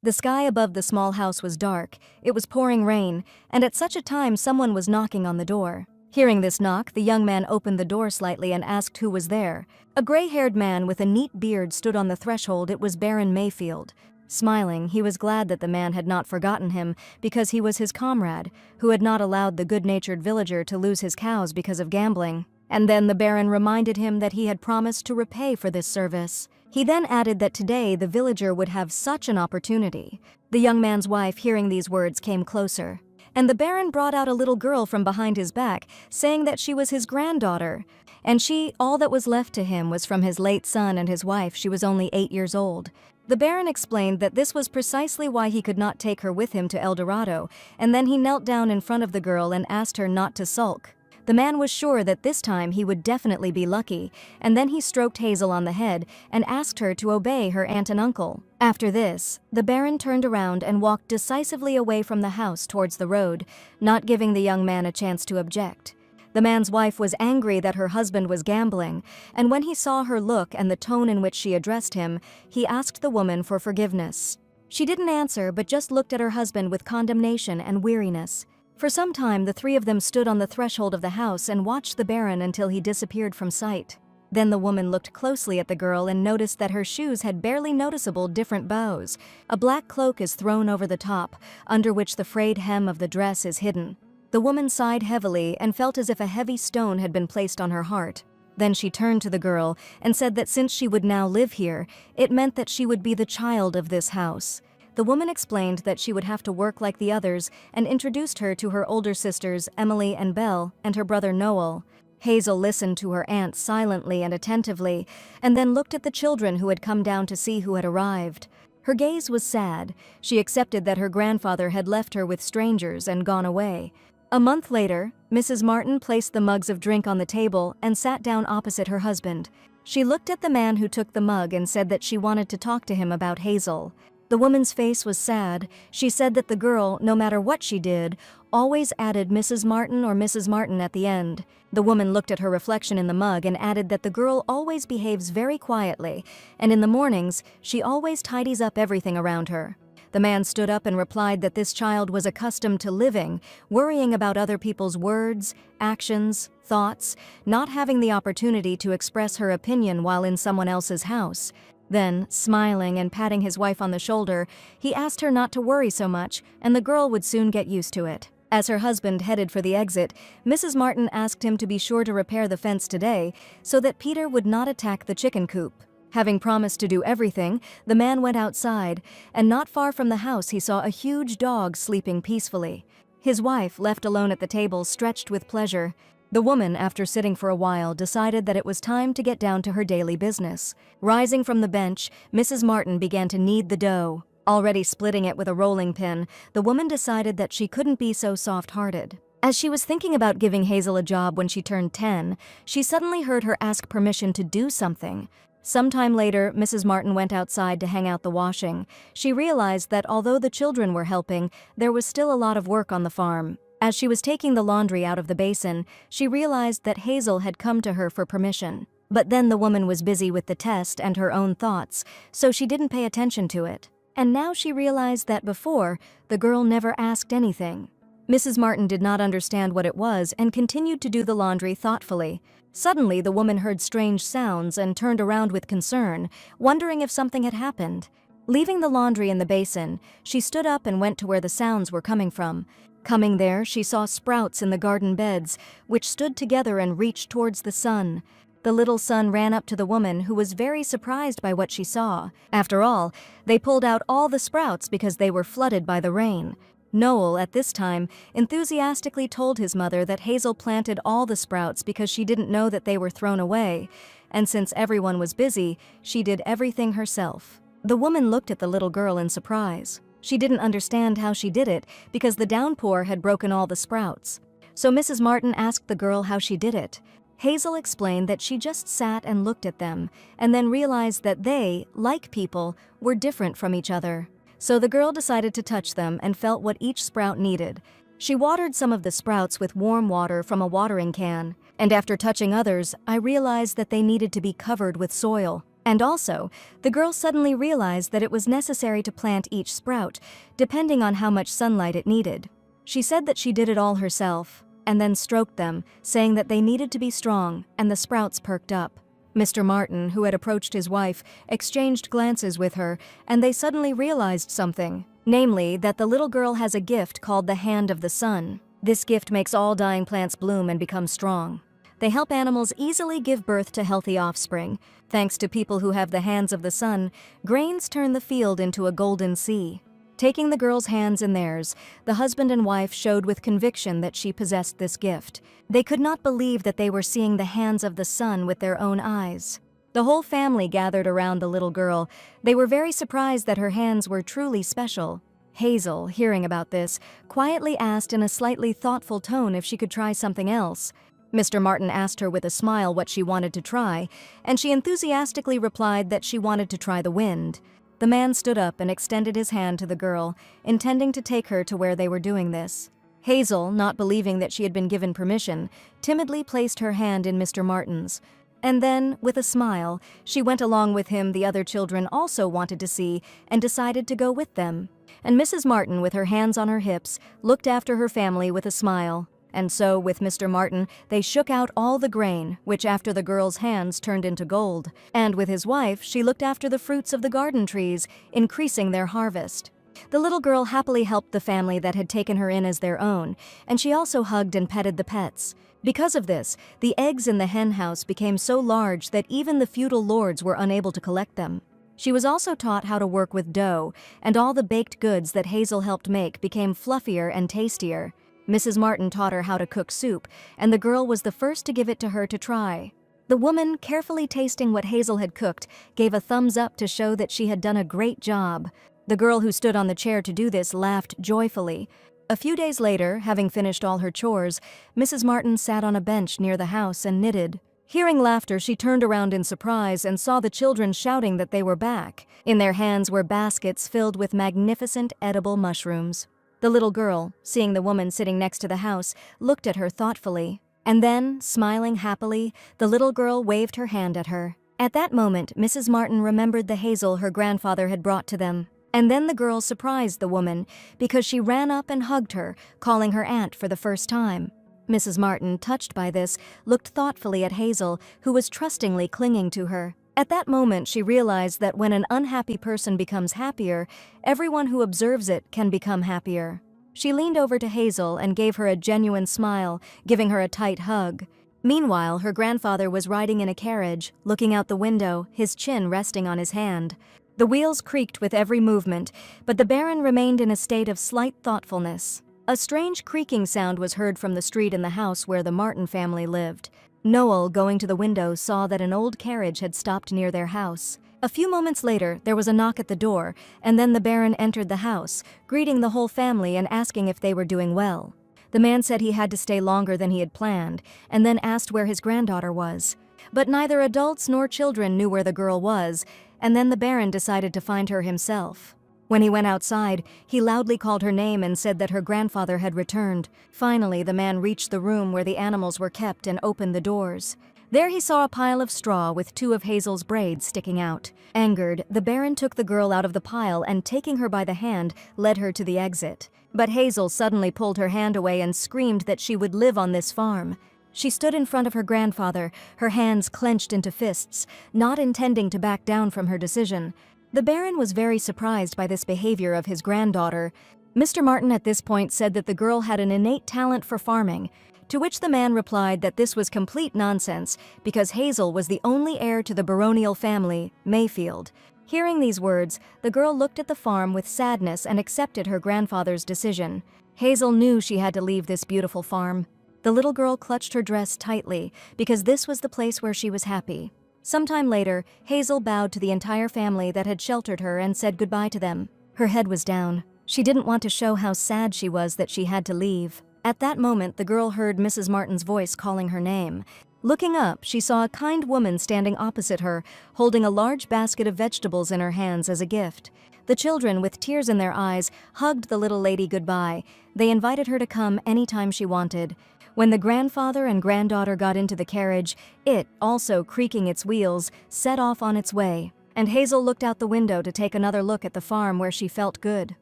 The sky above the small house was dark, it was pouring rain, and at such a time someone was knocking on the door. Hearing this knock, the young man opened the door slightly and asked who was there. A gray-haired man with a neat beard stood on the threshold. It was Baron Mayfield. Smiling, he was glad that the man had not forgotten him because he was his comrade, who had not allowed the good-natured villager to lose his cows because of gambling. And then the Baron reminded him that he had promised to repay for this service. He then added that today the villager would have such an opportunity. The young man's wife, hearing these words, came closer. And the Baron brought out a little girl from behind his back, saying that she was his granddaughter. And all that was left to him was from his late son and his wife. She was only 8 years old. The Baron explained that this was precisely why he could not take her with him to El Dorado, and then he knelt down in front of the girl and asked her not to sulk. The man was sure that this time he would definitely be lucky, and then he stroked Hazel on the head and asked her to obey her aunt and uncle. After this, the Baron turned around and walked decisively away from the house towards the road, not giving the young man a chance to object. The man's wife was angry that her husband was gambling, and when he saw her look and the tone in which she addressed him, he asked the woman for forgiveness. She didn't answer but just looked at her husband with condemnation and weariness. For some time, the three of them stood on the threshold of the house and watched the Baron until he disappeared from sight. Then the woman looked closely at the girl and noticed that her shoes had barely noticeable different bows. A black cloak is thrown over the top, under which the frayed hem of the dress is hidden. The woman sighed heavily and felt as if a heavy stone had been placed on her heart. Then she turned to the girl and said that since she would now live here, it meant that she would be the child of this house. The woman explained that she would have to work like the others and introduced her to her older sisters, Emily and Belle, and her brother Noel. Hazel listened to her aunt silently and attentively, and then looked at the children who had come down to see who had arrived. Her gaze was sad. She accepted that her grandfather had left her with strangers and gone away. A month later, Mrs. Martin placed the mugs of drink on the table and sat down opposite her husband. She looked at the man who took the mug and said that she wanted to talk to him about Hazel. The woman's face was sad. She said that the girl, no matter what she did, always added Mrs. Martin or Mrs. Martin at the end. The woman looked at her reflection in the mug and added that the girl always behaves very quietly, and in the mornings, she always tidies up everything around her. The man stood up and replied that this child was accustomed to living, worrying about other people's words, actions, thoughts, not having the opportunity to express her opinion while in someone else's house. Then, smiling and patting his wife on the shoulder, he asked her not to worry so much, and the girl would soon get used to it. As her husband headed for the exit, Mrs. Martin asked him to be sure to repair the fence today so that Peter would not attack the chicken coop. Having promised to do everything, the man went outside, and not far from the house he saw a huge dog sleeping peacefully. His wife, left alone at the table, stretched with pleasure. The woman, after sitting for a while, decided that it was time to get down to her daily business. Rising from the bench, Mrs. Martin began to knead the dough. Already splitting it with a rolling pin, the woman decided that she couldn't be so soft-hearted. As she was thinking about giving Hazel a job when she turned 10, she suddenly heard her ask permission to do something. Sometime later, Mrs. Martin went outside to hang out the washing. She realized that although the children were helping, there was still a lot of work on the farm. As she was taking the laundry out of the basin, she realized that Hazel had come to her for permission. But then the woman was busy with the test and her own thoughts, so she didn't pay attention to it. And now she realized that before, the girl never asked anything. Mrs. Martin did not understand what it was and continued to do the laundry thoughtfully. Suddenly, the woman heard strange sounds and turned around with concern, wondering if something had happened. Leaving the laundry in the basin, she stood up and went to where the sounds were coming from. Coming there, she saw sprouts in the garden beds, which stood together and reached towards the sun. The little son ran up to the woman, who was very surprised by what she saw. After all, they pulled out all the sprouts because they were flooded by the rain. Noel, at this time, enthusiastically told his mother that Hazel planted all the sprouts because she didn't know that they were thrown away, and since everyone was busy, she did everything herself. The woman looked at the little girl in surprise. She didn't understand how she did it because the downpour had broken all the sprouts. So Mrs. Martin asked the girl how she did it. Hazel explained that she just sat and looked at them, and then realized that they, like people, were different from each other. So the girl decided to touch them and felt what each sprout needed. She watered some of the sprouts with warm water from a watering can, and after touching others, I realized that they needed to be covered with soil. And also, the girl suddenly realized that it was necessary to plant each sprout, depending on how much sunlight it needed. She said that she did it all herself, and then stroked them, saying that they needed to be strong, and the sprouts perked up. Mr. Martin, who had approached his wife, exchanged glances with her, and they suddenly realized something, namely that the little girl has a gift called the Hand of the Sun. This gift makes all dying plants bloom and become strong. They help animals easily give birth to healthy offspring. Thanks to people who have the hands of the sun, grains turn the field into a golden sea. Taking the girl's hands in theirs, the husband and wife showed with conviction that she possessed this gift. They could not believe that they were seeing the hands of the sun with their own eyes. The whole family gathered around the little girl. They were very surprised that her hands were truly special. Hazel, hearing about this, quietly asked in a slightly thoughtful tone if she could try something else. Mr. Martin asked her with a smile what she wanted to try, and she enthusiastically replied that she wanted to try the wind. The man stood up and extended his hand to the girl, intending to take her to where they were doing this. Hazel, not believing that she had been given permission, timidly placed her hand in Mr. Martin's. And then, with a smile, she went along with him. The other children also wanted to see and decided to go with them. And Mrs. Martin, with her hands on her hips, looked after her family with a smile. And so, with Mr. Martin, they shook out all the grain, which after the girl's hands turned into gold. And with his wife, she looked after the fruits of the garden trees, increasing their harvest. The little girl happily helped the family that had taken her in as their own, and she also hugged and petted the pets. Because of this, the eggs in the hen house became so large that even the feudal lords were unable to collect them. She was also taught how to work with dough, and all the baked goods that Hazel helped make became fluffier and tastier. Mrs. Martin taught her how to cook soup, and the girl was the first to give it to her to try. The woman, carefully tasting what Hazel had cooked, gave a thumbs up to show that she had done a great job. The girl who stood on the chair to do this laughed joyfully. A few days later, having finished all her chores, Mrs. Martin sat on a bench near the house and knitted. Hearing laughter, she turned around in surprise and saw the children shouting that they were back. In their hands were baskets filled with magnificent edible mushrooms. The little girl, seeing the woman sitting next to the house, looked at her thoughtfully. And then, smiling happily, the little girl waved her hand at her. At that moment, Mrs. Martin remembered the Hazel her grandfather had brought to them. And then the girl surprised the woman, because she ran up and hugged her, calling her aunt for the first time. Mrs. Martin, touched by this, looked thoughtfully at Hazel, who was trustingly clinging to her. At that moment, she realized that when an unhappy person becomes happier, everyone who observes it can become happier. She leaned over to Hazel and gave her a genuine smile, giving her a tight hug. Meanwhile, her grandfather was riding in a carriage, looking out the window, his chin resting on his hand. The wheels creaked with every movement, but the Baron remained in a state of slight thoughtfulness. A strange creaking sound was heard from the street in the house where the Martin family lived. Noel, going to the window, saw that an old carriage had stopped near their house. A few moments later, there was a knock at the door, and then the Baron entered the house, greeting the whole family and asking if they were doing well. The man said he had to stay longer than he had planned, and then asked where his granddaughter was. But neither adults nor children knew where the girl was, and then the Baron decided to find her himself. When he went outside, he loudly called her name and said that her grandfather had returned. Finally, the man reached the room where the animals were kept and opened the doors. There he saw a pile of straw with 2 of Hazel's braids sticking out. Angered, the Baron took the girl out of the pile and, taking her by the hand, led her to the exit. But Hazel suddenly pulled her hand away and screamed that she would live on this farm. She stood in front of her grandfather, her hands clenched into fists, not intending to back down from her decision. The Baron was very surprised by this behavior of his granddaughter. Mr. Martin at this point said that the girl had an innate talent for farming, to which the man replied that this was complete nonsense because Hazel was the only heir to the baronial family, Mayfield. Hearing these words, the girl looked at the farm with sadness and accepted her grandfather's decision. Hazel knew she had to leave this beautiful farm. The little girl clutched her dress tightly because this was the place where she was happy. Sometime later, Hazel bowed to the entire family that had sheltered her and said goodbye to them. Her head was down. She didn't want to show how sad she was that she had to leave. At that moment, the girl heard Mrs. Martin's voice calling her name. Looking up, she saw a kind woman standing opposite her, holding a large basket of vegetables in her hands as a gift. The children, with tears in their eyes, hugged the little lady goodbye. They invited her to come anytime she wanted. When the grandfather and granddaughter got into the carriage, it, also creaking its wheels, set off on its way, and Hazel looked out the window to take another look at the farm where she felt good.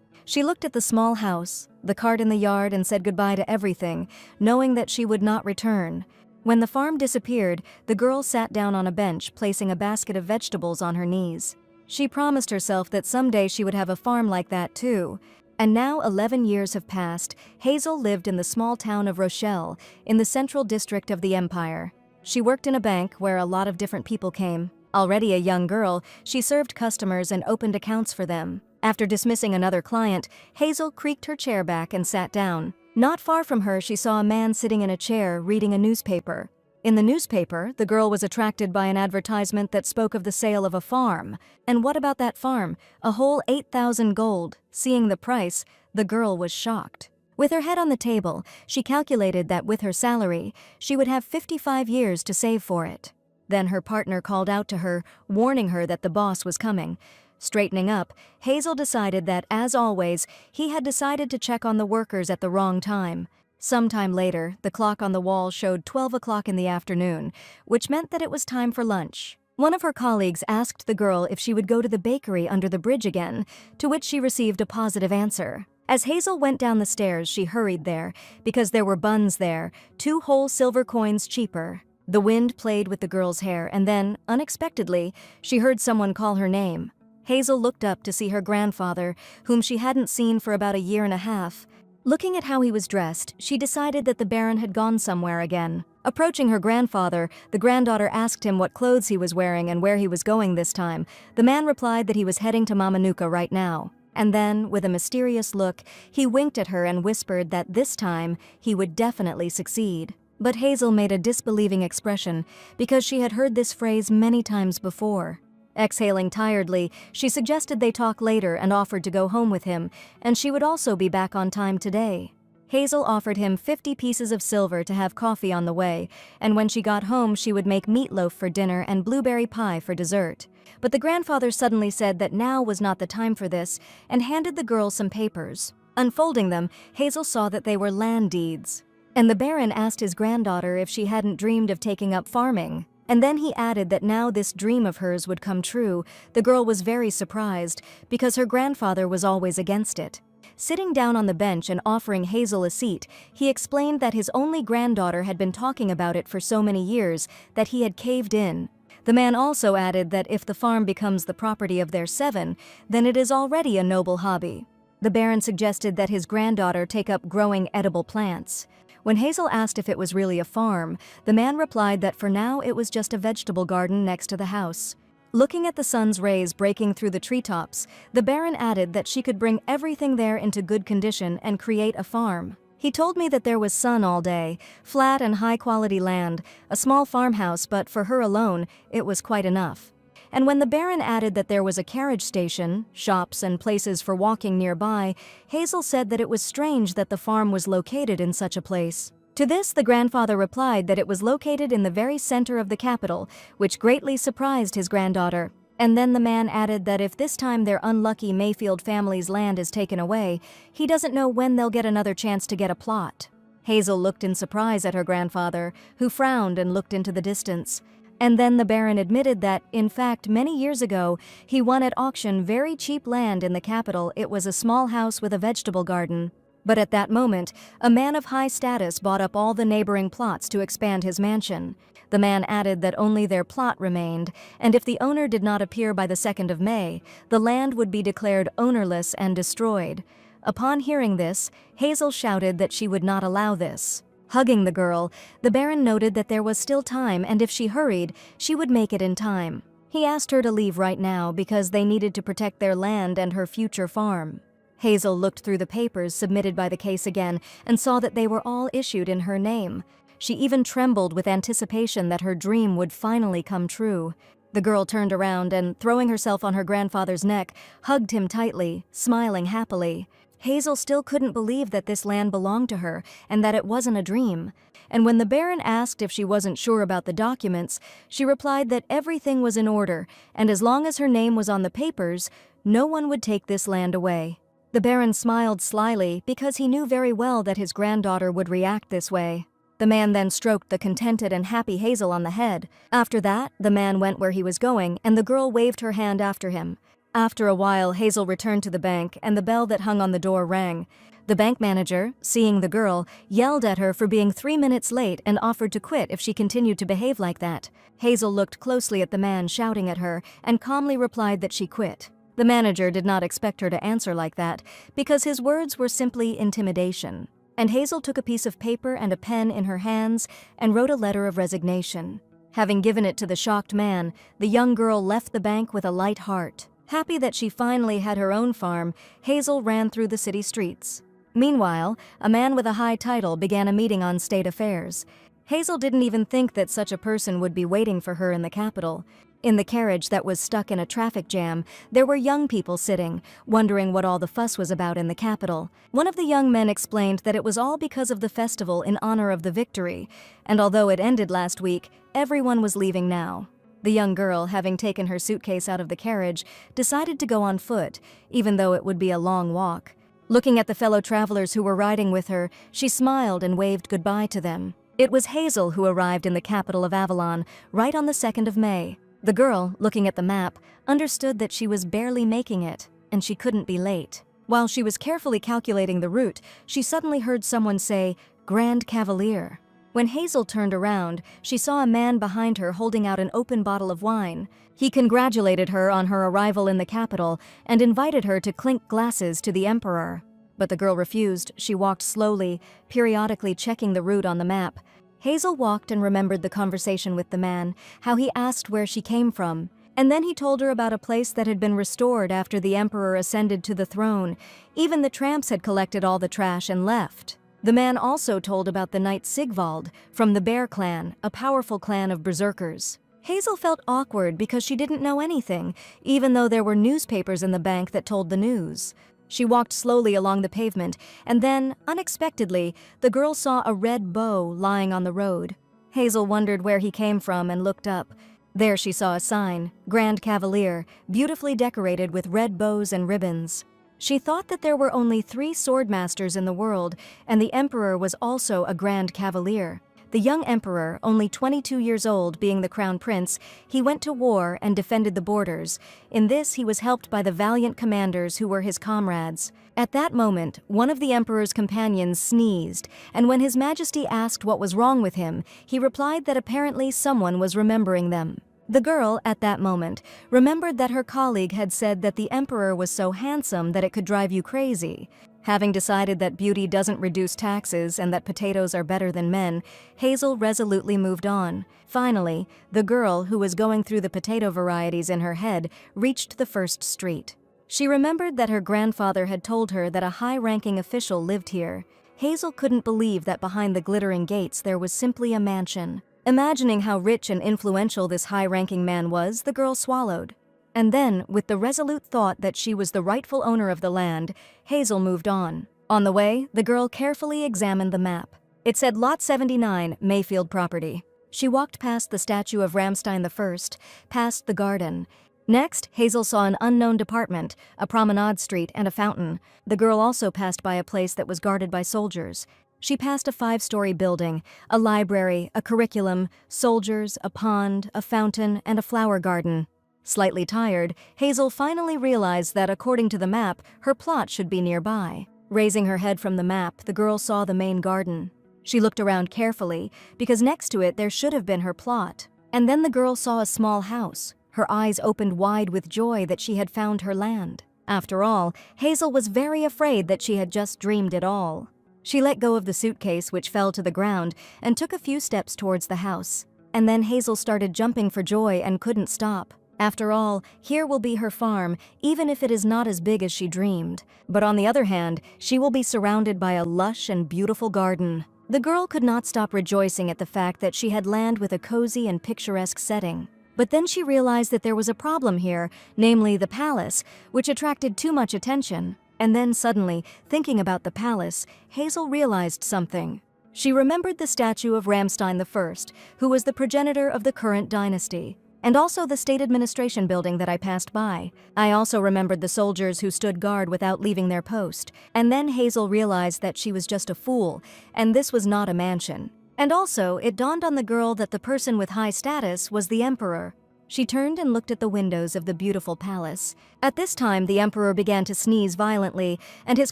She looked at the small house, the cart in the yard, and said goodbye to everything, knowing that she would not return. When the farm disappeared, the girl sat down on a bench, placing a basket of vegetables on her knees. She promised herself that someday she would have a farm like that too. And now 11 years have passed. Hazel lived in the small town of Rochelle, in the central district of the empire. She worked in a bank where a lot of different people came. Already a young girl, she served customers and opened accounts for them. After dismissing another client, Hazel creaked her chair back and sat down. Not far from her, she saw a man sitting in a chair reading a newspaper. In the newspaper, the girl was attracted by an advertisement that spoke of the sale of a farm. And what about that farm? A whole 8,000 gold. Seeing the price, the girl was shocked. With her head on the table, she calculated that with her salary, she would have 55 years to save for it. Then her partner called out to her, warning her that the boss was coming. Straightening up, Hazel decided that, as always, he had decided to check on the workers at the wrong time. Sometime later, the clock on the wall showed 12 o'clock in the afternoon, which meant that it was time for lunch. One of her colleagues asked the girl if she would go to the bakery under the bridge again, to which she received a positive answer. As Hazel went down the stairs, she hurried there, because there were buns there, 2 whole silver coins cheaper. The wind played with the girl's hair, and then, unexpectedly, she heard someone call her name. Hazel looked up to see her grandfather, whom she hadn't seen for about a year and a half. Looking at how he was dressed, she decided that the Baron had gone somewhere again. Approaching her grandfather, the granddaughter asked him what clothes he was wearing and where he was going this time. The man replied that he was heading to Mamanuca right now. And then, with a mysterious look, he winked at her and whispered that this time he would definitely succeed. But Hazel made a disbelieving expression because she had heard this phrase many times before. Exhaling tiredly, she suggested they talk later and offered to go home with him, and she would also be back on time today. Hazel offered him 50 pieces of silver to have coffee on the way, and when she got home she would make meatloaf for dinner and blueberry pie for dessert. But the grandfather suddenly said that now was not the time for this, and handed the girl some papers. Unfolding them, Hazel saw that they were land deeds. And the Baron asked his granddaughter if she hadn't dreamed of taking up farming. And then he added that now this dream of hers would come true. The girl was very surprised, because her grandfather was always against it. Sitting down on the bench and offering Hazel a seat, he explained that his only granddaughter had been talking about it for so many years that he had caved in. The man also added that if the farm becomes the property of their 7, then it is already a noble hobby. The Baron suggested that his granddaughter take up growing edible plants. When Hazel asked if it was really a farm, the man replied that for now it was just a vegetable garden next to the house. Looking at the sun's rays breaking through the treetops, the Baron added that she could bring everything there into good condition and create a farm. He told me that there was sun all day, flat and high-quality land, a small farmhouse, but for her alone, it was quite enough. And when the Baron added that there was a carriage station, shops, and places for walking nearby, Hazel said that it was strange that the farm was located in such a place. To this, the grandfather replied that it was located in the very center of the capital, which greatly surprised his granddaughter. And then the man added that if this time their unlucky Mayfield family's land is taken away, he doesn't know when they'll get another chance to get a plot. Hazel looked in surprise at her grandfather, who frowned and looked into the distance. And then the Baron admitted that, in fact, many years ago, he won at auction very cheap land in the capital. It was a small house with a vegetable garden. But at that moment, a man of high status bought up all the neighboring plots to expand his mansion. The man added that only their plot remained, and if the owner did not appear by the 2nd of May, the land would be declared ownerless and destroyed. Upon hearing this, Hazel shouted that she would not allow this. Hugging the girl, the Baron noted that there was still time, and if she hurried, she would make it in time. He asked her to leave right now because they needed to protect their land and her future farm. Hazel looked through the papers submitted by the case again and saw that they were all issued in her name. She even trembled with anticipation that her dream would finally come true. The girl turned around and, throwing herself on her grandfather's neck, hugged him tightly, smiling happily. Hazel still couldn't believe that this land belonged to her and that it wasn't a dream. And when the Baron asked if she wasn't sure about the documents, she replied that everything was in order, and as long as her name was on the papers, no one would take this land away. The Baron smiled slyly because he knew very well that his granddaughter would react this way. The man then stroked the contented and happy Hazel on the head. After that, the man went where he was going, and the girl waved her hand after him. After a while, Hazel returned to the bank, and the bell that hung on the door rang. The bank manager, seeing the girl, yelled at her for being 3 minutes late and offered to quit if she continued to behave like that. Hazel looked closely at the man shouting at her and calmly replied that she quit. The manager did not expect her to answer like that because his words were simply intimidation. And Hazel took a piece of paper and a pen in her hands and wrote a letter of resignation. Having given it to the shocked man, the young girl left the bank with a light heart. Happy that she finally had her own farm, Hazel ran through the city streets. Meanwhile, a man with a high title began a meeting on state affairs. Hazel didn't even think that such a person would be waiting for her in the capital. In the carriage that was stuck in a traffic jam, there were young people sitting, wondering what all the fuss was about in the capital. One of the young men explained that it was all because of the festival in honor of the victory, and although it ended last week, everyone was leaving now. The young girl, having taken her suitcase out of the carriage, decided to go on foot, even though it would be a long walk. Looking at the fellow travelers who were riding with her, she smiled and waved goodbye to them. It was Hazel who arrived in the capital of Avalon, right on the 2nd of May. The girl, looking at the map, understood that she was barely making it, and she couldn't be late. While she was carefully calculating the route, she suddenly heard someone say, "Grand Cavalier." When Hazel turned around, she saw a man behind her holding out an open bottle of wine. He congratulated her on her arrival in the capital and invited her to clink glasses to the emperor. But the girl refused. She walked slowly, periodically checking the route on the map. Hazel walked and remembered the conversation with the man, how he asked where she came from. And then he told her about a place that had been restored after the emperor ascended to the throne. Even the tramps had collected all the trash and left. The man also told about the knight Sigvald from the Bear Clan, a powerful clan of berserkers. Hazel felt awkward because she didn't know anything, even though there were newspapers in the bank that told the news. She walked slowly along the pavement, and then, unexpectedly, the girl saw a red bow lying on the road. Hazel wondered where he came from and looked up. There she saw a sign, Grand Cavalier, beautifully decorated with red bows and ribbons. She thought that there were only 3 swordmasters in the world, and the emperor was also a Grand Cavalier. The young emperor, only 22 years old, being the crown prince, he went to war and defended the borders. In this, he was helped by the valiant commanders who were his comrades. At that moment, one of the emperor's companions sneezed, and when His Majesty asked what was wrong with him, he replied that apparently someone was remembering them. The girl, at that moment, remembered that her colleague had said that the emperor was so handsome that it could drive you crazy. Having decided that beauty doesn't reduce taxes and that potatoes are better than men, Hazel resolutely moved on. Finally, the girl, who was going through the potato varieties in her head, reached the first street. She remembered that her grandfather had told her that a high-ranking official lived here. Hazel couldn't believe that behind the glittering gates there was simply a mansion. Imagining how rich and influential this high-ranking man was, the girl swallowed. And then, with the resolute thought that she was the rightful owner of the land, Hazel moved on. On the way, the girl carefully examined the map. It said Lot 79, Mayfield property. She walked past the statue of Ramstein I, past the garden. Next, Hazel saw an unknown department, a promenade street, and a fountain. The girl also passed by a place that was guarded by soldiers. She passed a 5-story building, a library, a curriculum, soldiers, a pond, a fountain, and a flower garden. Slightly tired, Hazel finally realized that according to the map, her plot should be nearby. Raising her head from the map, the girl saw the main garden. She looked around carefully, because next to it there should have been her plot. And then the girl saw a small house. Her eyes opened wide with joy that she had found her land. After all, Hazel was very afraid that she had just dreamed it all. She let go of the suitcase, which fell to the ground, and took a few steps towards the house. And then Hazel started jumping for joy and couldn't stop. After all, here will be her farm, even if it is not as big as she dreamed. But on the other hand, she will be surrounded by a lush and beautiful garden. The girl could not stop rejoicing at the fact that she had land with a cozy and picturesque setting. But then she realized that there was a problem here, namely the palace, which attracted too much attention. And then suddenly, thinking about the palace, Hazel realized something. She remembered the statue of Ramstein I, who was the progenitor of the current dynasty, and also the state administration building that I passed by. I also remembered the soldiers who stood guard without leaving their post. And then Hazel realized that she was just a fool, and this was not a mansion. And also, it dawned on the girl that the person with high status was the emperor. She turned and looked at the windows of the beautiful palace. At this time, the emperor began to sneeze violently, and his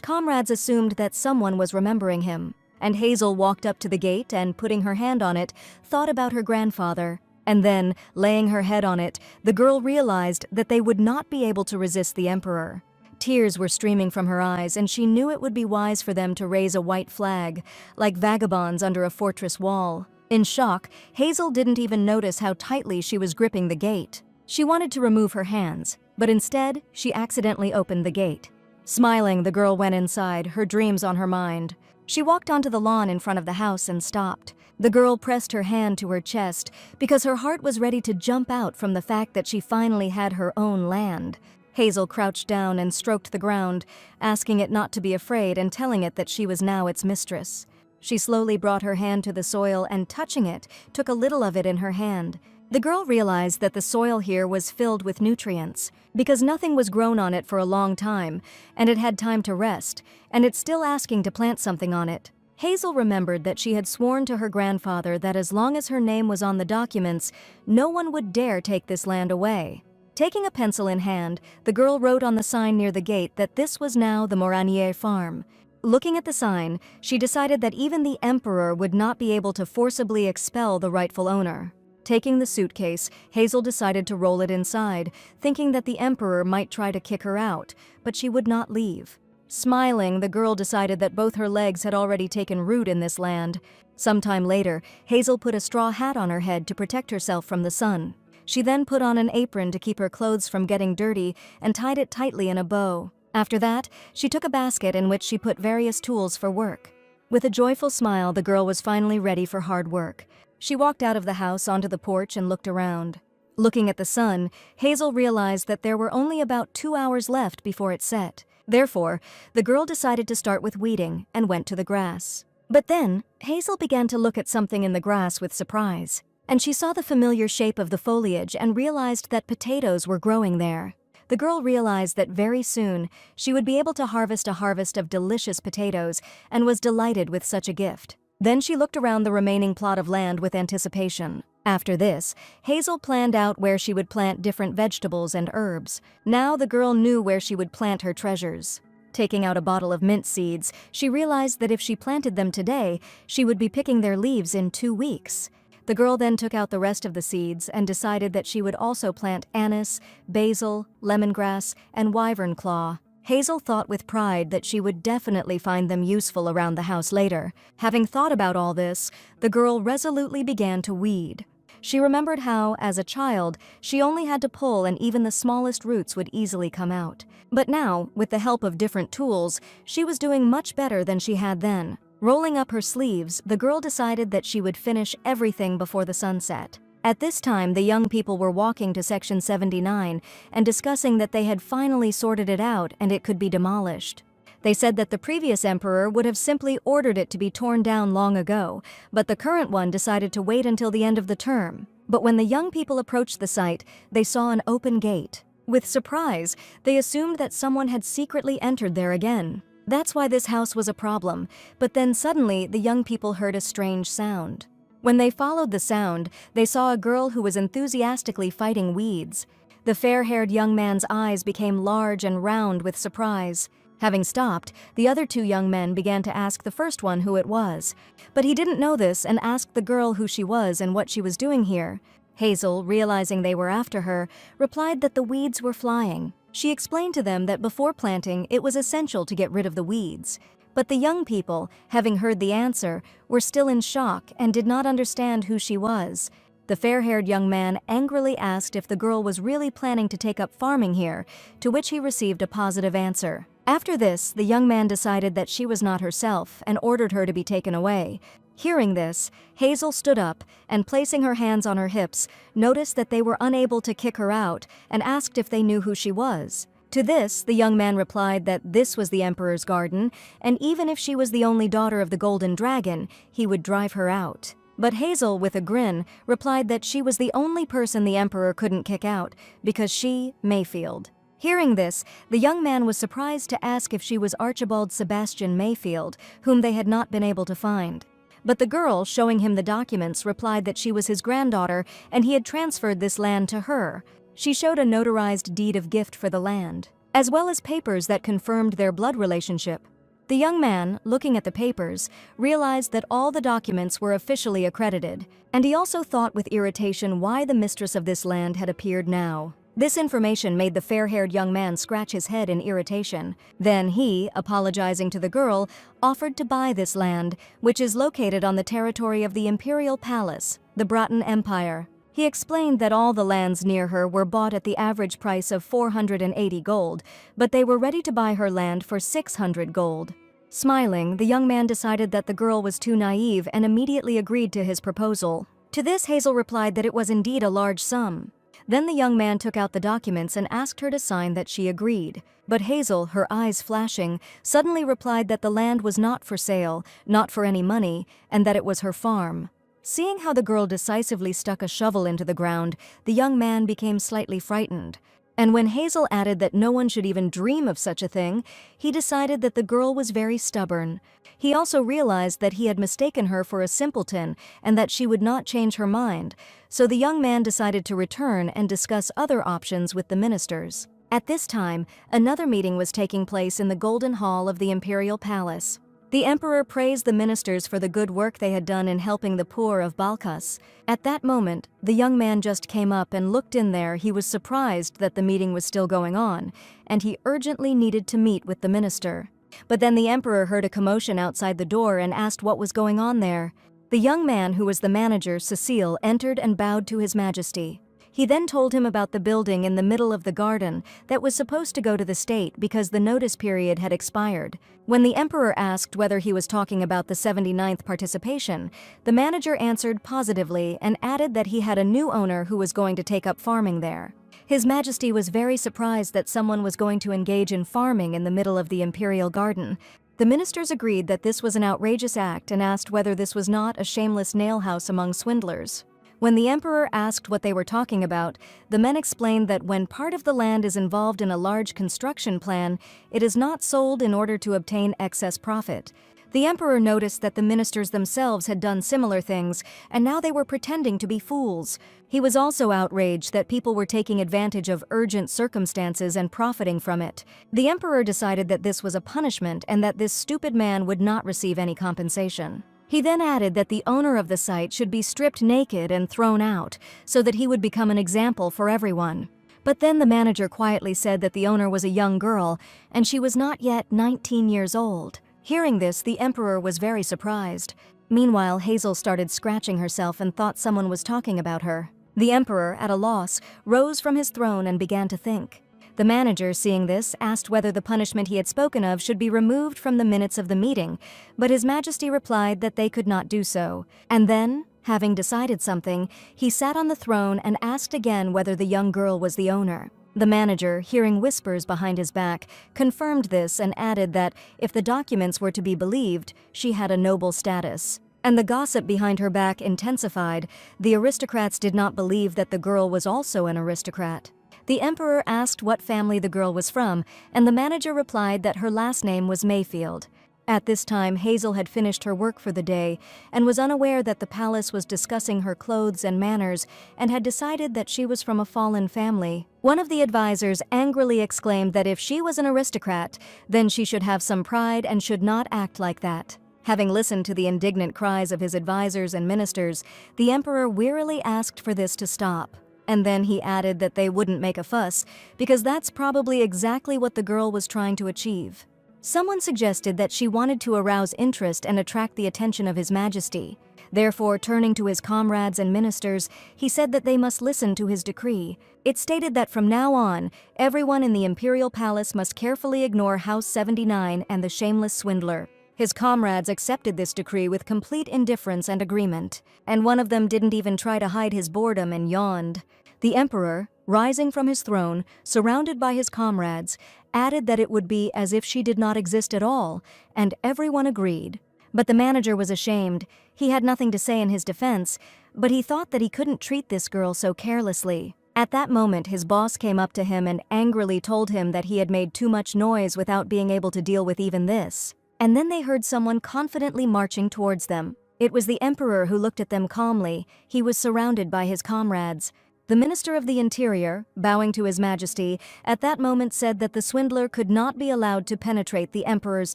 comrades assumed that someone was remembering him. And Hazel walked up to the gate and, putting her hand on it, thought about her grandfather. And then, laying her head on it, the girl realized that they would not be able to resist the emperor. Tears were streaming from her eyes, and she knew it would be wise for them to raise a white flag, like vagabonds under a fortress wall. In shock, Hazel didn't even notice how tightly she was gripping the gate. She wanted to remove her hands, but instead, she accidentally opened the gate. Smiling, the girl went inside, her dreams on her mind. She walked onto the lawn in front of the house and stopped. The girl pressed her hand to her chest because her heart was ready to jump out from the fact that she finally had her own land. Hazel crouched down and stroked the ground, asking it not to be afraid and telling it that she was now its mistress. She slowly brought her hand to the soil and, touching it, took a little of it in her hand. The girl realized that the soil here was filled with nutrients, because nothing was grown on it for a long time, and it had time to rest, and it's still asking to plant something on it. Hazel remembered that she had sworn to her grandfather that as long as her name was on the documents, no one would dare take this land away. Taking a pencil in hand, the girl wrote on the sign near the gate that this was now the Moranier farm. Looking at the sign, she decided that even the emperor would not be able to forcibly expel the rightful owner. Taking the suitcase, Hazel decided to roll it inside, thinking that the emperor might try to kick her out, but she would not leave. Smiling, the girl decided that both her legs had already taken root in this land. Sometime later, Hazel put a straw hat on her head to protect herself from the sun. She then put on an apron to keep her clothes from getting dirty and tied it tightly in a bow. After that, she took a basket in which she put various tools for work. With a joyful smile, the girl was finally ready for hard work. She walked out of the house onto the porch and looked around. Looking at the sun, Hazel realized that there were only about 2 hours left before it set. Therefore, the girl decided to start with weeding and went to the grass. But then, Hazel began to look at something in the grass with surprise, and she saw the familiar shape of the foliage and realized that potatoes were growing there. The girl realized that very soon she would be able to harvest a harvest of delicious potatoes and was delighted with such a gift. Then she looked around the remaining plot of land with anticipation. After this, Hazel planned out where she would plant different vegetables and herbs. Now the girl knew where she would plant her treasures. Taking out a bottle of mint seeds, she realized that if she planted them today, she would be picking their leaves in 2 weeks. The girl then took out the rest of the seeds and decided that she would also plant anise, basil, lemongrass, and wyvern claw. Hazel thought with pride that she would definitely find them useful around the house later. Having thought about all this, the girl resolutely began to weed. She remembered how, as a child, she only had to pull and even the smallest roots would easily come out. But now, with the help of different tools, she was doing much better than she had then. Rolling up her sleeves, the girl decided that she would finish everything before the sunset. At this time, the young people were walking to Section 79 and discussing that they had finally sorted it out and it could be demolished. They said that the previous emperor would have simply ordered it to be torn down long ago, but the current one decided to wait until the end of the term. But when the young people approached the site, they saw an open gate. With surprise, they assumed that someone had secretly entered there again. That's why this house was a problem, but then suddenly the young people heard a strange sound. When they followed the sound, they saw a girl who was enthusiastically fighting weeds. The fair-haired young man's eyes became large and round with surprise. Having stopped, the other 2 young men began to ask the first one who it was. But he didn't know this and asked the girl who she was and what she was doing here. Hazel, realizing they were after her, replied that the weeds were flying. She explained to them that before planting, it was essential to get rid of the weeds. But the young people, having heard the answer, were still in shock and did not understand who she was. The fair-haired young man angrily asked if the girl was really planning to take up farming here, to which he received a positive answer. After this, the young man decided that she was not herself and ordered her to be taken away. Hearing this, Hazel stood up and, placing her hands on her hips, noticed that they were unable to kick her out and asked if they knew who she was. To this, the young man replied that this was the emperor's garden, and even if she was the only daughter of the golden dragon, he would drive her out. But Hazel, with a grin, replied that she was the only person the emperor couldn't kick out, because she, Mayfield. Hearing this, the young man was surprised to ask if she was Archibald Sebastian Mayfield, whom they had not been able to find. But the girl, showing him the documents, replied that she was his granddaughter and he had transferred this land to her. She showed a notarized deed of gift for the land, as well as papers that confirmed their blood relationship. The young man, looking at the papers, realized that all the documents were officially accredited, and he also thought with irritation why the mistress of this land had appeared now. This information made the fair-haired young man scratch his head in irritation. Then he, apologizing to the girl, offered to buy this land, which is located on the territory of the imperial palace, the Bratton Empire. He explained that all the lands near her were bought at the average price of 480 gold, but they were ready to buy her land for 600 gold. Smiling, the young man decided that the girl was too naive and immediately agreed to his proposal. To this, Hazel replied that it was indeed a large sum. Then the young man took out the documents and asked her to sign that she agreed. But Hazel, her eyes flashing, suddenly replied that the land was not for sale, not for any money, and that it was her farm. Seeing how the girl decisively stuck a shovel into the ground, the young man became slightly frightened. And when Hazel added that no one should even dream of such a thing, he decided that the girl was very stubborn. He also realized that he had mistaken her for a simpleton and that she would not change her mind, so the young man decided to return and discuss other options with the ministers. At this time, another meeting was taking place in the Golden Hall of the Imperial Palace. The emperor praised the ministers for the good work they had done in helping the poor of Balkhas. At that moment, the young man just came up and looked in there. He was surprised that the meeting was still going on, and he urgently needed to meet with the minister. But then the emperor heard a commotion outside the door and asked what was going on there. The young man, who was the manager, Cecile, entered and bowed to His Majesty. He then told him about the building in the middle of the garden that was supposed to go to the state because the notice period had expired. When the emperor asked whether he was talking about the 79th participation, the manager answered positively and added that he had a new owner who was going to take up farming there. His Majesty was very surprised that someone was going to engage in farming in the middle of the imperial garden. The ministers agreed that this was an outrageous act and asked whether this was not a shameless nail house among swindlers. When the emperor asked what they were talking about, the men explained that when part of the land is involved in a large construction plan, it is not sold in order to obtain excess profit. The emperor noticed that the ministers themselves had done similar things, and now they were pretending to be fools. He was also outraged that people were taking advantage of urgent circumstances and profiting from it. The emperor decided that this was a punishment and that this stupid man would not receive any compensation. He then added that the owner of the site should be stripped naked and thrown out, so that he would become an example for everyone. But then the manager quietly said that the owner was a young girl, and she was not yet 19 years old. Hearing this, the emperor was very surprised. Meanwhile, Hazel started scratching herself and thought someone was talking about her. The emperor, at a loss, rose from his throne and began to think. The manager, seeing this, asked whether the punishment he had spoken of should be removed from the minutes of the meeting, but His Majesty replied that they could not do so. And then, having decided something, he sat on the throne and asked again whether the young girl was the owner. The manager, hearing whispers behind his back, confirmed this and added that, if the documents were to be believed, she had a noble status. And the gossip behind her back intensified. The aristocrats did not believe that the girl was also an aristocrat. The emperor asked what family the girl was from, and the manager replied that her last name was Mayfield. At this time, Hazel had finished her work for the day and was unaware that the palace was discussing her clothes and manners and had decided that she was from a fallen family. One of the advisors angrily exclaimed that if she was an aristocrat, then she should have some pride and should not act like that. Having listened to the indignant cries of his advisors and ministers, the emperor wearily asked for this to stop. And then he added that they wouldn't make a fuss, because that's probably exactly what the girl was trying to achieve. Someone suggested that she wanted to arouse interest and attract the attention of His Majesty. Therefore, turning to his comrades and ministers, he said that they must listen to his decree. It stated that from now on, everyone in the imperial palace must carefully ignore House 79 and the shameless swindler. His comrades accepted this decree with complete indifference and agreement, and one of them didn't even try to hide his boredom and yawned. The emperor, rising from his throne, surrounded by his comrades, added that it would be as if she did not exist at all, and everyone agreed. But the manager was ashamed. He had nothing to say in his defense, but he thought that he couldn't treat this girl so carelessly. At that moment, his boss came up to him and angrily told him that he had made too much noise without being able to deal with even this. And then they heard someone confidently marching towards them. It was the emperor who looked at them calmly. He was surrounded by his comrades. The Minister of the Interior, bowing to His Majesty, at that moment said that the swindler could not be allowed to penetrate the emperor's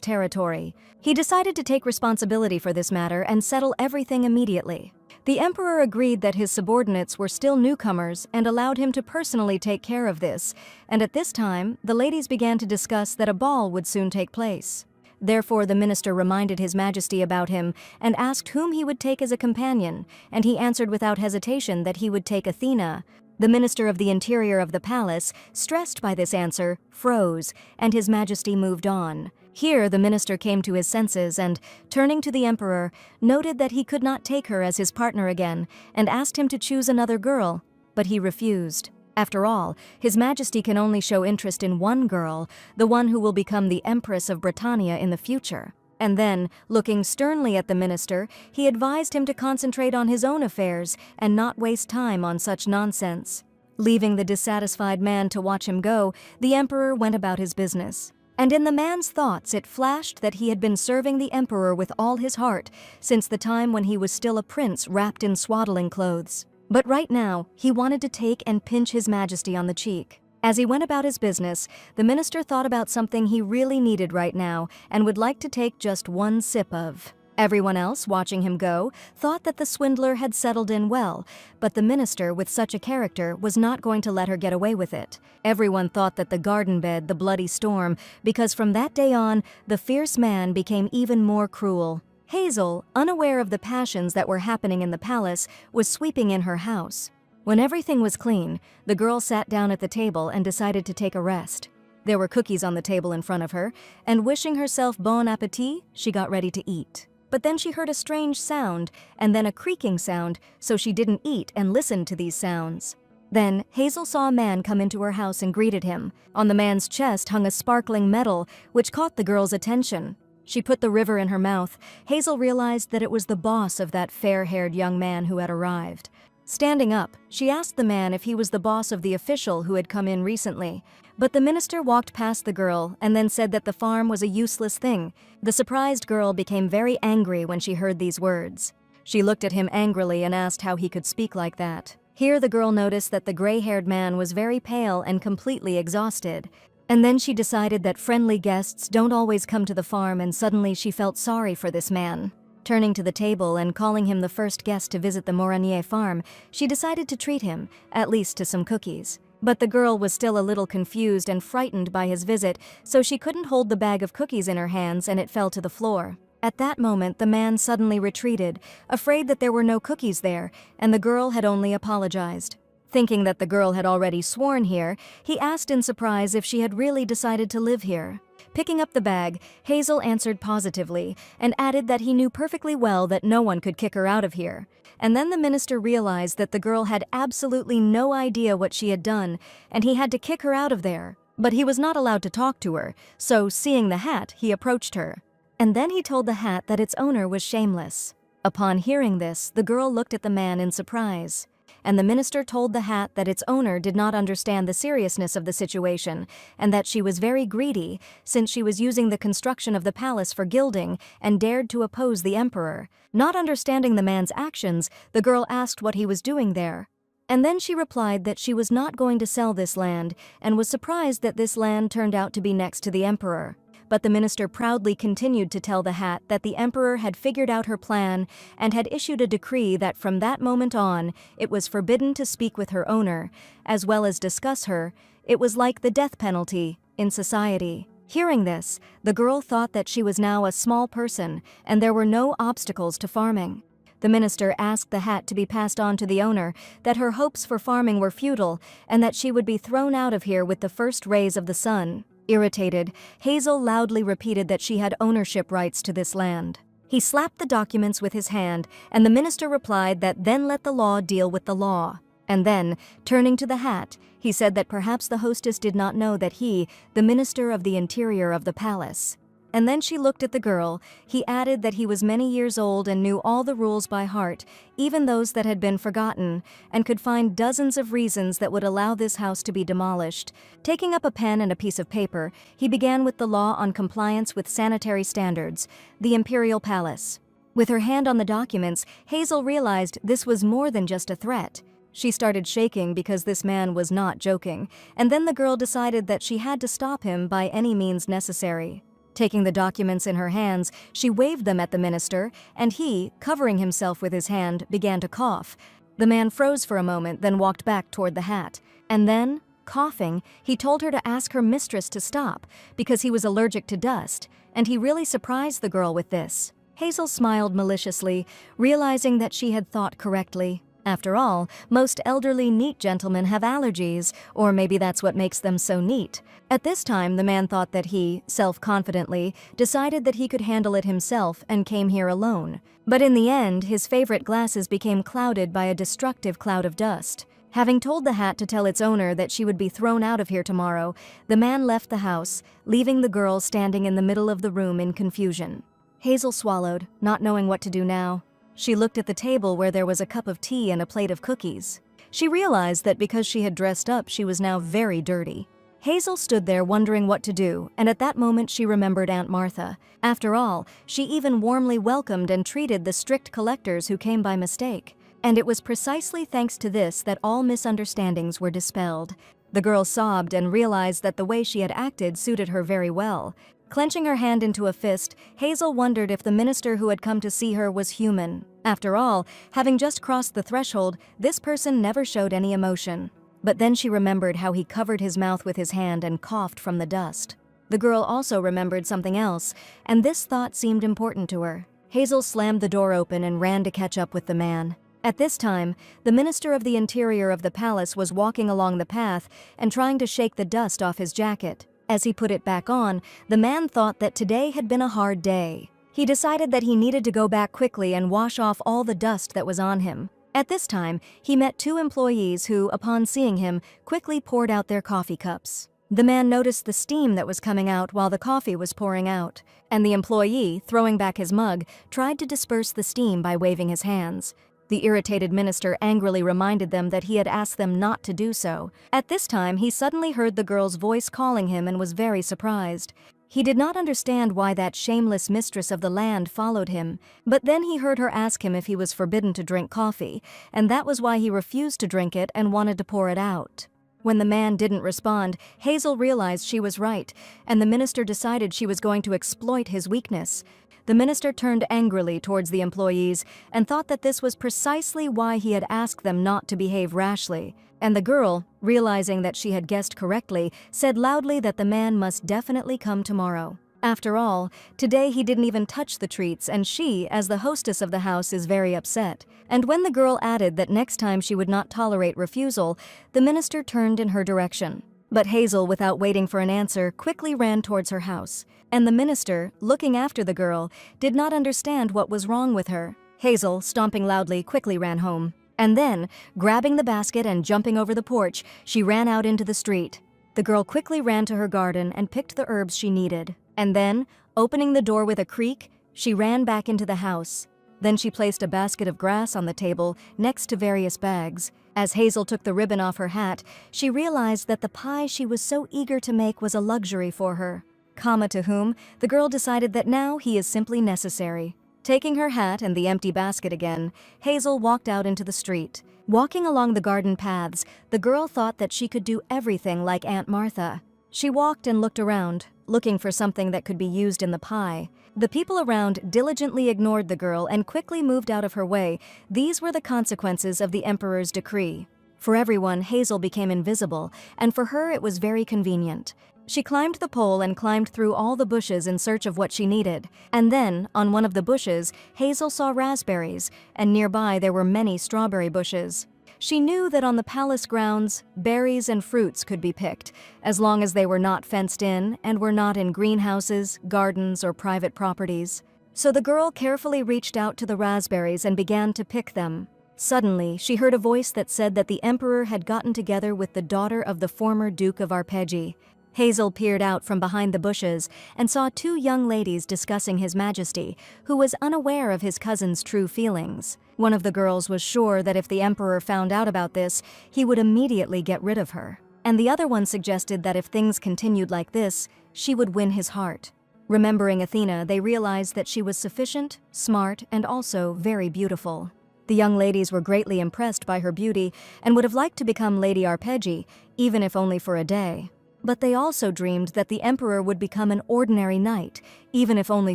territory. He decided to take responsibility for this matter and settle everything immediately. The emperor agreed that his subordinates were still newcomers and allowed him to personally take care of this, and at this time, the ladies began to discuss that a ball would soon take place. Therefore, the minister reminded His Majesty about him and asked whom he would take as a companion, and he answered without hesitation that he would take Athena. The Minister of the Interior of the palace, stressed by this answer, froze, and His Majesty moved on. Here, the minister came to his senses and, turning to the emperor, noted that he could not take her as his partner again and asked him to choose another girl, but he refused. After all, His Majesty can only show interest in one girl, the one who will become the Empress of Britannia in the future. And then, looking sternly at the minister, he advised him to concentrate on his own affairs and not waste time on such nonsense. Leaving the dissatisfied man to watch him go, the emperor went about his business. And in the man's thoughts it flashed that he had been serving the emperor with all his heart since the time when he was still a prince wrapped in swaddling clothes. But right now, he wanted to take and pinch His Majesty on the cheek. As he went about his business, the minister thought about something he really needed right now and would like to take just one sip of. Everyone else, watching him go, thought that the swindler had settled in well, but the minister, with such a character, was not going to let her get away with it. Everyone thought that the garden bed, the bloody storm, because from that day on, the fierce man became even more cruel. Hazel, unaware of the passions that were happening in the palace, was sweeping in her house. When everything was clean, the girl sat down at the table and decided to take a rest. There were cookies on the table in front of her, and wishing herself bon appétit, she got ready to eat. But then she heard a strange sound, and then a creaking sound, so she didn't eat and listened to these sounds. Then, Hazel saw a man come into her house and greeted him. On the man's chest hung a sparkling medal, which caught the girl's attention. She put the river in her mouth. Hazel realized that it was the boss of that fair-haired young man who had arrived. Standing up, she asked the man if he was the boss of the official who had come in recently. But the minister walked past the girl and then said that the farm was a useless thing. The surprised girl became very angry when she heard these words. She looked at him angrily and asked how he could speak like that. Here the girl noticed that the gray-haired man was very pale and completely exhausted. And then she decided that friendly guests don't always come to the farm, and suddenly she felt sorry for this man. Turning to the table and calling him the first guest to visit the Moranier farm, she decided to treat him, at least to some cookies. But the girl was still a little confused and frightened by his visit, so she couldn't hold the bag of cookies in her hands and it fell to the floor. At that moment, the man suddenly retreated, afraid that there were no cookies there, and the girl had only apologized. Thinking that the girl had already sworn here, he asked in surprise if she had really decided to live here. Picking up the bag, Hazel answered positively and added that he knew perfectly well that no one could kick her out of here. And then the minister realized that the girl had absolutely no idea what she had done, and he had to kick her out of there. But he was not allowed to talk to her, so seeing the hat, he approached her. And then he told the hat that its owner was shameless. Upon hearing this, the girl looked at the man in surprise. And the minister told the hat that its owner did not understand the seriousness of the situation, and that she was very greedy, since she was using the construction of the palace for gilding and dared to oppose the emperor. Not understanding the man's actions, the girl asked what he was doing there. And then she replied that she was not going to sell this land, and was surprised that this land turned out to be next to the emperor. But the minister proudly continued to tell the hat that the emperor had figured out her plan and had issued a decree that from that moment on, it was forbidden to speak with her owner, as well as discuss her. It was like the death penalty in society. Hearing this, the girl thought that she was now a small person and there were no obstacles to farming. The minister asked the hat to be passed on to the owner, that her hopes for farming were futile and that she would be thrown out of here with the first rays of the sun. Irritated, Hazel loudly repeated that she had ownership rights to this land. He slapped the documents with his hand, and the minister replied that then let the law deal with the law. And then, turning to the hat, he said that perhaps the hostess did not know that he, the minister of the interior of the palace. And then she looked at the girl. He added that he was many years old and knew all the rules by heart, even those that had been forgotten, and could find dozens of reasons that would allow this house to be demolished. Taking up a pen and a piece of paper, he began with the law on compliance with sanitary standards, the imperial palace. With her hand on the documents, Hazel realized this was more than just a threat. She started shaking because this man was not joking, and then the girl decided that she had to stop him by any means necessary. Taking the documents in her hands, she waved them at the minister, and he, covering himself with his hand, began to cough. The man froze for a moment, then walked back toward the hat. And then, coughing, he told her to ask her mistress to stop, because he was allergic to dust, and he really surprised the girl with this. Hazel smiled maliciously, realizing that she had thought correctly. After all, most elderly, neat gentlemen have allergies, or maybe that's what makes them so neat. At this time, the man thought that he, self-confidently, decided that he could handle it himself and came here alone. But in the end, his favorite glasses became clouded by a destructive cloud of dust. Having told the hat to tell its owner that she would be thrown out of here tomorrow, the man left the house, leaving the girl standing in the middle of the room in confusion. Hazel swallowed, not knowing what to do now. She looked at the table where there was a cup of tea and a plate of cookies. She realized that because she had dressed up, she was now very dirty. Hazel stood there wondering what to do, and at that moment she remembered Aunt Martha. After all, she even warmly welcomed and treated the strict collectors who came by mistake. And it was precisely thanks to this that all misunderstandings were dispelled. The girl sobbed and realized that the way she had acted suited her very well. Clenching her hand into a fist, Hazel wondered if the minister who had come to see her was human. After all, having just crossed the threshold, this person never showed any emotion. But then she remembered how he covered his mouth with his hand and coughed from the dust. The girl also remembered something else, and this thought seemed important to her. Hazel slammed the door open and ran to catch up with the man. At this time, the minister of the interior of the palace was walking along the path and trying to shake the dust off his jacket. As he put it back on, the man thought that today had been a hard day. He decided that he needed to go back quickly and wash off all the dust that was on him. At this time, he met two employees who, upon seeing him, quickly poured out their coffee cups. The man noticed the steam that was coming out while the coffee was pouring out, and the employee, throwing back his mug, tried to disperse the steam by waving his hands. The irritated minister angrily reminded them that he had asked them not to do so. At this time, he suddenly heard the girl's voice calling him and was very surprised. He did not understand why that shameless mistress of the land followed him, but then he heard her ask him if he was forbidden to drink coffee, and that was why he refused to drink it and wanted to pour it out. When the man didn't respond, Hazel realized she was right, and the minister decided she was going to exploit his weakness. The minister turned angrily towards the employees and thought that this was precisely why he had asked them not to behave rashly. And the girl, realizing that she had guessed correctly, said loudly that the man must definitely come tomorrow. After all, today he didn't even touch the treats, and she, as the hostess of the house, is very upset. And when the girl added that next time she would not tolerate refusal, the minister turned in her direction. But Hazel, without waiting for an answer, quickly ran towards her house. And the minister, looking after the girl, did not understand what was wrong with her. Hazel, stomping loudly, quickly ran home. And then, grabbing the basket and jumping over the porch, she ran out into the street. The girl quickly ran to her garden and picked the herbs she needed. And then, opening the door with a creak, she ran back into the house. Then she placed a basket of grass on the table next to various bags. As Hazel took the ribbon off her hat, she realized that the pie she was so eager to make was a luxury for her. To whom, the girl decided that now he is simply necessary. Taking her hat and the empty basket again, Hazel walked out into the street. Walking along the garden paths, the girl thought that she could do everything like Aunt Martha. She walked and looked around, looking for something that could be used in the pie. The people around diligently ignored the girl and quickly moved out of her way. These were the consequences of the emperor's decree. For everyone, Hazel became invisible, and for her it was very convenient. She climbed the pole and climbed through all the bushes in search of what she needed. And then, on one of the bushes, Hazel saw raspberries, and nearby there were many strawberry bushes. She knew that on the palace grounds, berries and fruits could be picked, as long as they were not fenced in and were not in greenhouses, gardens, or private properties. So the girl carefully reached out to the raspberries and began to pick them. Suddenly, she heard a voice that said that the emperor had gotten together with the daughter of the former Duke of Arpeggi. Hazel peered out from behind the bushes and saw two young ladies discussing His Majesty, who was unaware of his cousin's true feelings. One of the girls was sure that if the emperor found out about this, he would immediately get rid of her. And the other one suggested that if things continued like this, she would win his heart. Remembering Athena, they realized that she was sufficient, smart, and also very beautiful. The young ladies were greatly impressed by her beauty and would have liked to become Lady Arpeggi, even if only for a day. But they also dreamed that the emperor would become an ordinary knight, even if only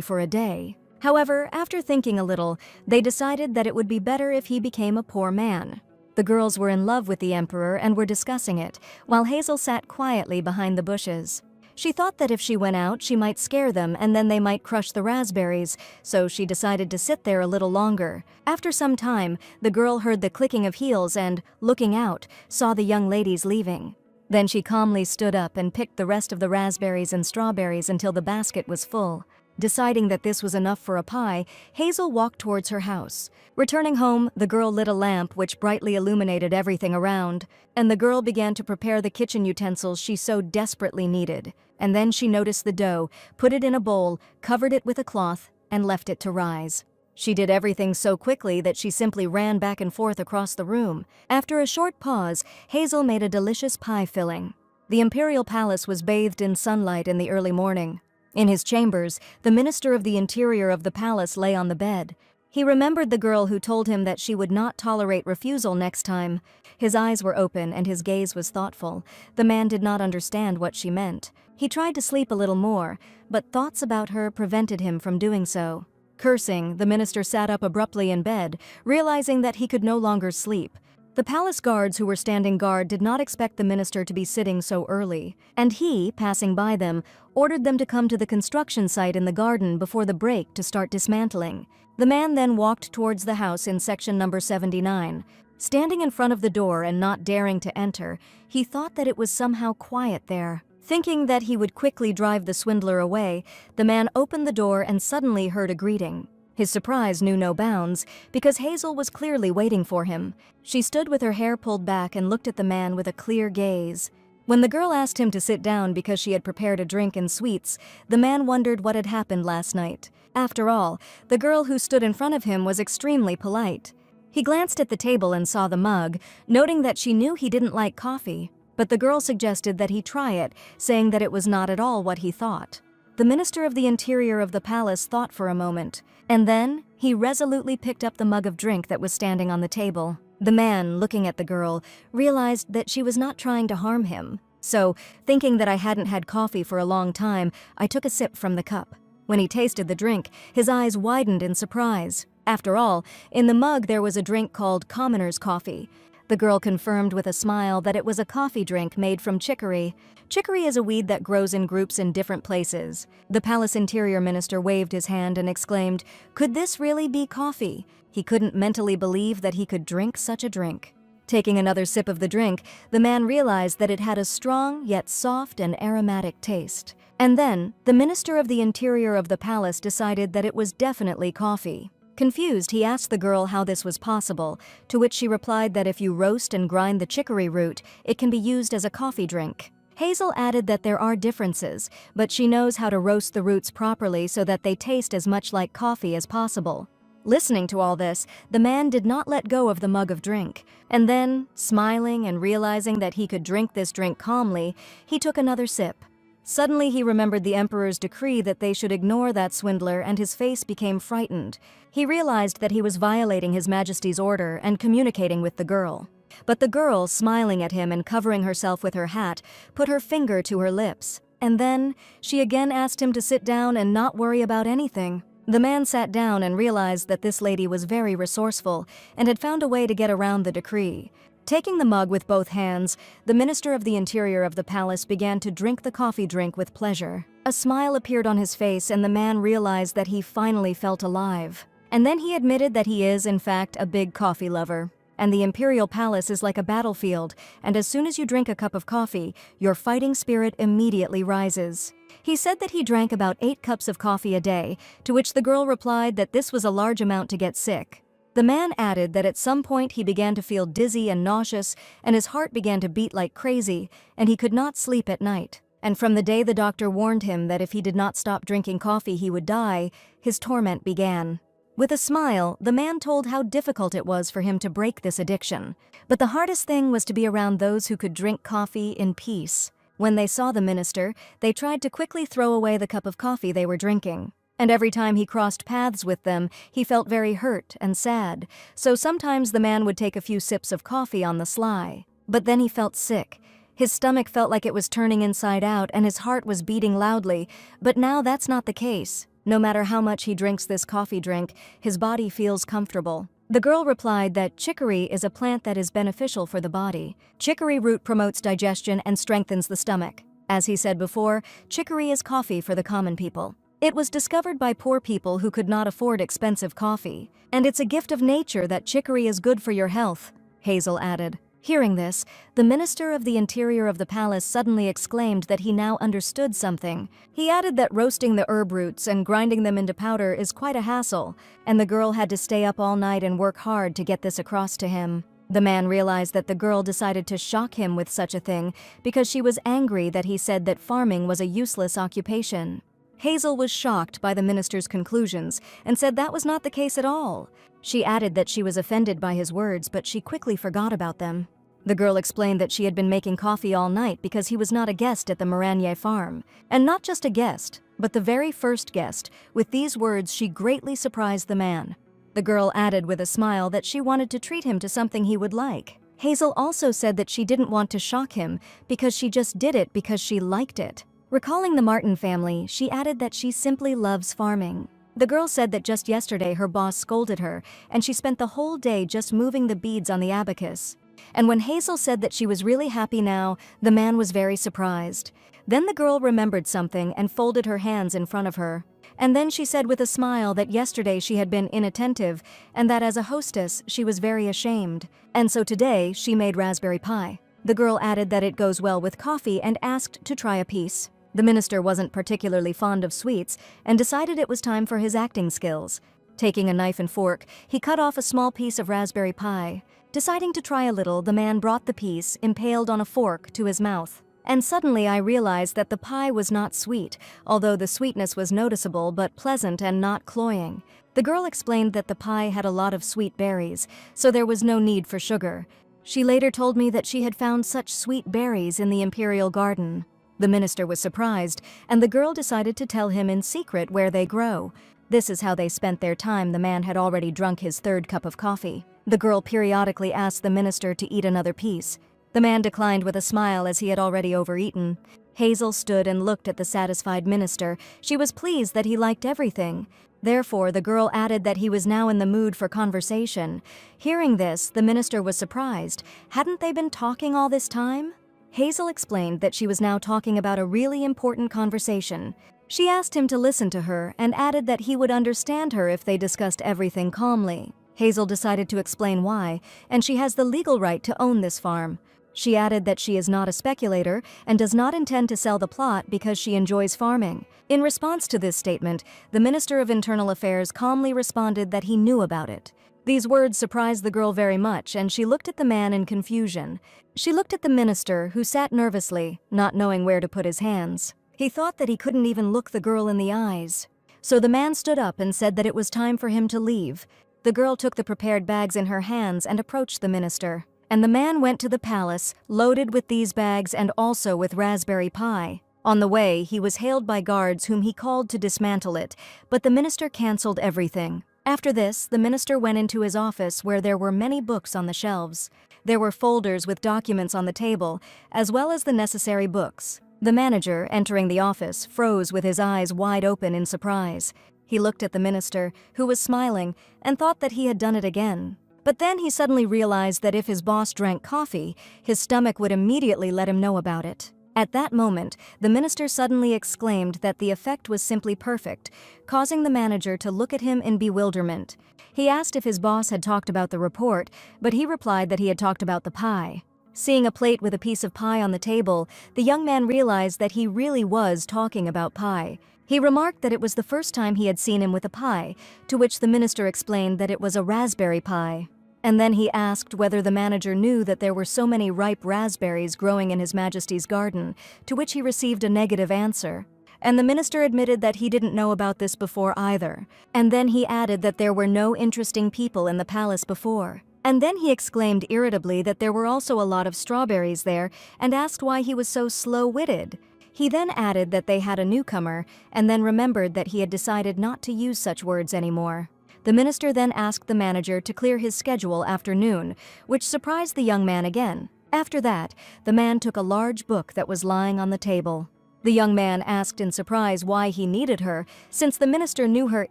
for a day. However, after thinking a little, they decided that it would be better if he became a poor man. The girls were in love with the emperor and were discussing it, while Hazel sat quietly behind the bushes. She thought that if she went out, she might scare them and then they might crush the raspberries, so she decided to sit there a little longer. After some time, the girl heard the clicking of heels and, looking out, saw the young ladies leaving. Then she calmly stood up and picked the rest of the raspberries and strawberries until the basket was full. Deciding that this was enough for a pie, Hazel walked towards her house. Returning home, the girl lit a lamp which brightly illuminated everything around, and the girl began to prepare the kitchen utensils she so desperately needed. And then she noticed the dough, put it in a bowl, covered it with a cloth, and left it to rise. She did everything so quickly that she simply ran back and forth across the room. After a short pause, Hazel made a delicious pie filling. The imperial palace was bathed in sunlight in the early morning. In his chambers, the minister of the interior of the palace lay on the bed. He remembered the girl who told him that she would not tolerate refusal next time. His eyes were open and his gaze was thoughtful. The man did not understand what she meant. He tried to sleep a little more, but thoughts about her prevented him from doing so. Cursing, the minister sat up abruptly in bed, realizing that he could no longer sleep. The palace guards who were standing guard did not expect the minister to be sitting so early, and he, passing by them, ordered them to come to the construction site in the garden before the break to start dismantling. The man then walked towards the house in section number 79. Standing in front of the door and not daring to enter, he thought that it was somehow quiet there. Thinking that he would quickly drive the swindler away, the man opened the door and suddenly heard a greeting. His surprise knew no bounds, because Hazel was clearly waiting for him. She stood with her hair pulled back and looked at the man with a clear gaze. When the girl asked him to sit down because she had prepared a drink and sweets, the man wondered what had happened last night. After all, the girl who stood in front of him was extremely polite. He glanced at the table and saw the mug, noting that she knew he didn't like coffee, but the girl suggested that he try it, saying that it was not at all what he thought. The minister of the interior of the palace thought for a moment, and then he resolutely picked up the mug of drink that was standing on the table. The man, looking at the girl, realized that she was not trying to harm him. So, thinking that I hadn't had coffee for a long time, I took a sip from the cup. When he tasted the drink, his eyes widened in surprise. After all, in the mug there was a drink called commoner's coffee. The girl confirmed with a smile that it was a coffee drink made from chicory. Chicory is a weed that grows in groups in different places. The palace interior minister waved his hand and exclaimed, "Could this really be coffee?" He couldn't mentally believe that he could drink such a drink. Taking another sip of the drink, the man realized that it had a strong yet soft and aromatic taste. And then, the minister of the interior of the palace decided that it was definitely coffee. Confused, he asked the girl how this was possible, to which she replied that if you roast and grind the chicory root, it can be used as a coffee drink. Hazel added that there are differences, but she knows how to roast the roots properly so that they taste as much like coffee as possible. Listening to all this, the man did not let go of the mug of drink, and then, smiling and realizing that he could drink this drink calmly, he took another sip. Suddenly he remembered the emperor's decree that they should ignore that swindler, and his face became frightened. He realized that he was violating His Majesty's order and communicating with the girl. But the girl, smiling at him and covering herself with her hat, put her finger to her lips. And then, she again asked him to sit down and not worry about anything. The man sat down and realized that this lady was very resourceful and had found a way to get around the decree. Taking the mug with both hands, the minister of the interior of the palace began to drink the coffee drink with pleasure. A smile appeared on his face and the man realized that he finally felt alive. And then he admitted that he is, in fact, a big coffee lover. And the imperial palace is like a battlefield, and as soon as you drink a cup of coffee, your fighting spirit immediately rises. He said that he drank about 8 cups of coffee a day, to which the girl replied that this was a large amount to get sick. The man added that at some point he began to feel dizzy and nauseous, and his heart began to beat like crazy, and he could not sleep at night. And from the day the doctor warned him that if he did not stop drinking coffee he would die, his torment began. With a smile, the man told how difficult it was for him to break this addiction. But the hardest thing was to be around those who could drink coffee in peace. When they saw the minister, they tried to quickly throw away the cup of coffee they were drinking. And every time he crossed paths with them, he felt very hurt and sad, so sometimes the man would take a few sips of coffee on the sly. But then he felt sick. His stomach felt like it was turning inside out and his heart was beating loudly, but now that's not the case. No matter how much he drinks this coffee drink, his body feels comfortable. The girl replied that chicory is a plant that is beneficial for the body. Chicory root promotes digestion and strengthens the stomach. As he said before, chicory is coffee for the common people. It was discovered by poor people who could not afford expensive coffee. And it's a gift of nature that chicory is good for your health, Hazel added. Hearing this, the minister of the interior of the palace suddenly exclaimed that he now understood something. He added that roasting the herb roots and grinding them into powder is quite a hassle, and the girl had to stay up all night and work hard to get this across to him. The man realized that the girl decided to shock him with such a thing because she was angry that he said that farming was a useless occupation. Hazel was shocked by the minister's conclusions and said that was not the case at all. She added that she was offended by his words, but she quickly forgot about them. The girl explained that she had been making coffee all night because he was not a guest at the Maranier farm. And not just a guest, but the very first guest. With these words, she greatly surprised the man. The girl added with a smile that she wanted to treat him to something he would like. Hazel also said that she didn't want to shock him because she just did it because she liked it. Recalling the Martin family, she added that she simply loves farming. The girl said that just yesterday her boss scolded her, and she spent the whole day just moving the beads on the abacus. And when Hazel said that she was really happy now, the man was very surprised. Then the girl remembered something and folded her hands in front of her. And then she said with a smile that yesterday she had been inattentive, and that as a hostess she was very ashamed. And so today she made raspberry pie. The girl added that it goes well with coffee and asked to try a piece. The minister wasn't particularly fond of sweets and decided it was time for his acting skills. Taking a knife and fork, he cut off a small piece of raspberry pie. Deciding to try a little, the man brought the piece, impaled on a fork, to his mouth. And suddenly I realized that the pie was not sweet, although the sweetness was noticeable but pleasant and not cloying. The girl explained that the pie had a lot of sweet berries, so there was no need for sugar. She later told me that she had found such sweet berries in the imperial garden. The minister was surprised, and the girl decided to tell him in secret where they grow. This is how they spent their time. The man had already drunk his third cup of coffee. The girl periodically asked the minister to eat another piece. The man declined with a smile as he had already overeaten. Hazel stood and looked at the satisfied minister. She was pleased that he liked everything. Therefore, the girl added that he was now in the mood for conversation. Hearing this, the minister was surprised. Hadn't they been talking all this time? Hazel explained that she was now talking about a really important conversation. She asked him to listen to her and added that he would understand her if they discussed everything calmly. Hazel decided to explain why, and she has the legal right to own this farm. She added that she is not a speculator and does not intend to sell the plot because she enjoys farming. In response to this statement, the Minister of Internal Affairs calmly responded that he knew about it. These words surprised the girl very much, and she looked at the man in confusion. She looked at the minister, who sat nervously, not knowing where to put his hands. He thought that he couldn't even look the girl in the eyes. So the man stood up and said that it was time for him to leave. The girl took the prepared bags in her hands and approached the minister. And the man went to the palace, loaded with these bags and also with raspberry pie. On the way, he was hailed by guards whom he called to dismantle it, but the minister canceled everything. After this, the minister went into his office where there were many books on the shelves. There were folders with documents on the table, as well as the necessary books. The manager, entering the office, froze with his eyes wide open in surprise. He looked at the minister, who was smiling, and thought that he had done it again. But then he suddenly realized that if his boss drank coffee, his stomach would immediately let him know about it. At that moment, the minister suddenly exclaimed that the effect was simply perfect, causing the manager to look at him in bewilderment. He asked if his boss had talked about the report, but he replied that he had talked about the pie. Seeing a plate with a piece of pie on the table, the young man realized that he really was talking about pie. He remarked that it was the first time he had seen him with a pie, to which the minister explained that it was a raspberry pie. And then he asked whether the manager knew that there were so many ripe raspberries growing in His Majesty's garden, to which he received a negative answer. And the minister admitted that he didn't know about this before either. And then he added that there were no interesting people in the palace before. And then he exclaimed irritably that there were also a lot of strawberries there and asked why he was so slow-witted. He then added that they had a newcomer and then remembered that he had decided not to use such words anymore. The minister then asked the manager to clear his schedule after noon, which surprised the young man again. After that, the man took a large book that was lying on the table. The young man asked in surprise why he needed her, since the minister knew her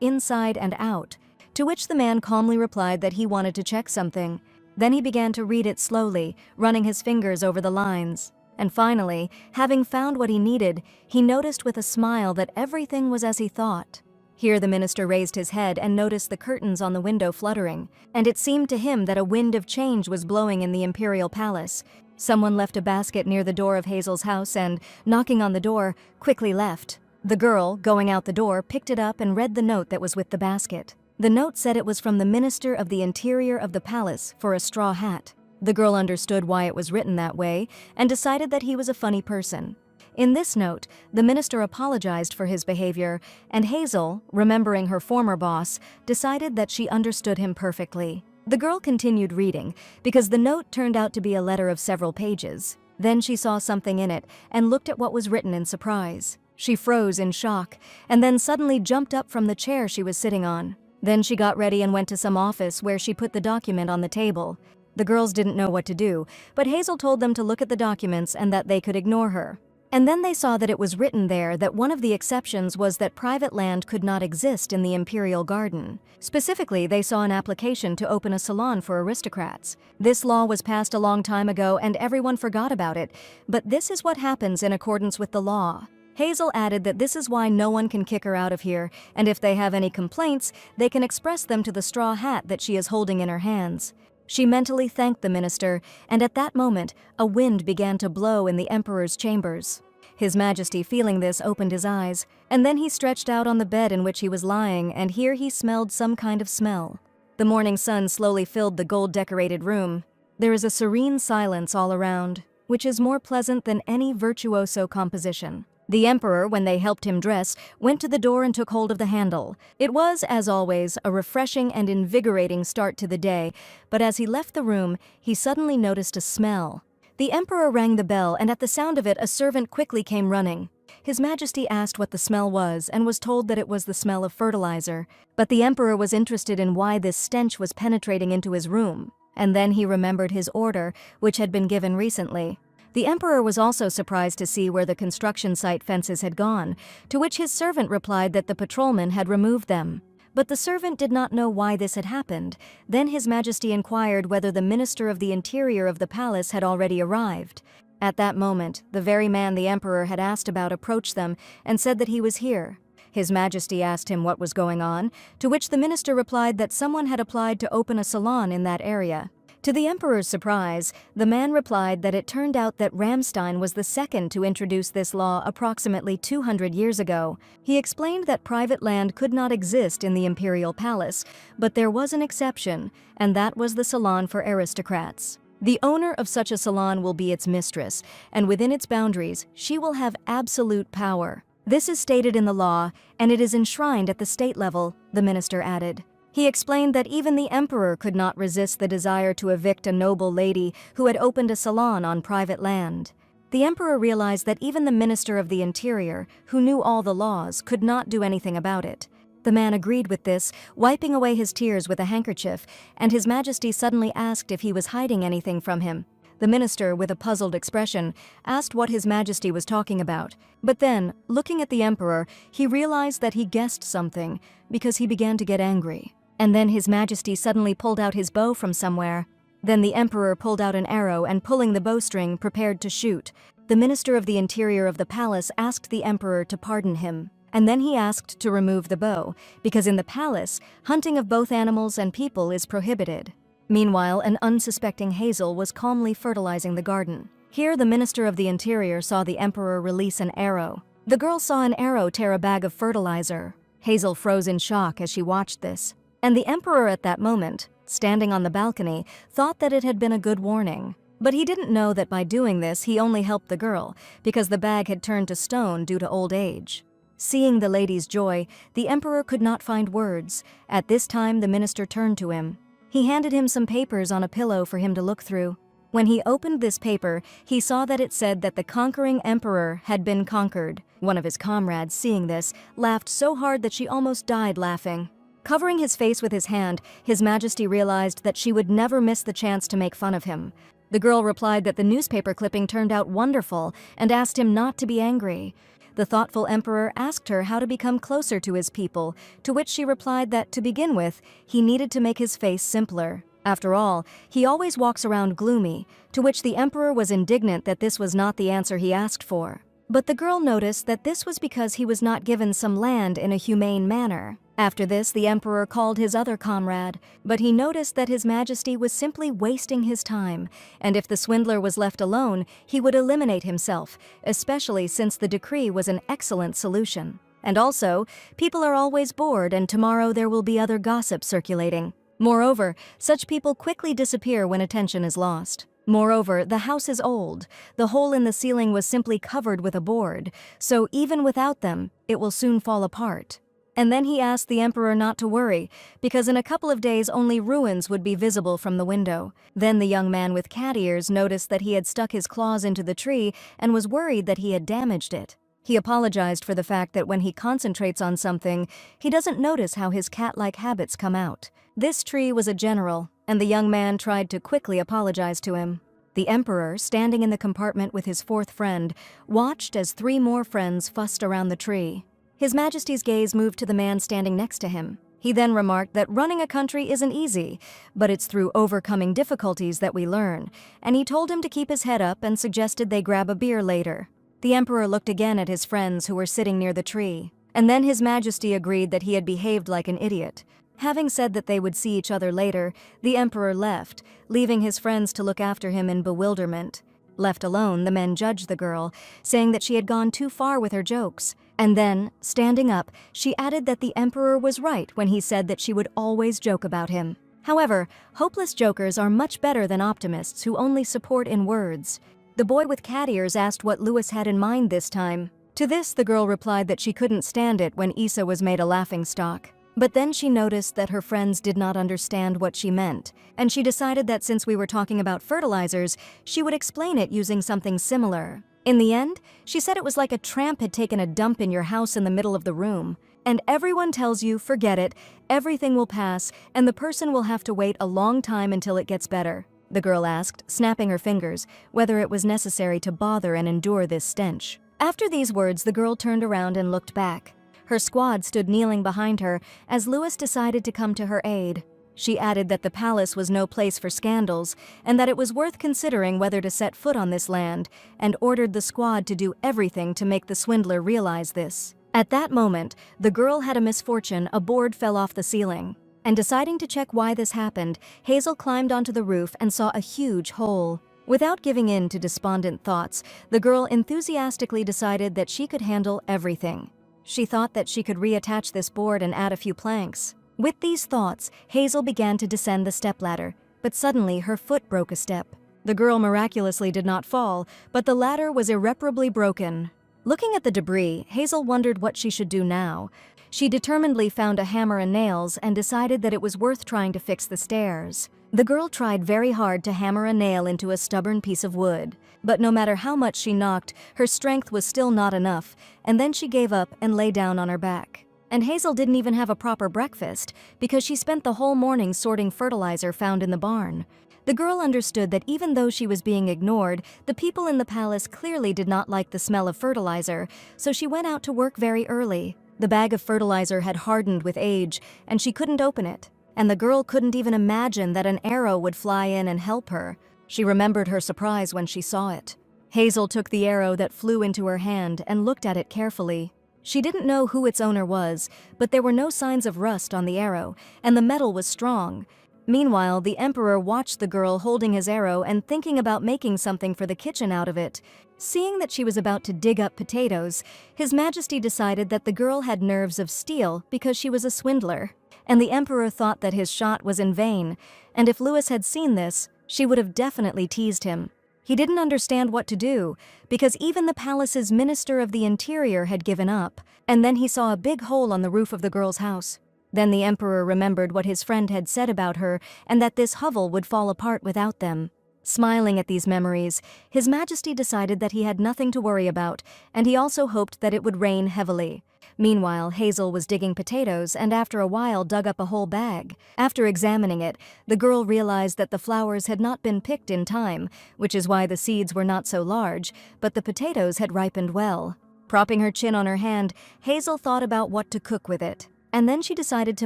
inside and out, to which the man calmly replied that he wanted to check something. Then he began to read it slowly, running his fingers over the lines. And finally, having found what he needed, he noticed with a smile that everything was as he thought. Here the minister raised his head and noticed the curtains on the window fluttering, and it seemed to him that a wind of change was blowing in the imperial palace. Someone left a basket near the door of Hazel's house and, knocking on the door, quickly left. The girl, going out the door, picked it up and read the note that was with the basket. The note said it was from the minister of the interior of the palace for a straw hat. The girl understood why it was written that way and decided that he was a funny person. In this note, the minister apologized for his behavior, and Hazel, remembering her former boss, decided that she understood him perfectly. The girl continued reading, because the note turned out to be a letter of several pages. Then she saw something in it and looked at what was written in surprise. She froze in shock, and then suddenly jumped up from the chair she was sitting on. Then she got ready and went to some office where she put the document on the table. The girls didn't know what to do, but Hazel told them to look at the documents and that they could ignore her. And then they saw that it was written there that one of the exceptions was that private land could not exist in the imperial garden. Specifically, they saw an application to open a salon for aristocrats. This law was passed a long time ago and everyone forgot about it, but this is what happens in accordance with the law. Hazel added that this is why no one can kick her out of here, and if they have any complaints, they can express them to the straw hat that she is holding in her hands. She mentally thanked the minister, and at that moment, a wind began to blow in the emperor's chambers. His Majesty, feeling this, opened his eyes, and then he stretched out on the bed in which he was lying, and here he smelled some kind of smell. The morning sun slowly filled the gold-decorated room. There is a serene silence all around, which is more pleasant than any virtuoso composition. The emperor, when they helped him dress, went to the door and took hold of the handle. It was, as always, a refreshing and invigorating start to the day, but as he left the room, he suddenly noticed a smell. The emperor rang the bell, and at the sound of it, a servant quickly came running. His Majesty asked what the smell was and was told that it was the smell of fertilizer. But the emperor was interested in why this stench was penetrating into his room, and then he remembered his order, which had been given recently. The emperor was also surprised to see where the construction site fences had gone, to which his servant replied that the patrolman had removed them. But the servant did not know why this had happened. Then His Majesty inquired whether the minister of the interior of the palace had already arrived. At that moment, the very man the emperor had asked about approached them and said that he was here. His Majesty asked him what was going on, to which the minister replied that someone had applied to open a salon in that area. To the emperor's surprise, the man replied that it turned out that Ramstein was the second to introduce this law approximately 200 years ago. He explained that private land could not exist in the imperial palace, but there was an exception, and that was the salon for aristocrats. The owner of such a salon will be its mistress, and within its boundaries, she will have absolute power. This is stated in the law, and it is enshrined at the state level, the minister added. He explained that even the emperor could not resist the desire to evict a noble lady who had opened a salon on private land. The emperor realized that even the minister of the interior, who knew all the laws, could not do anything about it. The man agreed with this, wiping away his tears with a handkerchief, and His Majesty suddenly asked if he was hiding anything from him. The minister, with a puzzled expression, asked what His Majesty was talking about. But then, looking at the emperor, he realized that he guessed something, because he began to get angry. And then His Majesty suddenly pulled out his bow from somewhere. Then the emperor pulled out an arrow and, pulling the bowstring, prepared to shoot. The minister of the interior of the palace asked the emperor to pardon him. And then he asked to remove the bow, because in the palace, hunting of both animals and people is prohibited. Meanwhile, an unsuspecting Hazel was calmly fertilizing the garden. Here, the minister of the interior saw the emperor release an arrow. The girl saw an arrow tear a bag of fertilizer. Hazel froze in shock as she watched this. And the emperor at that moment, standing on the balcony, thought that it had been a good warning. But he didn't know that by doing this he only helped the girl, because the bag had turned to stone due to old age. Seeing the lady's joy, the emperor could not find words. At this time the minister turned to him. He handed him some papers on a pillow for him to look through. When he opened this paper, he saw that it said that the conquering emperor had been conquered. One of his comrades, seeing this, laughed so hard that she almost died laughing. Covering his face with his hand, His Majesty realized that she would never miss the chance to make fun of him. The girl replied that the newspaper clipping turned out wonderful and asked him not to be angry. The thoughtful emperor asked her how to become closer to his people, to which she replied that, to begin with, he needed to make his face simpler. After all, he always walks around gloomy, to which the emperor was indignant that this was not the answer he asked for. But the girl noticed that this was because he was not given some land in a humane manner. After this, the emperor called his other comrade, but he noticed that His Majesty was simply wasting his time, and if the swindler was left alone, he would eliminate himself, especially since the decree was an excellent solution. And also, people are always bored and tomorrow there will be other gossip circulating. Moreover, such people quickly disappear when attention is lost. Moreover, the house is old. The hole in the ceiling was simply covered with a board, so even without them, it will soon fall apart. And then he asked the emperor not to worry, because in a couple of days only ruins would be visible from the window. Then the young man with cat ears noticed that he had stuck his claws into the tree and was worried that he had damaged it. He apologized for the fact that when he concentrates on something, he doesn't notice how his cat-like habits come out. This tree was a general, and the young man tried to quickly apologize to him. The emperor, standing in the compartment with his fourth friend, watched as 3 more friends fussed around the tree. His Majesty's gaze moved to the man standing next to him. He then remarked that running a country isn't easy, but it's through overcoming difficulties that we learn, and he told him to keep his head up and suggested they grab a beer later. The emperor looked again at his friends who were sitting near the tree, and then His Majesty agreed that he had behaved like an idiot. Having said that they would see each other later, the emperor left, leaving his friends to look after him in bewilderment. Left alone, the men judged the girl, saying that she had gone too far with her jokes. And then, standing up, she added that the emperor was right when he said that she would always joke about him. However, hopeless jokers are much better than optimists who only support in words. The boy with cat ears asked what Louis had in mind this time. To this, the girl replied that she couldn't stand it when Issa was made a laughingstock. But then she noticed that her friends did not understand what she meant, and she decided that since we were talking about fertilizers, she would explain it using something similar. In the end, she said it was like a tramp had taken a dump in your house in the middle of the room, and everyone tells you, forget it, everything will pass, and the person will have to wait a long time until it gets better. The girl asked, snapping her fingers, whether it was necessary to bother and endure this stench. After these words, the girl turned around and looked back. Her squad stood kneeling behind her as Louis decided to come to her aid. She added that the palace was no place for scandals and that it was worth considering whether to set foot on this land, and ordered the squad to do everything to make the swindler realize this. At that moment, the girl had a misfortune. A board fell off the ceiling. And deciding to check why this happened, Hazel climbed onto the roof and saw a huge hole. Without giving in to despondent thoughts, the girl enthusiastically decided that she could handle everything. She thought that she could reattach this board and add a few planks. With these thoughts, Hazel began to descend the stepladder, but suddenly her foot broke a step. The girl miraculously did not fall, but the ladder was irreparably broken. Looking at the debris, Hazel wondered what she should do now. She determinedly found a hammer and nails and decided that it was worth trying to fix the stairs. The girl tried very hard to hammer a nail into a stubborn piece of wood, but no matter how much she knocked, her strength was still not enough, and then she gave up and lay down on her back. And Hazel didn't even have a proper breakfast, because she spent the whole morning sorting fertilizer found in the barn. The girl understood that even though she was being ignored, the people in the palace clearly did not like the smell of fertilizer, so she went out to work very early. The bag of fertilizer had hardened with age, and she couldn't open it. And the girl couldn't even imagine that an arrow would fly in and help her. She remembered her surprise when she saw it. Hazel took the arrow that flew into her hand and looked at it carefully. She didn't know who its owner was, but there were no signs of rust on the arrow, and the metal was strong. Meanwhile, the emperor watched the girl holding his arrow and thinking about making something for the kitchen out of it. Seeing that she was about to dig up potatoes, His Majesty decided that the girl had nerves of steel because she was a swindler. And the emperor thought that his shot was in vain, and if Louis had seen this, she would have definitely teased him. He didn't understand what to do, because even the palace's Minister of the Interior had given up, and then he saw a big hole on the roof of the girl's house. Then the emperor remembered what his friend had said about her and that this hovel would fall apart without them. Smiling at these memories, His Majesty decided that he had nothing to worry about, and he also hoped that it would rain heavily. Meanwhile, Hazel was digging potatoes and after a while dug up a whole bag. After examining it, the girl realized that the flowers had not been picked in time, which is why the seeds were not so large, but the potatoes had ripened well. Propping her chin on her hand, Hazel thought about what to cook with it. And then she decided to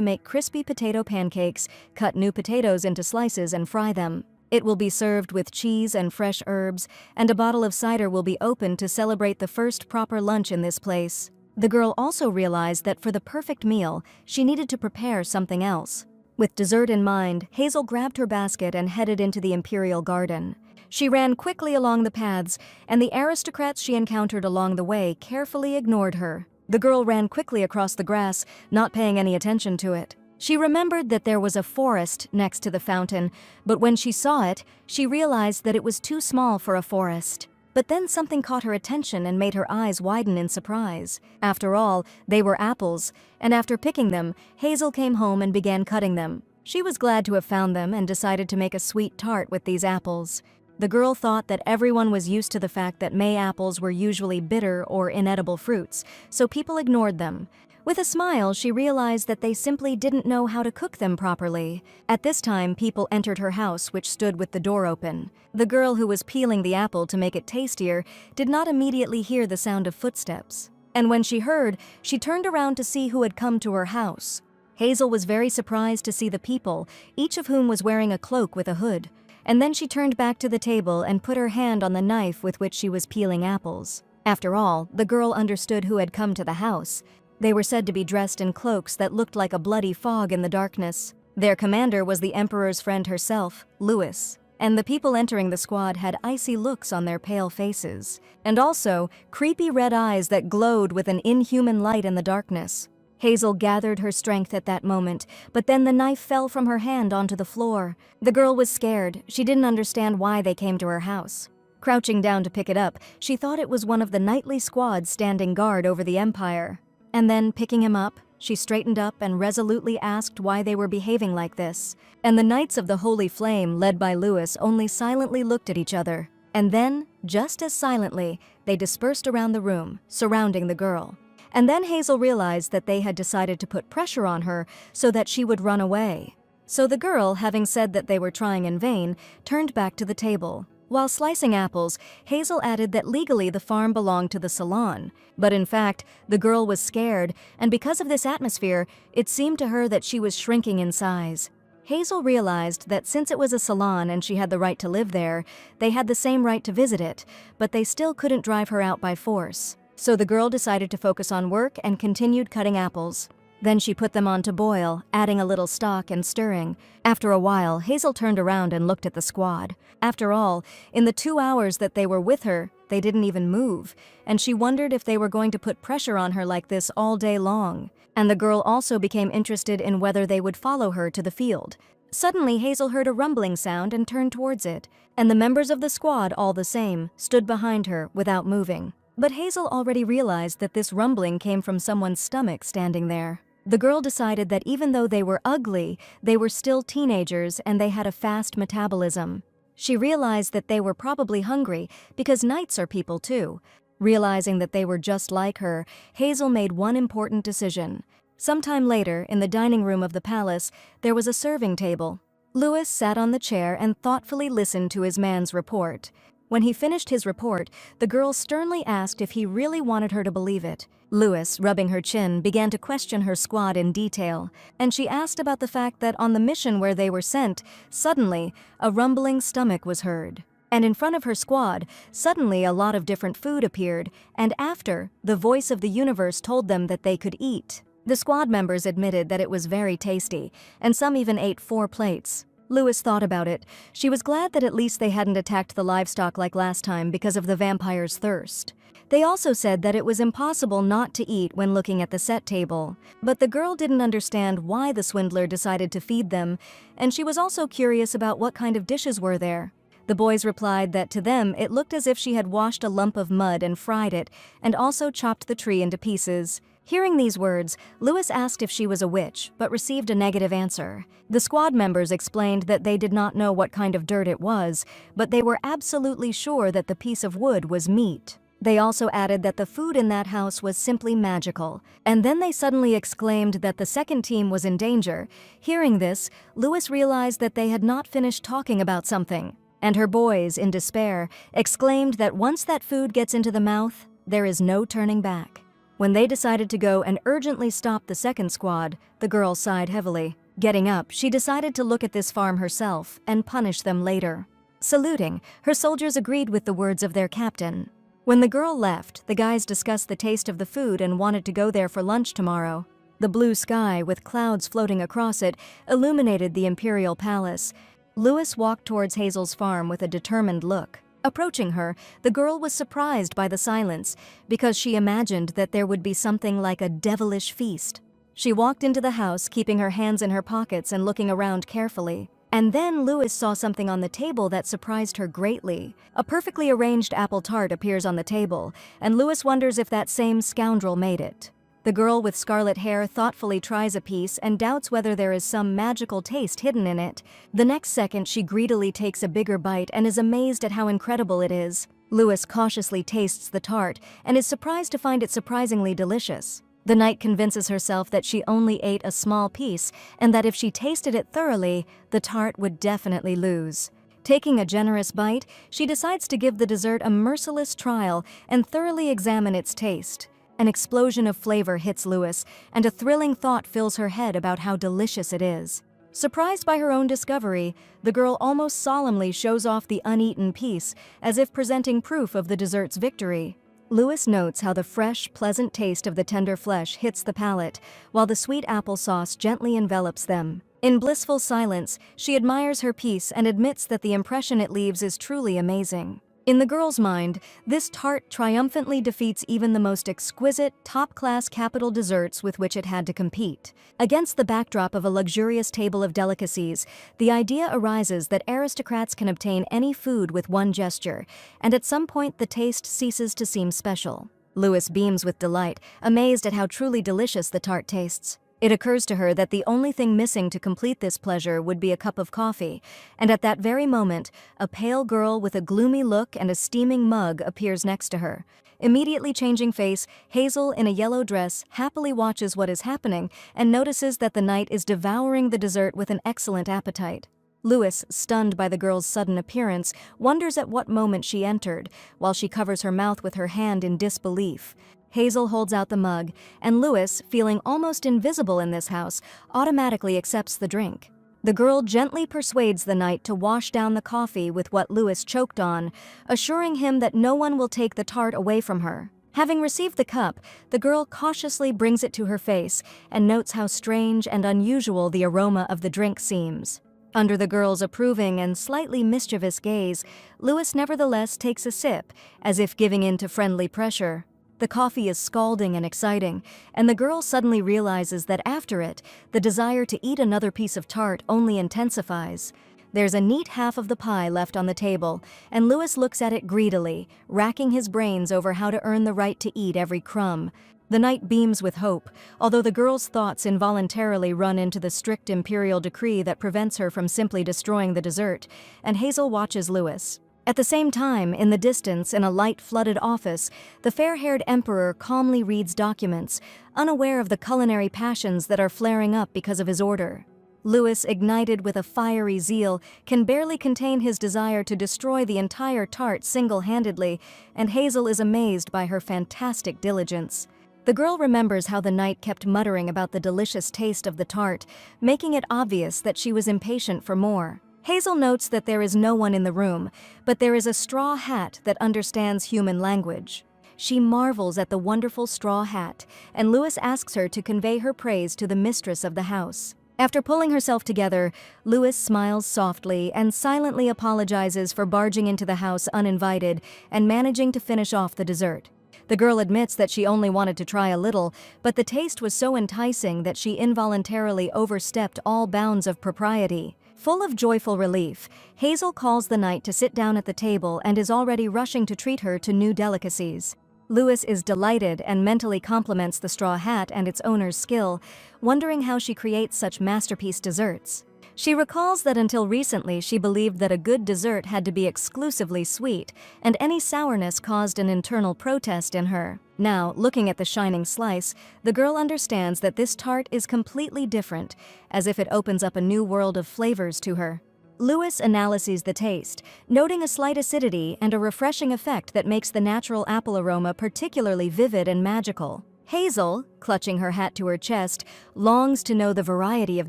make crispy potato pancakes, cut new potatoes into slices and fry them. It will be served with cheese and fresh herbs, and a bottle of cider will be opened to celebrate the first proper lunch in this place. The girl also realized that for the perfect meal, she needed to prepare something else. With dessert in mind, Hazel grabbed her basket and headed into the imperial garden. She ran quickly along the paths, and the aristocrats she encountered along the way carefully ignored her. The girl ran quickly across the grass, not paying any attention to it. She remembered that there was a forest next to the fountain, but when she saw it, she realized that it was too small for a forest. But then something caught her attention and made her eyes widen in surprise. After all, they were apples, and after picking them, Hazel came home and began cutting them. She was glad to have found them and decided to make a sweet tart with these apples. The girl thought that everyone was used to the fact that May apples were usually bitter or inedible fruits, so people ignored them. With a smile, she realized that they simply didn't know how to cook them properly. At this time, people entered her house, which stood with the door open. The girl who was peeling the apple to make it tastier did not immediately hear the sound of footsteps. And when she heard, she turned around to see who had come to her house. Hazel was very surprised to see the people, each of whom was wearing a cloak with a hood. And then she turned back to the table and put her hand on the knife with which she was peeling apples. After all, the girl understood who had come to the house. They were said to be dressed in cloaks that looked like a bloody fog in the darkness. Their commander was the emperor's friend herself, Louis, and the people entering the squad had icy looks on their pale faces, and also creepy red eyes that glowed with an inhuman light in the darkness. Hazel gathered her strength at that moment, but then the knife fell from her hand onto the floor. The girl was scared. She didn't understand why they came to her house. Crouching down to pick it up, she thought it was one of the knightly squads standing guard over the empire. And then, picking him up, she straightened up and resolutely asked why they were behaving like this. And the Knights of the Holy Flame, led by Louis, only silently looked at each other. And then, just as silently, they dispersed around the room, surrounding the girl. And then Hazel realized that they had decided to put pressure on her so that she would run away. So the girl, having said that they were trying in vain, turned back to the table. While slicing apples, Hazel added that legally the farm belonged to the salon. But in fact, the girl was scared, and because of this atmosphere, it seemed to her that she was shrinking in size. Hazel realized that since it was a salon and she had the right to live there, they had the same right to visit it, but they still couldn't drive her out by force. So the girl decided to focus on work and continued cutting apples. Then she put them on to boil, adding a little stock and stirring. After a while, Hazel turned around and looked at the squad. After all, in the 2 hours that they were with her, they didn't even move, and she wondered if they were going to put pressure on her like this all day long. And the girl also became interested in whether they would follow her to the field. Suddenly, Hazel heard a rumbling sound and turned towards it, and the members of the squad, all the same, stood behind her without moving. But Hazel already realized that this rumbling came from someone's stomach standing there. The girl decided that even though they were ugly, they were still teenagers and they had a fast metabolism. She realized that they were probably hungry because knights are people too. Realizing that they were just like her, Hazel made one important decision. Sometime later, in the dining room of the palace, there was a serving table. Louis sat on the chair and thoughtfully listened to his man's report. When he finished his report, the girl sternly asked if he really wanted her to believe it. Louis, rubbing her chin, began to question her squad in detail, and she asked about the fact that on the mission where they were sent, suddenly, a rumbling stomach was heard. And in front of her squad, suddenly a lot of different food appeared, and after, the voice of the universe told them that they could eat. The squad members admitted that it was very tasty, and some even ate 4 plates. Louis thought about it. She was glad that at least they hadn't attacked the livestock like last time because of the vampire's thirst. They also said that it was impossible not to eat when looking at the set table. But the girl didn't understand why the swindler decided to feed them, and she was also curious about what kind of dishes were there. The boys replied that to them it looked as if she had washed a lump of mud and fried it, and also chopped the tree into pieces. Hearing these words, Lewis asked if she was a witch, but received a negative answer. The squad members explained that they did not know what kind of dirt it was, but they were absolutely sure that the piece of wood was meat. They also added that the food in that house was simply magical. And then they suddenly exclaimed that the second team was in danger. Hearing this, Lewis realized that they had not finished talking about something. And her boys, in despair, exclaimed that once that food gets into the mouth, there is no turning back. When they decided to go and urgently stop the second squad, the girl sighed heavily. Getting up, she decided to look at this farm herself and punish them later. Saluting, her soldiers agreed with the words of their captain. When the girl left, the guys discussed the taste of the food and wanted to go there for lunch tomorrow. The blue sky, with clouds floating across it, illuminated the imperial palace. Lewis walked towards Hazel's farm with a determined look. Approaching her, the girl was surprised by the silence, because she imagined that there would be something like a devilish feast. She walked into the house, keeping her hands in her pockets and looking around carefully. And then Lewis saw something on the table that surprised her greatly. A perfectly arranged apple tart appears on the table, and Lewis wonders if that same scoundrel made it. The girl with scarlet hair thoughtfully tries a piece and doubts whether there is some magical taste hidden in it. The next second, she greedily takes a bigger bite and is amazed at how incredible it is. Lewis cautiously tastes the tart and is surprised to find it surprisingly delicious. The knight convinces herself that she only ate a small piece and that if she tasted it thoroughly, the tart would definitely lose. Taking a generous bite, she decides to give the dessert a merciless trial and thoroughly examine its taste. An explosion of flavor hits Lewis, and a thrilling thought fills her head about how delicious it is. Surprised by her own discovery, the girl almost solemnly shows off the uneaten piece, as if presenting proof of the dessert's victory. Lewis notes how the fresh, pleasant taste of the tender flesh hits the palate, while the sweet applesauce gently envelops them. In blissful silence, she admires her piece and admits that the impression it leaves is truly amazing. In the girl's mind, this tart triumphantly defeats even the most exquisite, top-class capital desserts with which it had to compete. Against the backdrop of a luxurious table of delicacies, the idea arises that aristocrats can obtain any food with one gesture, and at some point the taste ceases to seem special. Lewis beams with delight, amazed at how truly delicious the tart tastes. It occurs to her that the only thing missing to complete this pleasure would be a cup of coffee, and at that very moment, a pale girl with a gloomy look and a steaming mug appears next to her. Immediately changing face, Hazel, in a yellow dress, happily watches what is happening and notices that the knight is devouring the dessert with an excellent appetite. Lewis, stunned by the girl's sudden appearance, wonders at what moment she entered, while she covers her mouth with her hand in disbelief. Hazel holds out the mug, and Lewis, feeling almost invisible in this house, automatically accepts the drink. The girl gently persuades the knight to wash down the coffee with what Lewis choked on, assuring him that no one will take the tart away from her. Having received the cup, the girl cautiously brings it to her face and notes how strange and unusual the aroma of the drink seems. Under the girl's approving and slightly mischievous gaze, Lewis nevertheless takes a sip, as if giving in to friendly pressure. The coffee is scalding and exciting, and the girl suddenly realizes that after it, the desire to eat another piece of tart only intensifies. There's a neat half of the pie left on the table, and Lewis looks at it greedily, racking his brains over how to earn the right to eat every crumb. The knight beams with hope, although the girl's thoughts involuntarily run into the strict imperial decree that prevents her from simply destroying the dessert, and Hazel watches Lewis. At the same time, in the distance, in a light-flooded office, the fair-haired emperor calmly reads documents, unaware of the culinary passions that are flaring up because of his order. Lewis, ignited with a fiery zeal, can barely contain his desire to destroy the entire tart single-handedly, and Hazel is amazed by her fantastic diligence. The girl remembers how the knight kept muttering about the delicious taste of the tart, making it obvious that she was impatient for more. Hazel notes that there is no one in the room, but there is a straw hat that understands human language. She marvels at the wonderful straw hat, and Lewis asks her to convey her praise to the mistress of the house. After pulling herself together, Lewis smiles softly and silently apologizes for barging into the house uninvited and managing to finish off the dessert. The girl admits that she only wanted to try a little, but the taste was so enticing that she involuntarily overstepped all bounds of propriety. Full of joyful relief, Hazel calls the knight to sit down at the table and is already rushing to treat her to new delicacies. Louis is delighted and mentally compliments the straw hat and its owner's skill, wondering how she creates such masterpiece desserts. She recalls that until recently she believed that a good dessert had to be exclusively sweet, and any sourness caused an internal protest in her. Now, looking at the shining slice, the girl understands that this tart is completely different, as if it opens up a new world of flavors to her. Louis analyzes the taste, noting a slight acidity and a refreshing effect that makes the natural apple aroma particularly vivid and magical. Hazel, clutching her hat to her chest, longs to know the variety of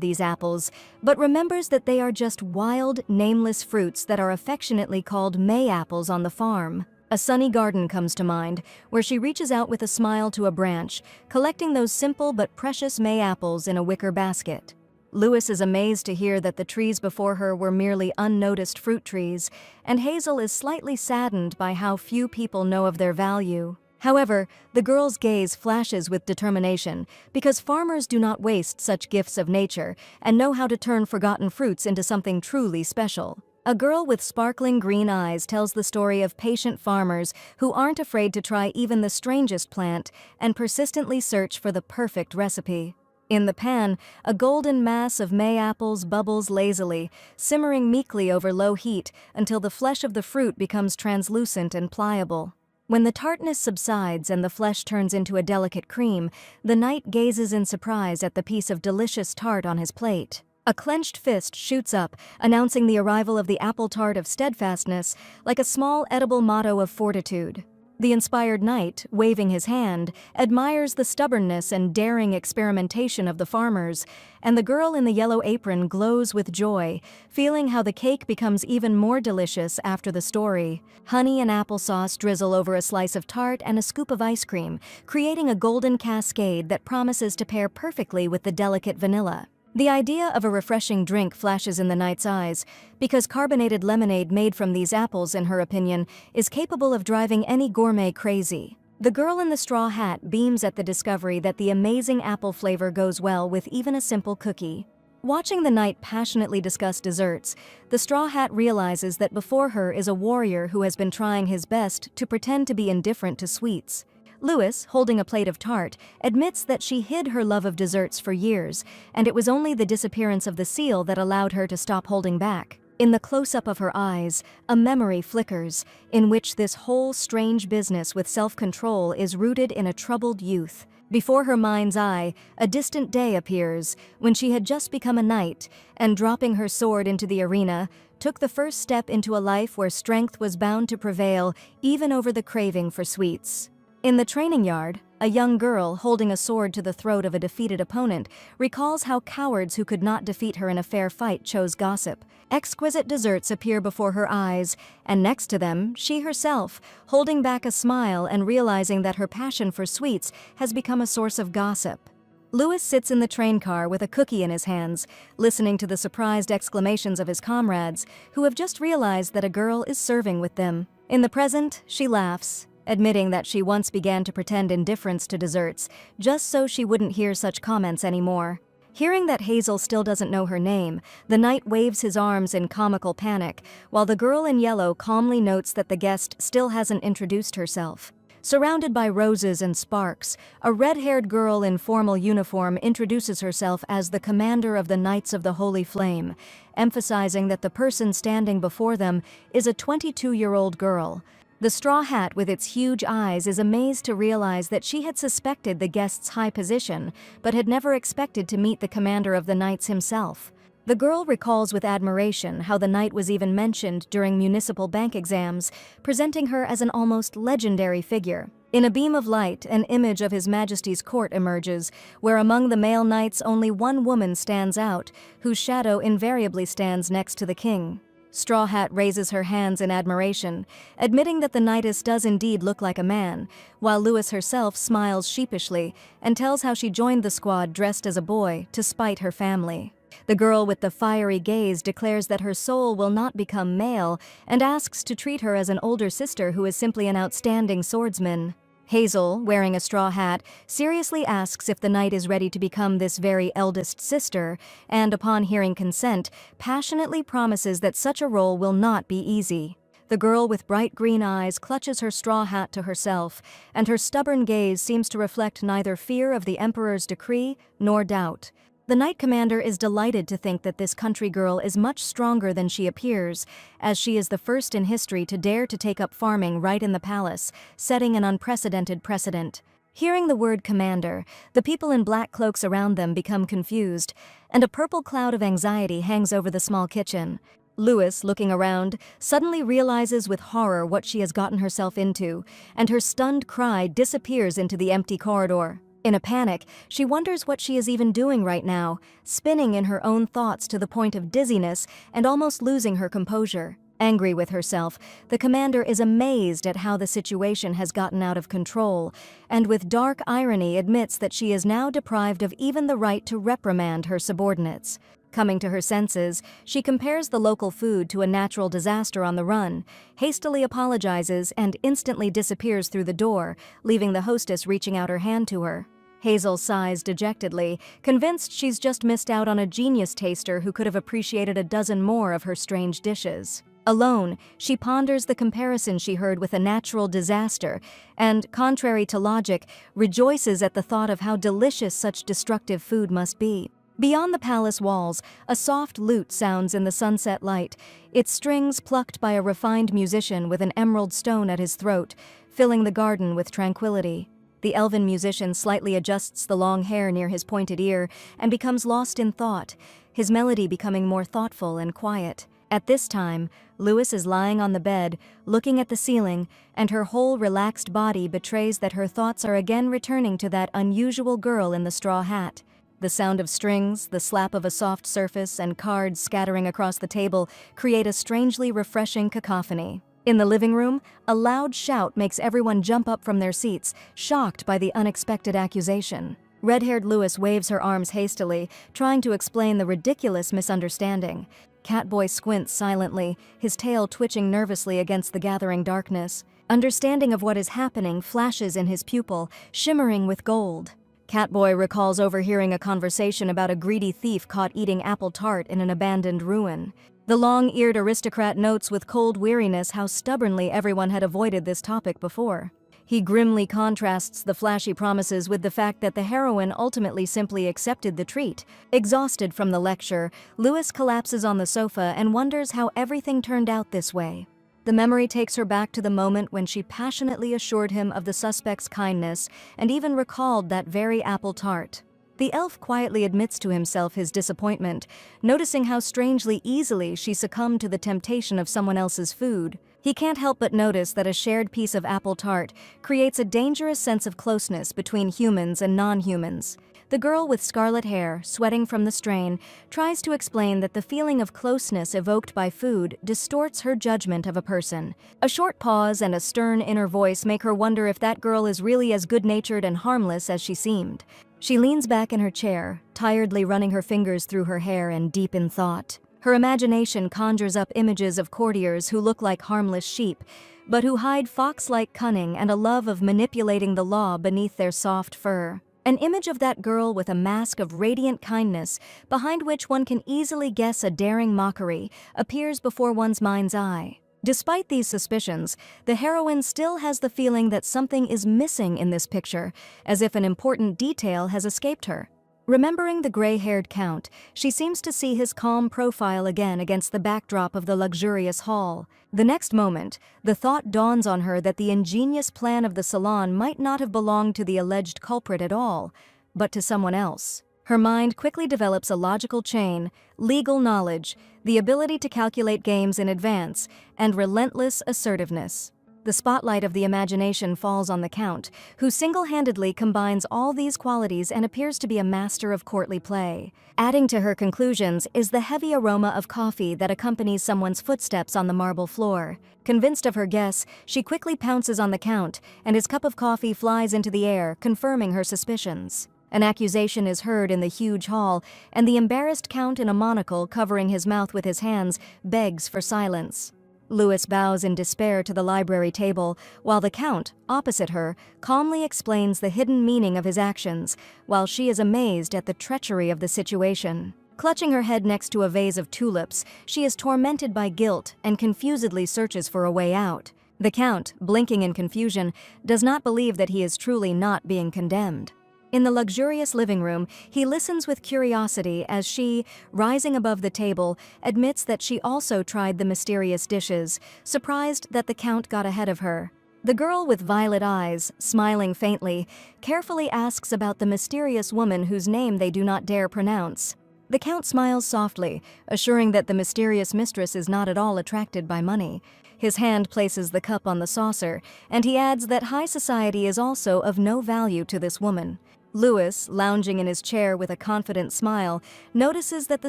these apples, but remembers that they are just wild, nameless fruits that are affectionately called May apples on the farm. A sunny garden comes to mind, where she reaches out with a smile to a branch, collecting those simple but precious May apples in a wicker basket. Louis is amazed to hear that the trees before her were merely unnoticed fruit trees, and Hazel is slightly saddened by how few people know of their value. However, the girl's gaze flashes with determination, because farmers do not waste such gifts of nature and know how to turn forgotten fruits into something truly special. A girl with sparkling green eyes tells the story of patient farmers who aren't afraid to try even the strangest plant and persistently search for the perfect recipe. In the pan, a golden mass of May apples bubbles lazily, simmering meekly over low heat until the flesh of the fruit becomes translucent and pliable. When the tartness subsides and the flesh turns into a delicate cream, the knight gazes in surprise at the piece of delicious tart on his plate. A clenched fist shoots up, announcing the arrival of the apple tart of steadfastness, like a small edible motto of fortitude. The inspired knight, waving his hand, admires the stubbornness and daring experimentation of the farmers, and the girl in the yellow apron glows with joy, feeling how the cake becomes even more delicious after the story. Honey and applesauce drizzle over a slice of tart and a scoop of ice cream, creating a golden cascade that promises to pair perfectly with the delicate vanilla. The idea of a refreshing drink flashes in the knight's eyes, because carbonated lemonade made from these apples, in her opinion, is capable of driving any gourmet crazy. The girl in the straw hat beams at the discovery that the amazing apple flavor goes well with even a simple cookie. Watching the knight passionately discuss desserts, the straw hat realizes that before her is a warrior who has been trying his best to pretend to be indifferent to sweets. Louis, holding a plate of tart, admits that she hid her love of desserts for years, and it was only the disappearance of the seal that allowed her to stop holding back. In the close-up of her eyes, a memory flickers, in which this whole strange business with self-control is rooted in a troubled youth. Before her mind's eye, a distant day appears, when she had just become a knight, and dropping her sword into the arena, took the first step into a life where strength was bound to prevail, even over the craving for sweets. In the training yard, a young girl holding a sword to the throat of a defeated opponent recalls how cowards who could not defeat her in a fair fight chose gossip. Exquisite desserts appear before her eyes, and next to them, she herself, holding back a smile and realizing that her passion for sweets has become a source of gossip. Louis sits in the train car with a cookie in his hands, listening to the surprised exclamations of his comrades, who have just realized that a girl is serving with them. In the present, she laughs, admitting that she once began to pretend indifference to desserts, just so she wouldn't hear such comments anymore. Hearing that Hazel still doesn't know her name, the knight waves his arms in comical panic, while the girl in yellow calmly notes that the guest still hasn't introduced herself. Surrounded by roses and sparks, a red-haired girl in formal uniform introduces herself as the commander of the Knights of the Holy Flame, emphasizing that the person standing before them is a 22-year-old girl. The straw hat with its huge eyes is amazed to realize that she had suspected the guest's high position, but had never expected to meet the commander of the knights himself. The girl recalls with admiration how the knight was even mentioned during municipal bank exams, presenting her as an almost legendary figure. In a beam of light, an image of His Majesty's court emerges, where among the male knights only one woman stands out, whose shadow invariably stands next to the king. Straw Hat raises her hands in admiration, admitting that the knightess does indeed look like a man, while Louis herself smiles sheepishly and tells how she joined the squad dressed as a boy to spite her family. The girl with the fiery gaze declares that her soul will not become male and asks to treat her as an older sister who is simply an outstanding swordsman. Hazel, wearing a straw hat, seriously asks if the knight is ready to become this very eldest sister, and upon hearing consent, passionately promises that such a role will not be easy. The girl with bright green eyes clutches her straw hat to herself, and her stubborn gaze seems to reflect neither fear of the Emperor's decree nor doubt. The Knight Commander is delighted to think that this country girl is much stronger than she appears, as she is the first in history to dare to take up farming right in the palace, setting an unprecedented precedent. Hearing the word commander, the people in black cloaks around them become confused, and a purple cloud of anxiety hangs over the small kitchen. Louis, looking around, suddenly realizes with horror what she has gotten herself into, and her stunned cry disappears into the empty corridor. In a panic, she wonders what she is even doing right now, spinning in her own thoughts to the point of dizziness and almost losing her composure. Angry with herself, the commander is amazed at how the situation has gotten out of control, and with dark irony admits that she is now deprived of even the right to reprimand her subordinates. Coming to her senses, she compares the local food to a natural disaster on the run, hastily apologizes, and instantly disappears through the door, leaving the hostess reaching out her hand to her. Hazel sighs dejectedly, convinced she's just missed out on a genius taster who could have appreciated a dozen more of her strange dishes. Alone, she ponders the comparison she heard with a natural disaster and, contrary to logic, rejoices at the thought of how delicious such destructive food must be. Beyond the palace walls, a soft lute sounds in the sunset light, its strings plucked by a refined musician with an emerald stone at his throat, filling the garden with tranquility. The elven musician slightly adjusts the long hair near his pointed ear and becomes lost in thought, his melody becoming more thoughtful and quiet. At this time, Louis is lying on the bed, looking at the ceiling, and her whole relaxed body betrays that her thoughts are again returning to that unusual girl in the straw hat. The sound of strings, the slap of a soft surface, and cards scattering across the table create a strangely refreshing cacophony. In the living room, a loud shout makes everyone jump up from their seats, shocked by the unexpected accusation. Red-haired Louis waves her arms hastily, trying to explain the ridiculous misunderstanding. Catboy squints silently, his tail twitching nervously against the gathering darkness. Understanding of what is happening flashes in his pupil, shimmering with gold. Catboy recalls overhearing a conversation about a greedy thief caught eating apple tart in an abandoned ruin. The long-eared aristocrat notes with cold weariness how stubbornly everyone had avoided this topic before. He grimly contrasts the flashy promises with the fact that the heroine ultimately simply accepted the treat. Exhausted from the lecture, Louis collapses on the sofa and wonders how everything turned out this way. The memory takes her back to the moment when she passionately assured him of the suspect's kindness and even recalled that very apple tart. The elf quietly admits to himself his disappointment, noticing how strangely easily she succumbed to the temptation of someone else's food. He can't help but notice that a shared piece of apple tart creates a dangerous sense of closeness between humans and non-humans. The girl with scarlet hair, sweating from the strain, tries to explain that the feeling of closeness evoked by food distorts her judgment of a person. A short pause and a stern inner voice make her wonder if that girl is really as good-natured and harmless as she seemed. She leans back in her chair, tiredly running her fingers through her hair and deep in thought. Her imagination conjures up images of courtiers who look like harmless sheep, but who hide fox-like cunning and a love of manipulating the law beneath their soft fur. An image of that girl with a mask of radiant kindness, behind which one can easily guess a daring mockery, appears before one's mind's eye. Despite these suspicions, the heroine still has the feeling that something is missing in this picture, as if an important detail has escaped her. Remembering the gray-haired count, she seems to see his calm profile again against the backdrop of the luxurious hall. The next moment, the thought dawns on her that the ingenious plan of the salon might not have belonged to the alleged culprit at all, but to someone else. Her mind quickly develops a logical chain, legal knowledge, the ability to calculate games in advance, and relentless assertiveness. The spotlight of the imagination falls on the Count, who single-handedly combines all these qualities and appears to be a master of courtly play. Adding to her conclusions is the heavy aroma of coffee that accompanies someone's footsteps on the marble floor. Convinced of her guess, she quickly pounces on the Count, and his cup of coffee flies into the air, confirming her suspicions. An accusation is heard in the huge hall, and the embarrassed Count in a monocle covering his mouth with his hands begs for silence. Louis bows in despair to the library table, while the Count, opposite her, calmly explains the hidden meaning of his actions, while she is amazed at the treachery of the situation. Clutching her head next to a vase of tulips, she is tormented by guilt and confusedly searches for a way out. The Count, blinking in confusion, does not believe that he is truly not being condemned. In the luxurious living room, he listens with curiosity as she, rising above the table, admits that she also tried the mysterious dishes, surprised that the Count got ahead of her. The girl with violet eyes, smiling faintly, carefully asks about the mysterious woman whose name they do not dare pronounce. The Count smiles softly, assuring that the mysterious mistress is not at all attracted by money. His hand places the cup on the saucer, and he adds that high society is also of no value to this woman. Louis, lounging in his chair with a confident smile, notices that the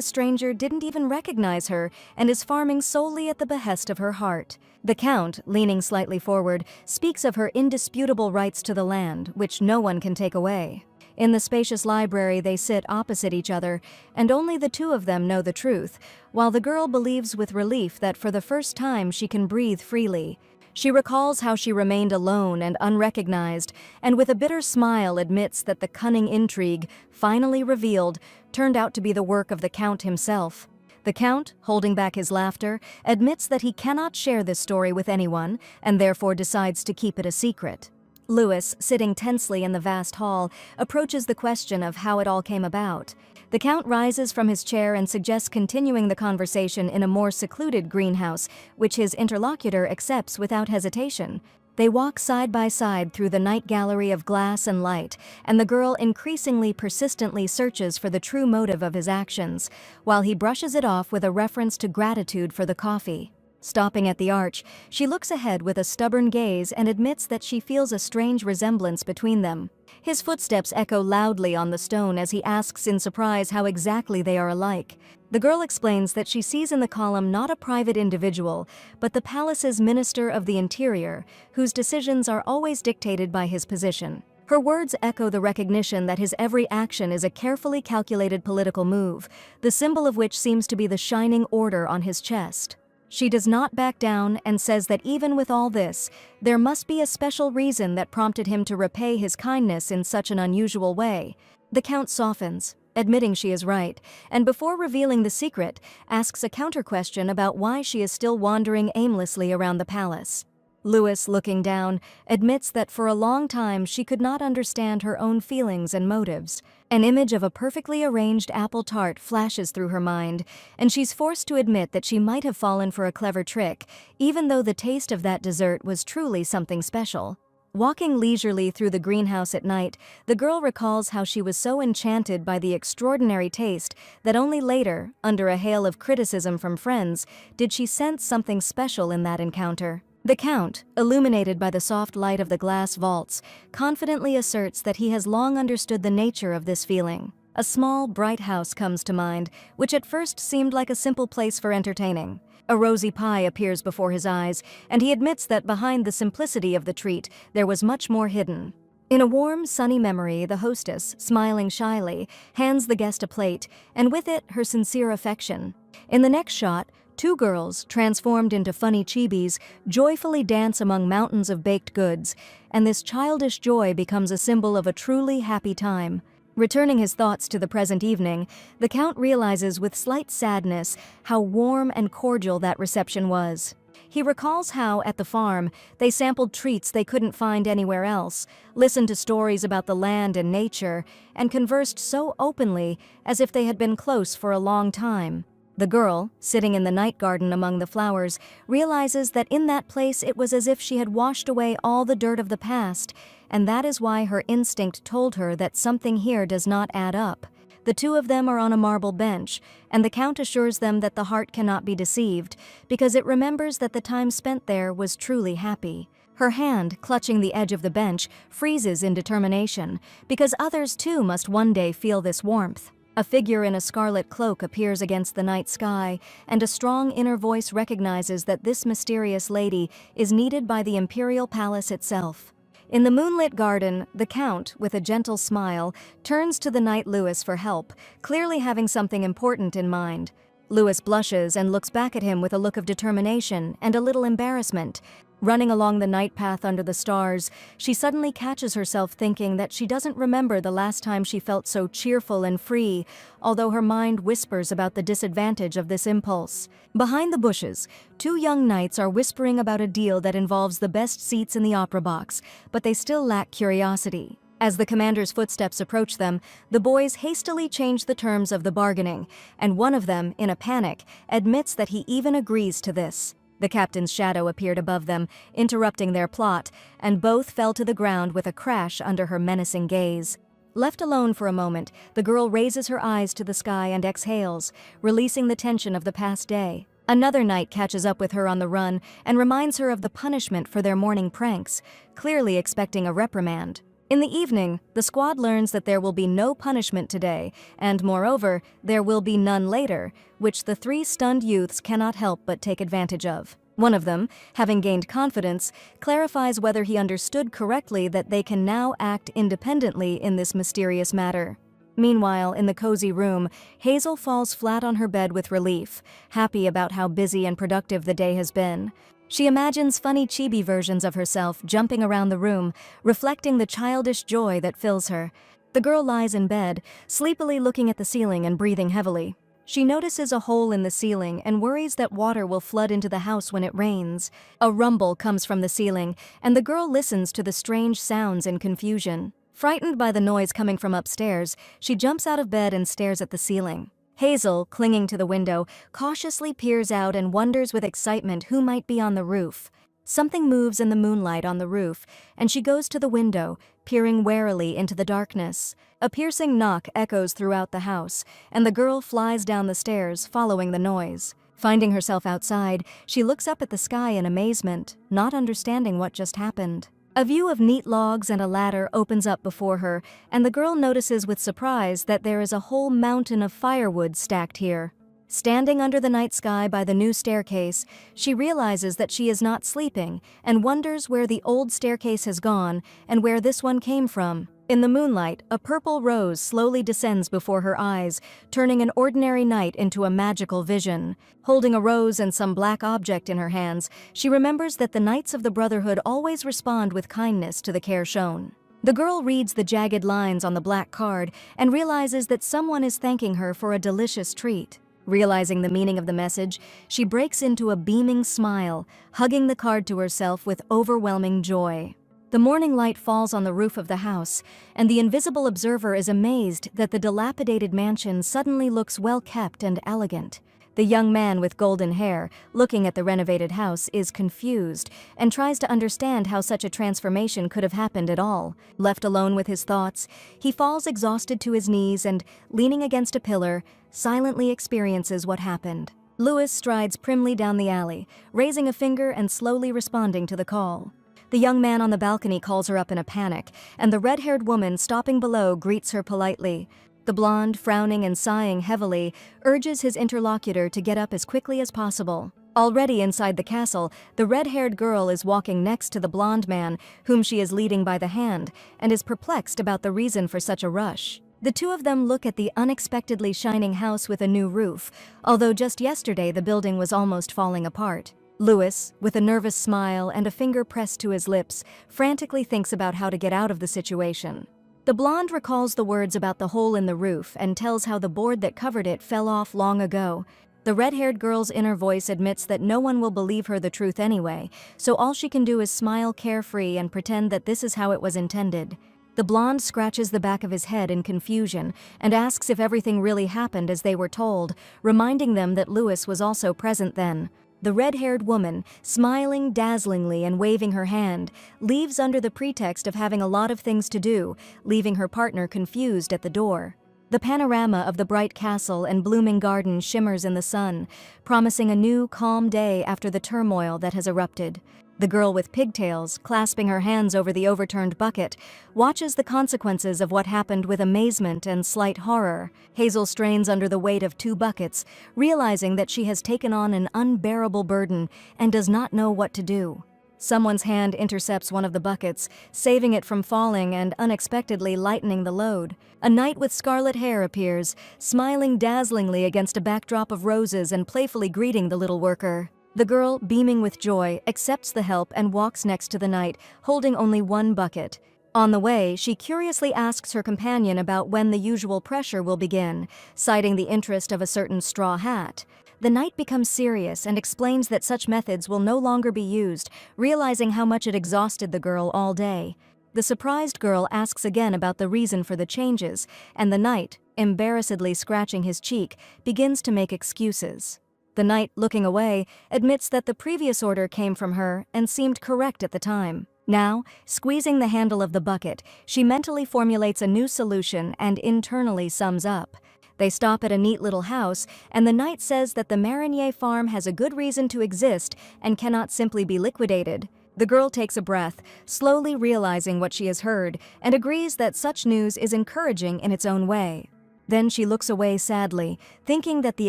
stranger didn't even recognize her and is farming solely at the behest of her heart. The Count, leaning slightly forward, speaks of her indisputable rights to the land, which no one can take away. In the spacious library, they sit opposite each other, and only the two of them know the truth, while the girl believes with relief that for the first time she can breathe freely. She recalls how she remained alone and unrecognized, and with a bitter smile admits that the cunning intrigue, finally revealed, turned out to be the work of the Count himself. The Count, holding back his laughter, admits that he cannot share this story with anyone, and therefore decides to keep it a secret. Louis, sitting tensely in the vast hall, approaches the question of how it all came about. The Count rises from his chair and suggests continuing the conversation in a more secluded greenhouse, which his interlocutor accepts without hesitation. They walk side by side through the night gallery of glass and light, and the girl increasingly persistently searches for the true motive of his actions, while he brushes it off with a reference to gratitude for the coffee. Stopping at the arch, she looks ahead with a stubborn gaze and admits that she feels a strange resemblance between them. His footsteps echo loudly on the stone as he asks in surprise how exactly they are alike. The girl explains that she sees in the column not a private individual, but the palace's Minister of the Interior, whose decisions are always dictated by his position. Her words echo the recognition that his every action is a carefully calculated political move, the symbol of which seems to be the shining order on his chest. She does not back down and says that even with all this, there must be a special reason that prompted him to repay his kindness in such an unusual way. The Count softens, admitting she is right, and before revealing the secret, asks a counter-question about why she is still wandering aimlessly around the palace. Louis, looking down, admits that for a long time she could not understand her own feelings and motives. An image of a perfectly arranged apple tart flashes through her mind, and she's forced to admit that she might have fallen for a clever trick, even though the taste of that dessert was truly something special. Walking leisurely through the greenhouse at night, the girl recalls how she was so enchanted by the extraordinary taste that only later, under a hail of criticism from friends, did she sense something special in that encounter. The Count, illuminated by the soft light of the glass vaults, confidently asserts that he has long understood the nature of this feeling. A small, bright house comes to mind, which at first seemed like a simple place for entertaining. A rosy pie appears before his eyes, and he admits that behind the simplicity of the treat, there was much more hidden. In a warm, sunny memory, the hostess, smiling shyly, hands the guest a plate, and with it, her sincere affection. In the next shot, two girls, transformed into funny chibis, joyfully dance among mountains of baked goods, and this childish joy becomes a symbol of a truly happy time. Returning his thoughts to the present evening, the Count realizes with slight sadness how warm and cordial that reception was. He recalls how, at the farm, they sampled treats they couldn't find anywhere else, listened to stories about the land and nature, and conversed so openly as if they had been close for a long time. The girl, sitting in the night garden among the flowers, realizes that in that place it was as if she had washed away all the dirt of the past, and that is why her instinct told her that something here does not add up. The two of them are on a marble bench, and the Count assures them that the heart cannot be deceived, because it remembers that the time spent there was truly happy. Her hand, clutching the edge of the bench, freezes in determination, because others too must one day feel this warmth. A figure in a scarlet cloak appears against the night sky, and a strong inner voice recognizes that this mysterious lady is needed by the imperial palace itself. In the moonlit garden, the Count, with a gentle smile, turns to the knight Louis for help, clearly having something important in mind. Louis blushes and looks back at him with a look of determination and a little embarrassment. Running along the night path under the stars, she suddenly catches herself thinking that she doesn't remember the last time she felt so cheerful and free, although her mind whispers about the disadvantage of this impulse. Behind the bushes, two young knights are whispering about a deal that involves the best seats in the opera box, but they still lack curiosity. As the commander's footsteps approach them, the boys hastily change the terms of the bargaining, and one of them, in a panic, admits that he even agrees to this. The captain's shadow appeared above them, interrupting their plot, and both fell to the ground with a crash under her menacing gaze. Left alone for a moment, the girl raises her eyes to the sky and exhales, releasing the tension of the past day. Another knight catches up with her on the run and reminds her of the punishment for their morning pranks, clearly expecting a reprimand. In the evening, the squad learns that there will be no punishment today, and moreover, there will be none later, which the three stunned youths cannot help but take advantage of. One of them, having gained confidence, clarifies whether he understood correctly that they can now act independently in this mysterious matter. Meanwhile, in the cozy room, Hazel falls flat on her bed with relief, happy about how busy and productive the day has been. She imagines funny chibi versions of herself jumping around the room, reflecting the childish joy that fills her. The girl lies in bed, sleepily looking at the ceiling and breathing heavily. She notices a hole in the ceiling and worries that water will flood into the house when it rains. A rumble comes from the ceiling, and the girl listens to the strange sounds in confusion. Frightened by the noise coming from upstairs, she jumps out of bed and stares at the ceiling. Hazel, clinging to the window, cautiously peers out and wonders with excitement who might be on the roof. Something moves in the moonlight on the roof, and she goes to the window, peering warily into the darkness. A piercing knock echoes throughout the house, and the girl flies down the stairs, following the noise. Finding herself outside, she looks up at the sky in amazement, not understanding what just happened. A view of neat logs and a ladder opens up before her, and the girl notices with surprise that there is a whole mountain of firewood stacked here. Standing under the night sky by the new staircase, she realizes that she is not sleeping and wonders where the old staircase has gone and where this one came from. In the moonlight, a purple rose slowly descends before her eyes, turning an ordinary night into a magical vision. Holding a rose and some black object in her hands, she remembers that the Knights of the Brotherhood always respond with kindness to the care shown. The girl reads the jagged lines on the black card and realizes that someone is thanking her for a delicious treat. Realizing the meaning of the message, she breaks into a beaming smile, hugging the card to herself with overwhelming joy. The morning light falls on the roof of the house, and the invisible observer is amazed that the dilapidated mansion suddenly looks well kept and elegant. The young man with golden hair, looking at the renovated house, is confused and tries to understand how such a transformation could have happened at all. Left alone with his thoughts, he falls exhausted to his knees and, leaning against a pillar, silently experiences what happened. Louis strides primly down the alley, raising a finger and slowly responding to the call. The young man on the balcony calls her up in a panic, and the red-haired woman stopping below greets her politely. The blonde, frowning and sighing heavily, urges his interlocutor to get up as quickly as possible. Already inside the castle, the red-haired girl is walking next to the blonde man, whom she is leading by the hand, and is perplexed about the reason for such a rush. The two of them look at the unexpectedly shining house with a new roof, although just yesterday the building was almost falling apart. Louis, with a nervous smile and a finger pressed to his lips, frantically thinks about how to get out of the situation. The blonde recalls the words about the hole in the roof and tells how the board that covered it fell off long ago. The red-haired girl's inner voice admits that no one will believe her the truth anyway, so all she can do is smile carefree and pretend that this is how it was intended. The blonde scratches the back of his head in confusion and asks if everything really happened as they were told, reminding them that Louis was also present then. The red-haired woman, smiling dazzlingly and waving her hand, leaves under the pretext of having a lot of things to do, leaving her partner confused at the door. The panorama of the bright castle and blooming garden shimmers in the sun, promising a new, calm day after the turmoil that has erupted. The girl with pigtails, clasping her hands over the overturned bucket, watches the consequences of what happened with amazement and slight horror. Hazel strains under the weight of 2 buckets, realizing that she has taken on an unbearable burden and does not know what to do. Someone's hand intercepts one of the buckets, saving it from falling and unexpectedly lightening the load. A knight with scarlet hair appears, smiling dazzlingly against a backdrop of roses and playfully greeting the little worker. The girl, beaming with joy, accepts the help and walks next to the knight, holding only one bucket. On the way, she curiously asks her companion about when the usual pressure will begin, citing the interest of a certain straw hat. The knight becomes serious and explains that such methods will no longer be used, realizing how much it exhausted the girl all day. The surprised girl asks again about the reason for the changes, and the knight, embarrassedly scratching his cheek, begins to make excuses. The knight, looking away, admits that the previous order came from her and seemed correct at the time. Now, squeezing the handle of the bucket, she mentally formulates a new solution and internally sums up. They stop at a neat little house, and the knight says that the Marinier farm has a good reason to exist and cannot simply be liquidated. The girl takes a breath, slowly realizing what she has heard, and agrees that such news is encouraging in its own way. Then she looks away sadly, thinking that the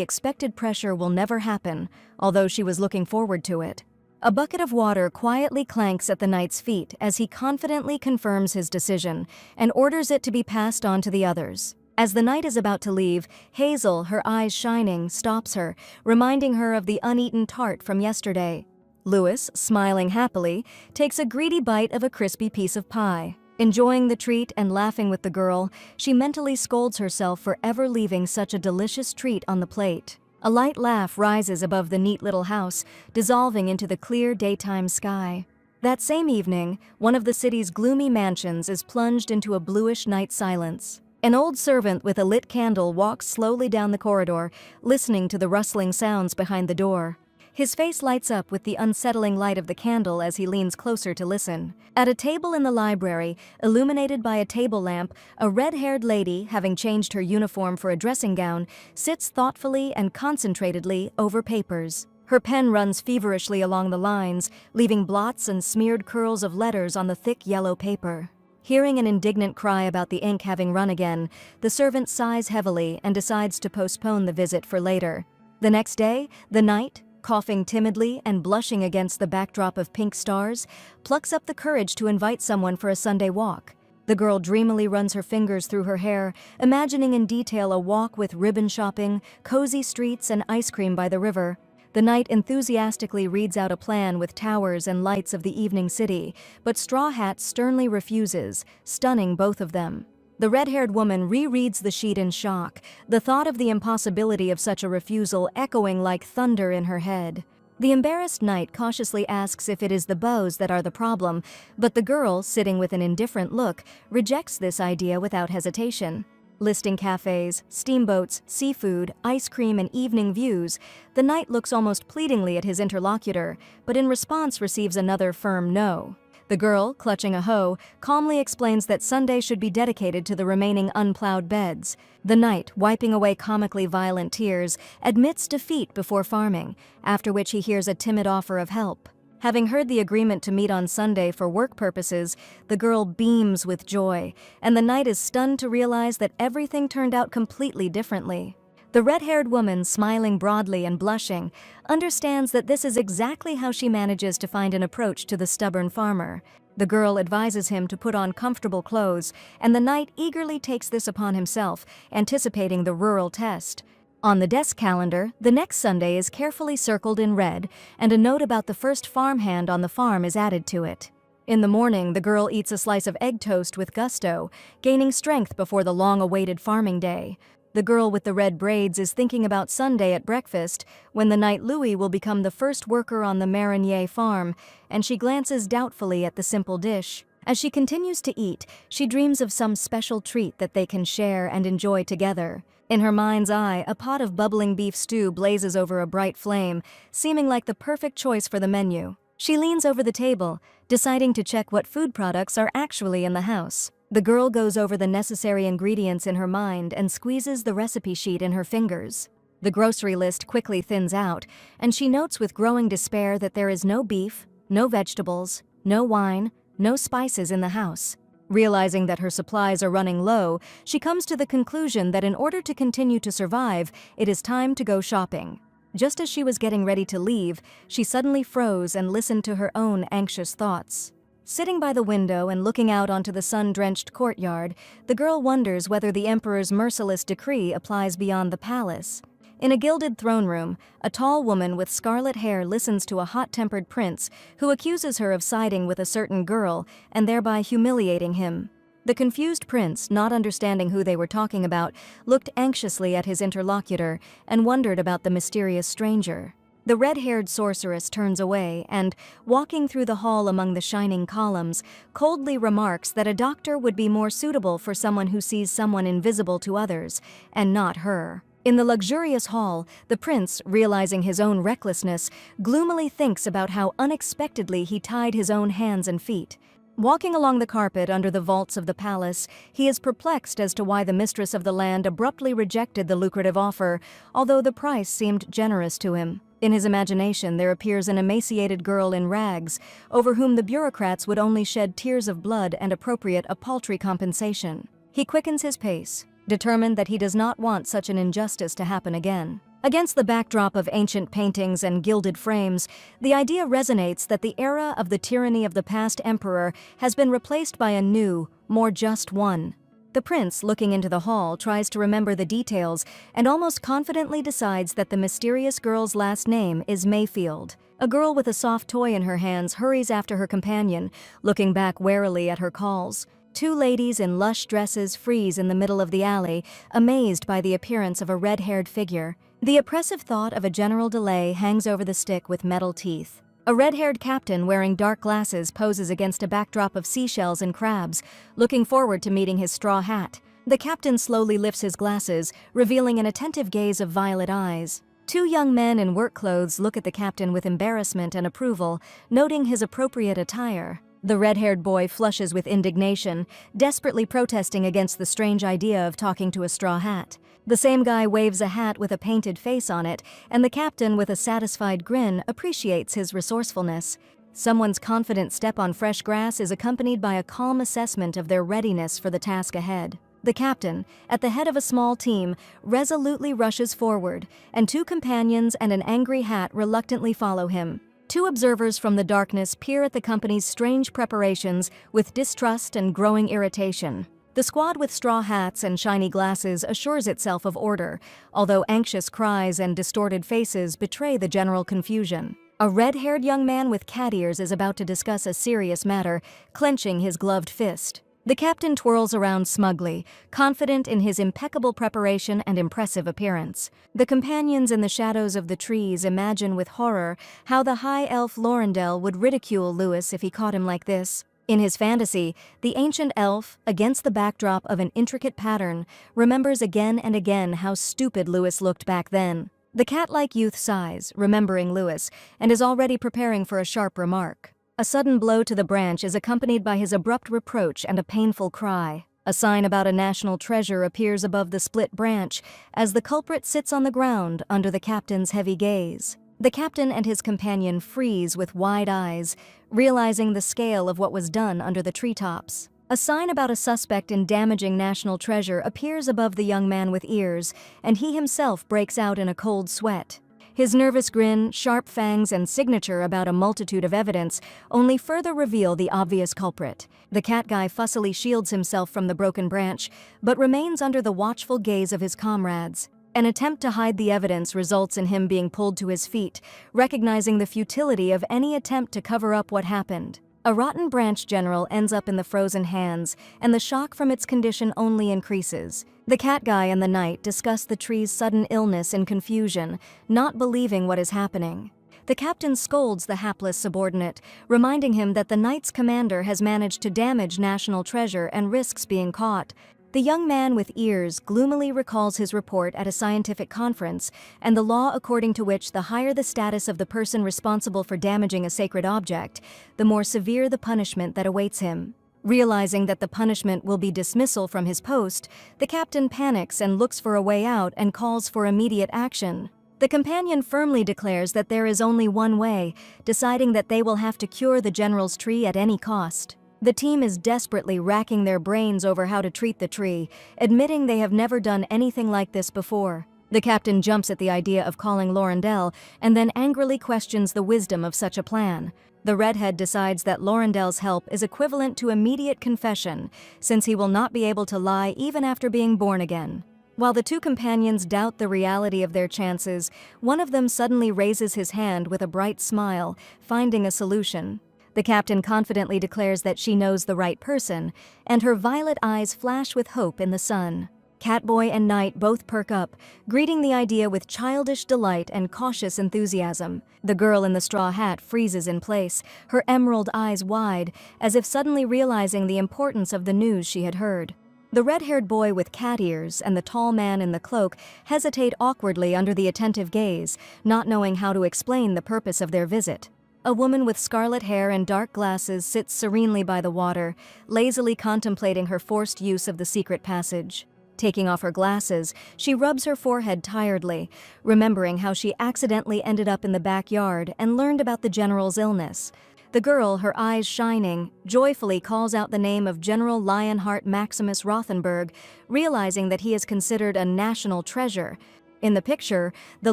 expected pressure will never happen, although she was looking forward to it. A bucket of water quietly clanks at the knight's feet as he confidently confirms his decision and orders it to be passed on to the others. As the knight is about to leave, Hazel, her eyes shining, stops her, reminding her of the uneaten tart from yesterday. Louis, smiling happily, takes a greedy bite of a crispy piece of pie. Enjoying the treat and laughing with the girl, she mentally scolds herself for ever leaving such a delicious treat on the plate. A light laugh rises above the neat little house, dissolving into the clear daytime sky. That same evening, one of the city's gloomy mansions is plunged into a bluish night silence. An old servant with a lit candle walks slowly down the corridor, listening to the rustling sounds behind the door. His face lights up with the unsettling light of the candle as he leans closer to listen. At a table in the library, illuminated by a table lamp, a red-haired lady, having changed her uniform for a dressing gown, sits thoughtfully and concentratedly over papers. Her pen runs feverishly along the lines, leaving blots and smeared curls of letters on the thick yellow paper. Hearing an indignant cry about the ink having run again, the servant sighs heavily and decides to postpone the visit for later. The next day, the knight, coughing timidly and blushing against the backdrop of pink stars, plucks up the courage to invite someone for a Sunday walk. The girl dreamily runs her fingers through her hair, imagining in detail a walk with ribbon shopping, cozy streets, and ice cream by the river. The knight enthusiastically reads out a plan with towers and lights of the evening city, but Straw Hat sternly refuses, stunning both of them. The red-haired woman rereads the sheet in shock, the thought of the impossibility of such a refusal echoing like thunder in her head. The embarrassed knight cautiously asks if it is the bows that are the problem, but the girl, sitting with an indifferent look, rejects this idea without hesitation. Listing cafes, steamboats, seafood, ice cream, and evening views, the knight looks almost pleadingly at his interlocutor, but in response receives another firm no. The girl, clutching a hoe, calmly explains that Sunday should be dedicated to the remaining unplowed beds. The knight, wiping away comically violent tears, admits defeat before farming, after which he hears a timid offer of help. Having heard the agreement to meet on Sunday for work purposes, the girl beams with joy, and the knight is stunned to realize that everything turned out completely differently. The red-haired woman, smiling broadly and blushing, understands that this is exactly how she manages to find an approach to the stubborn farmer. The girl advises him to put on comfortable clothes, and the knight eagerly takes this upon himself, anticipating the rural test. On the desk calendar, the next Sunday is carefully circled in red, and a note about the first farmhand on the farm is added to it. In the morning, the girl eats a slice of egg toast with gusto, gaining strength before the long-awaited farming day. The girl with the red braids is thinking about Sunday at breakfast, when the knight Louis will become the first worker on the Marinier farm, and she glances doubtfully at the simple dish. As she continues to eat, she dreams of some special treat that they can share and enjoy together. In her mind's eye, a pot of bubbling beef stew blazes over a bright flame, seeming like the perfect choice for the menu. She leans over the table, deciding to check what food products are actually in the house. The girl goes over the necessary ingredients in her mind and squeezes the recipe sheet in her fingers. The grocery list quickly thins out, and she notes with growing despair that there is no beef, no vegetables, no wine, no spices in the house. Realizing that her supplies are running low, she comes to the conclusion that in order to continue to survive, it is time to go shopping. Just as she was getting ready to leave, she suddenly froze and listened to her own anxious thoughts. Sitting by the window and looking out onto the sun-drenched courtyard, the girl wonders whether the emperor's merciless decree applies beyond the palace. In a gilded throne room, a tall woman with scarlet hair listens to a hot-tempered prince who accuses her of siding with a certain girl and thereby humiliating him. The confused prince, not understanding who they were talking about, looked anxiously at his interlocutor and wondered about the mysterious stranger. The red-haired sorceress turns away and, walking through the hall among the shining columns, coldly remarks that a doctor would be more suitable for someone who sees someone invisible to others, and not her. In the luxurious hall, the prince, realizing his own recklessness, gloomily thinks about how unexpectedly he tied his own hands and feet. Walking along the carpet under the vaults of the palace, he is perplexed as to why the mistress of the land abruptly rejected the lucrative offer, although the price seemed generous to him. In his imagination, there appears an emaciated girl in rags, over whom the bureaucrats would only shed tears of blood and appropriate a paltry compensation. He quickens his pace, determined that he does not want such an injustice to happen again. Against the backdrop of ancient paintings and gilded frames, the idea resonates that the era of the tyranny of the past emperor has been replaced by a new, more just one. The prince, looking into the hall, tries to remember the details and almost confidently decides that the mysterious girl's last name is Mayfield. A girl with a soft toy in her hands hurries after her companion, looking back warily at her calls. Two ladies in lush dresses freeze in the middle of the alley, amazed by the appearance of a red-haired figure. The oppressive thought of a general delay hangs over the stick with metal teeth. A red-haired captain wearing dark glasses poses against a backdrop of seashells and crabs, looking forward to meeting his straw hat. The captain slowly lifts his glasses, revealing an attentive gaze of violet eyes. Two young men in work clothes look at the captain with embarrassment and approval, noting his appropriate attire. The red-haired boy flushes with indignation, desperately protesting against the strange idea of talking to a straw hat. The same guy waves a hat with a painted face on it, and the captain, with a satisfied grin, appreciates his resourcefulness. Someone's confident step on fresh grass is accompanied by a calm assessment of their readiness for the task ahead. The captain, at the head of a small team, resolutely rushes forward, and two companions and an angry hat reluctantly follow him. Two observers from the darkness peer at the company's strange preparations with distrust and growing irritation. The squad with straw hats and shiny glasses assures itself of order, although anxious cries and distorted faces betray the general confusion. A red-haired young man with cat ears is about to discuss a serious matter, clenching his gloved fist. The captain twirls around smugly, confident in his impeccable preparation and impressive appearance. The companions in the shadows of the trees imagine with horror how the high elf Lorendel would ridicule Lewis if he caught him like this. In his fantasy, the ancient elf, against the backdrop of an intricate pattern, remembers again and again how stupid Lewis looked back then. The cat-like youth sighs, remembering Lewis, and is already preparing for a sharp remark. A sudden blow to the branch is accompanied by his abrupt reproach and a painful cry. A sign about a national treasure appears above the split branch as the culprit sits on the ground under the captain's heavy gaze. The captain and his companion freeze with wide eyes, realizing the scale of what was done under the treetops. A sign about a suspect in damaging national treasure appears above the young man with ears, and he himself breaks out in a cold sweat. His nervous grin, sharp fangs, and signature about a multitude of evidence only further reveal the obvious culprit. The cat guy fussily shields himself from the broken branch, but remains under the watchful gaze of his comrades. An attempt to hide the evidence results in him being pulled to his feet, recognizing the futility of any attempt to cover up what happened. A rotten branch general ends up in the frozen hands, and the shock from its condition only increases. The cat guy and the knight discuss the tree's sudden illness in confusion, not believing what is happening. The captain scolds the hapless subordinate, reminding him that the knight's commander has managed to damage national treasure and risks being caught. The young man with ears gloomily recalls his report at a scientific conference and the law according to which the higher the status of the person responsible for damaging a sacred object, the more severe the punishment that awaits him. Realizing that the punishment will be dismissal from his post, the captain panics and looks for a way out and calls for immediate action. The companion firmly declares that there is only one way, deciding that they will have to cure the general's tree at any cost. The team is desperately racking their brains over how to treat the tree, admitting they have never done anything like this before. The captain jumps at the idea of calling Laurendell and then angrily questions the wisdom of such a plan. The redhead decides that Laurendell's help is equivalent to immediate confession, since he will not be able to lie even after being born again. While the two companions doubt the reality of their chances, one of them suddenly raises his hand with a bright smile, finding a solution. The captain confidently declares that she knows the right person, and her violet eyes flash with hope in the sun. Catboy and Knight both perk up, greeting the idea with childish delight and cautious enthusiasm. The girl in the straw hat freezes in place, her emerald eyes wide, as if suddenly realizing the importance of the news she had heard. The red-haired boy with cat ears and the tall man in the cloak hesitate awkwardly under the attentive gaze, not knowing how to explain the purpose of their visit. A woman with scarlet hair and dark glasses sits serenely by the water, lazily contemplating her forced use of the secret passage. Taking off her glasses, she rubs her forehead tiredly, remembering how she accidentally ended up in the backyard and learned about the general's illness. The girl, her eyes shining, joyfully calls out the name of General Lionheart Maximus Rothenberg, realizing that he is considered a national treasure. In the picture, the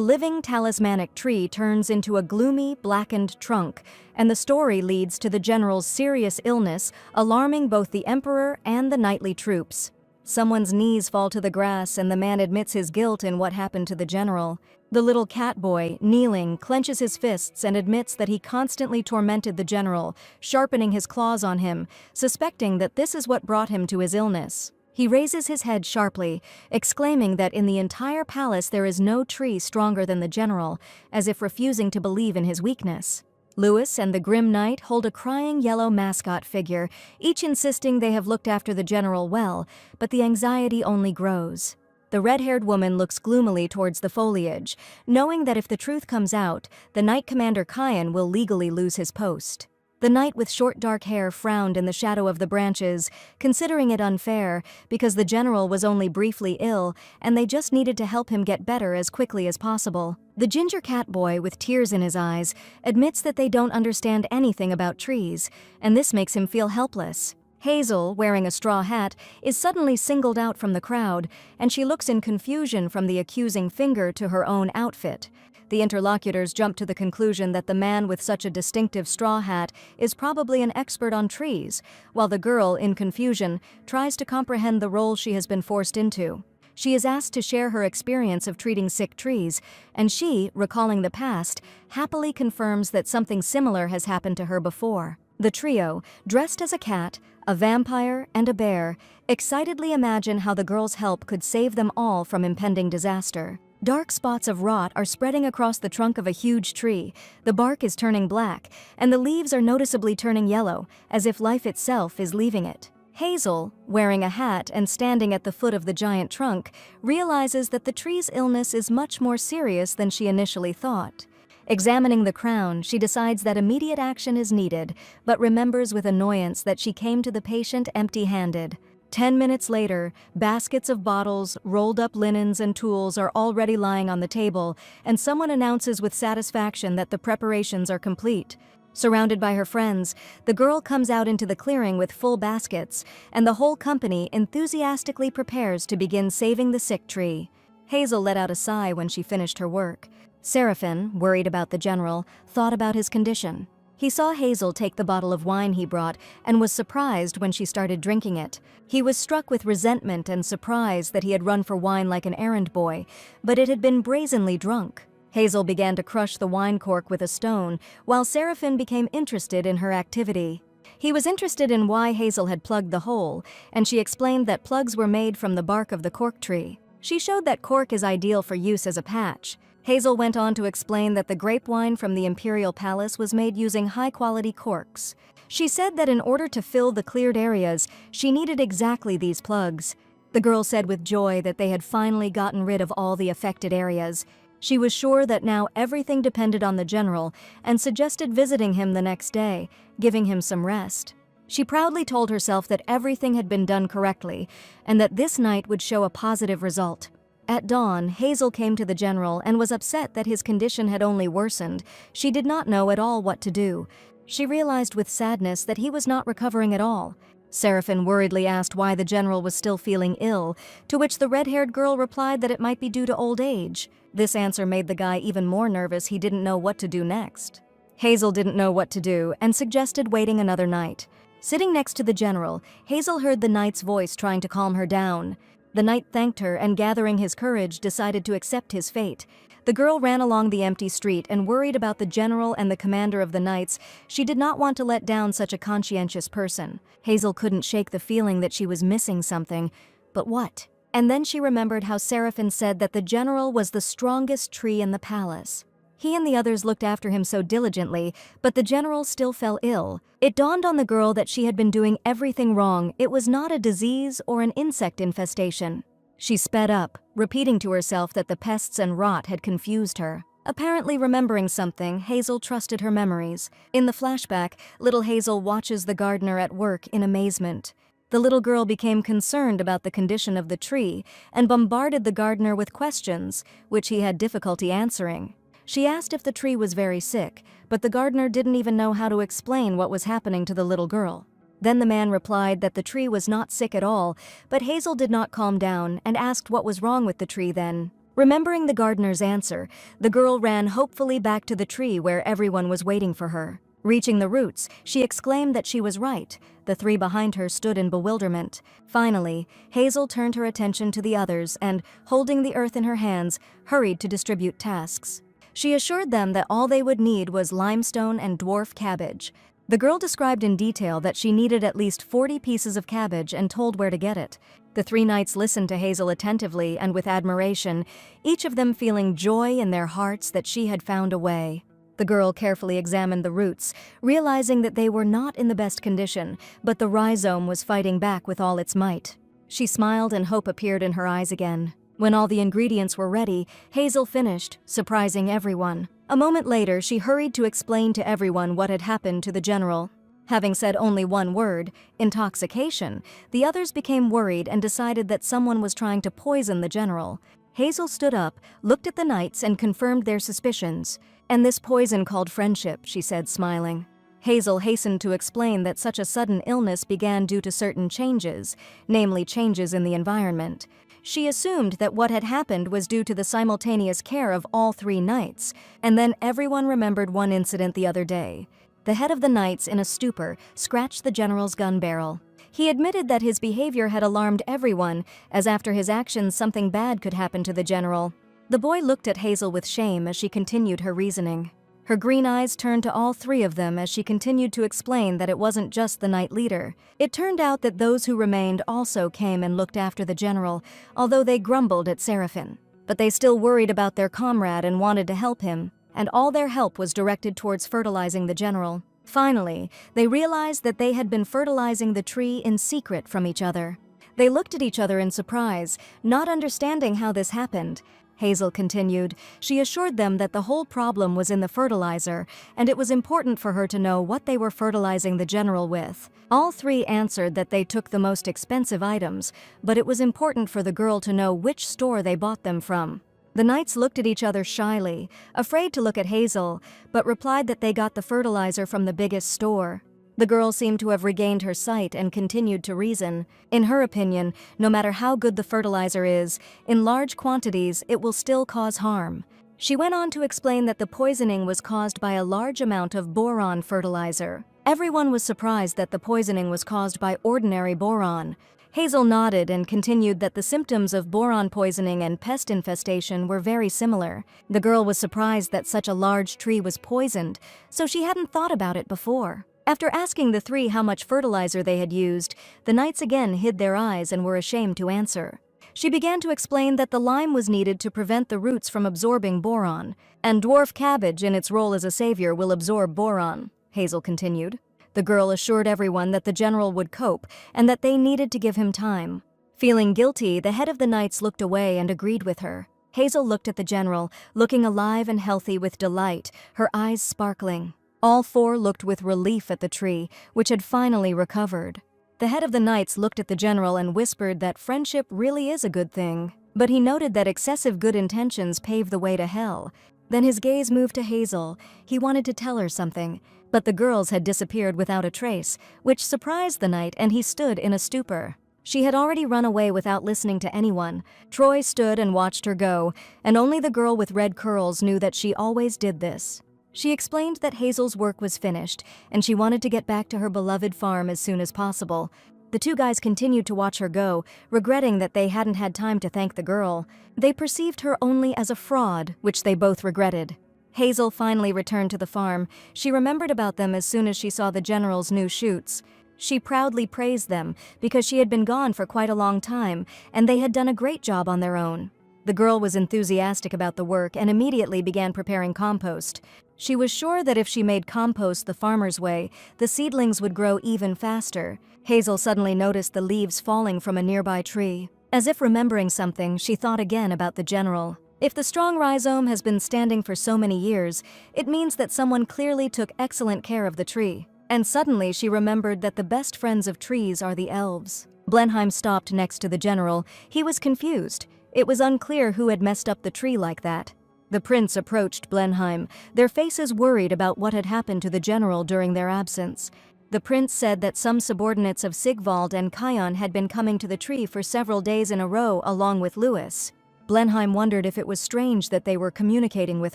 living talismanic tree turns into a gloomy, blackened trunk, and the story leads to the general's serious illness, alarming both the emperor and the knightly troops. Someone's knees fall to the grass and the man admits his guilt in what happened to the general. The little cat boy, kneeling, clenches his fists and admits that he constantly tormented the general, sharpening his claws on him, suspecting that this is what brought him to his illness. He raises his head sharply, exclaiming that in the entire palace there is no tree stronger than the general, as if refusing to believe in his weakness. Lewis and the Grim Knight hold a crying yellow mascot figure, each insisting they have looked after the general well, but the anxiety only grows. The red-haired woman looks gloomily towards the foliage, knowing that if the truth comes out, the Knight Commander Kyan will legally lose his post. The knight with short dark hair frowned in the shadow of the branches, considering it unfair because the general was only briefly ill and they just needed to help him get better as quickly as possible. The ginger cat boy with tears in his eyes admits that they don't understand anything about trees, and this makes him feel helpless. Hazel, wearing a straw hat, is suddenly singled out from the crowd, and she looks in confusion from the accusing finger to her own outfit. The interlocutors jump to the conclusion that the man with such a distinctive straw hat is probably an expert on trees, while the girl, in confusion, tries to comprehend the role she has been forced into. She is asked to share her experience of treating sick trees, and she, recalling the past, happily confirms that something similar has happened to her before. The trio, dressed as a cat, a vampire, and a bear, excitedly imagine how the girl's help could save them all from impending disaster. Dark spots of rot are spreading across the trunk of a huge tree, the bark is turning black, and the leaves are noticeably turning yellow, as if life itself is leaving it. Hazel, wearing a hat and standing at the foot of the giant trunk, realizes that the tree's illness is much more serious than she initially thought. Examining the crown, she decides that immediate action is needed, but remembers with annoyance that she came to the patient empty-handed. 10 minutes later, baskets of bottles, rolled-up linens, and tools are already lying on the table, and someone announces with satisfaction that the preparations are complete. Surrounded by her friends, the girl comes out into the clearing with full baskets, and the whole company enthusiastically prepares to begin saving the sick tree. Hazel let out a sigh when she finished her work. Seraphim, worried about the general, thought about his condition. He saw Hazel take the bottle of wine he brought and was surprised when she started drinking it. He was struck with resentment and surprise that he had run for wine like an errand boy, but it had been brazenly drunk. Hazel began to crush the wine cork with a stone, while Seraphim became interested in her activity. He was interested in why Hazel had plugged the hole, and she explained that plugs were made from the bark of the cork tree. She showed that cork is ideal for use as a patch. Hazel went on to explain that the grape wine from the Imperial Palace was made using high-quality corks. She said that in order to fill the cleared areas, she needed exactly these plugs. The girl said with joy that they had finally gotten rid of all the affected areas. She was sure that now everything depended on the general and suggested visiting him the next day, giving him some rest. She proudly told herself that everything had been done correctly and that this night would show a positive result. At dawn, Hazel came to the general and was upset that his condition had only worsened. She did not know at all what to do. She realized with sadness that he was not recovering at all. Seraphine worriedly asked why the general was still feeling ill, to which the red-haired girl replied that it might be due to old age. This answer made the guy even more nervous. He didn't know what to do next. Hazel didn't know what to do and suggested waiting another night. Sitting next to the general, Hazel heard the knight's voice trying to calm her down. The knight thanked her and, gathering his courage, decided to accept his fate. The girl ran along the empty street and worried about the general and the commander of the knights. She did not want to let down such a conscientious person. Hazel couldn't shake the feeling that she was missing something. But what? And then she remembered how Seraphine said that the general was the strongest tree in the palace. He and the others looked after him so diligently, but the general still fell ill. It dawned on the girl that she had been doing everything wrong. It was not a disease or an insect infestation. She sped up, repeating to herself that the pests and rot had confused her. Apparently remembering something, Hazel trusted her memories. In the flashback, little Hazel watches the gardener at work in amazement. The little girl became concerned about the condition of the tree and bombarded the gardener with questions, which he had difficulty answering. She asked if the tree was very sick, but the gardener didn't even know how to explain what was happening to the little girl. Then the man replied that the tree was not sick at all, but Hazel did not calm down and asked what was wrong with the tree then. Remembering the gardener's answer, the girl ran hopefully back to the tree where everyone was waiting for her. Reaching the roots, she exclaimed that she was right. The three behind her stood in bewilderment. Finally, Hazel turned her attention to the others and, holding the earth in her hands, hurried to distribute tasks. She assured them that all they would need was limestone and dwarf cabbage. The girl described in detail that she needed at least 40 pieces of cabbage and told where to get it. The three knights listened to Hazel attentively and with admiration, each of them feeling joy in their hearts that she had found a way. The girl carefully examined the roots, realizing that they were not in the best condition, but the rhizome was fighting back with all its might. She smiled and hope appeared in her eyes again. When all the ingredients were ready, Hazel finished, surprising everyone. A moment later, she hurried to explain to everyone what had happened to the general. Having said only one word, intoxication, the others became worried and decided that someone was trying to poison the general. Hazel stood up, looked at the knights, and confirmed their suspicions. "And this poison called friendship," she said, smiling. Hazel hastened to explain that such a sudden illness began due to certain changes, namely changes in the environment. She assumed that what had happened was due to the simultaneous care of all three knights, and then everyone remembered one incident the other day. The head of the knights, in a stupor, scratched the general's gun barrel. He admitted that his behavior had alarmed everyone, as after his actions something bad could happen to the general. The boy looked at Hazel with shame as she continued her reasoning. Her green eyes turned to all three of them as she continued to explain that it wasn't just the knight leader. It turned out that those who remained also came and looked after the general, although they grumbled at Seraphine. But they still worried about their comrade and wanted to help him, and all their help was directed towards fertilizing the general. Finally, they realized that they had been fertilizing the tree in secret from each other. They looked at each other in surprise, not understanding how this happened. Hazel continued. She assured them that the whole problem was in the fertilizer, and it was important for her to know what they were fertilizing the general with. All three answered that they took the most expensive items, but it was important for the girl to know which store they bought them from. The knights looked at each other shyly, afraid to look at Hazel, but replied that they got the fertilizer from the biggest store. The girl seemed to have regained her sight and continued to reason. In her opinion, no matter how good the fertilizer is, in large quantities it will still cause harm. She went on to explain that the poisoning was caused by a large amount of boron fertilizer. Everyone was surprised that the poisoning was caused by ordinary boron. Hazel nodded and continued that the symptoms of boron poisoning and pest infestation were very similar. The girl was surprised that such a large tree was poisoned, so she hadn't thought about it before. After asking the three how much fertilizer they had used, the knights again hid their eyes and were ashamed to answer. She began to explain that the lime was needed to prevent the roots from absorbing boron, and dwarf cabbage in its role as a savior will absorb boron, Hazel continued. The girl assured everyone that the general would cope and that they needed to give him time. Feeling guilty, the head of the knights looked away and agreed with her. Hazel looked at the general, looking alive and healthy with delight, her eyes sparkling. All four looked with relief at the tree, which had finally recovered. The head of the knights looked at the general and whispered that friendship really is a good thing, but he noted that excessive good intentions pave the way to hell. Then his gaze moved to Hazel. He wanted to tell her something, but the girls had disappeared without a trace, which surprised the knight, and he stood in a stupor. She had already run away without listening to anyone. Troy stood and watched her go, and only the girl with red curls knew that she always did this. She explained that Hazel's work was finished, and she wanted to get back to her beloved farm as soon as possible. The two guys continued to watch her go, regretting that they hadn't had time to thank the girl. They perceived her only as a fraud, which they both regretted. Hazel finally returned to the farm. She remembered about them as soon as she saw the general's new shoots. She proudly praised them because she had been gone for quite a long time, and they had done a great job on their own. The girl was enthusiastic about the work and immediately began preparing compost. She was sure that if she made compost the farmer's way, the seedlings would grow even faster. Hazel suddenly noticed the leaves falling from a nearby tree. As if remembering something, she thought again about the general. If the strong rhizome has been standing for so many years, it means that someone clearly took excellent care of the tree. And suddenly she remembered that the best friends of trees are the elves. Blenheim stopped next to the general. He was confused. It was unclear who had messed up the tree like that. The prince approached Blenheim, their faces worried about what had happened to the general during their absence. The prince said that some subordinates of Sigvald and Kion had been coming to the tree for several days in a row along with Lewis. Blenheim wondered if it was strange that they were communicating with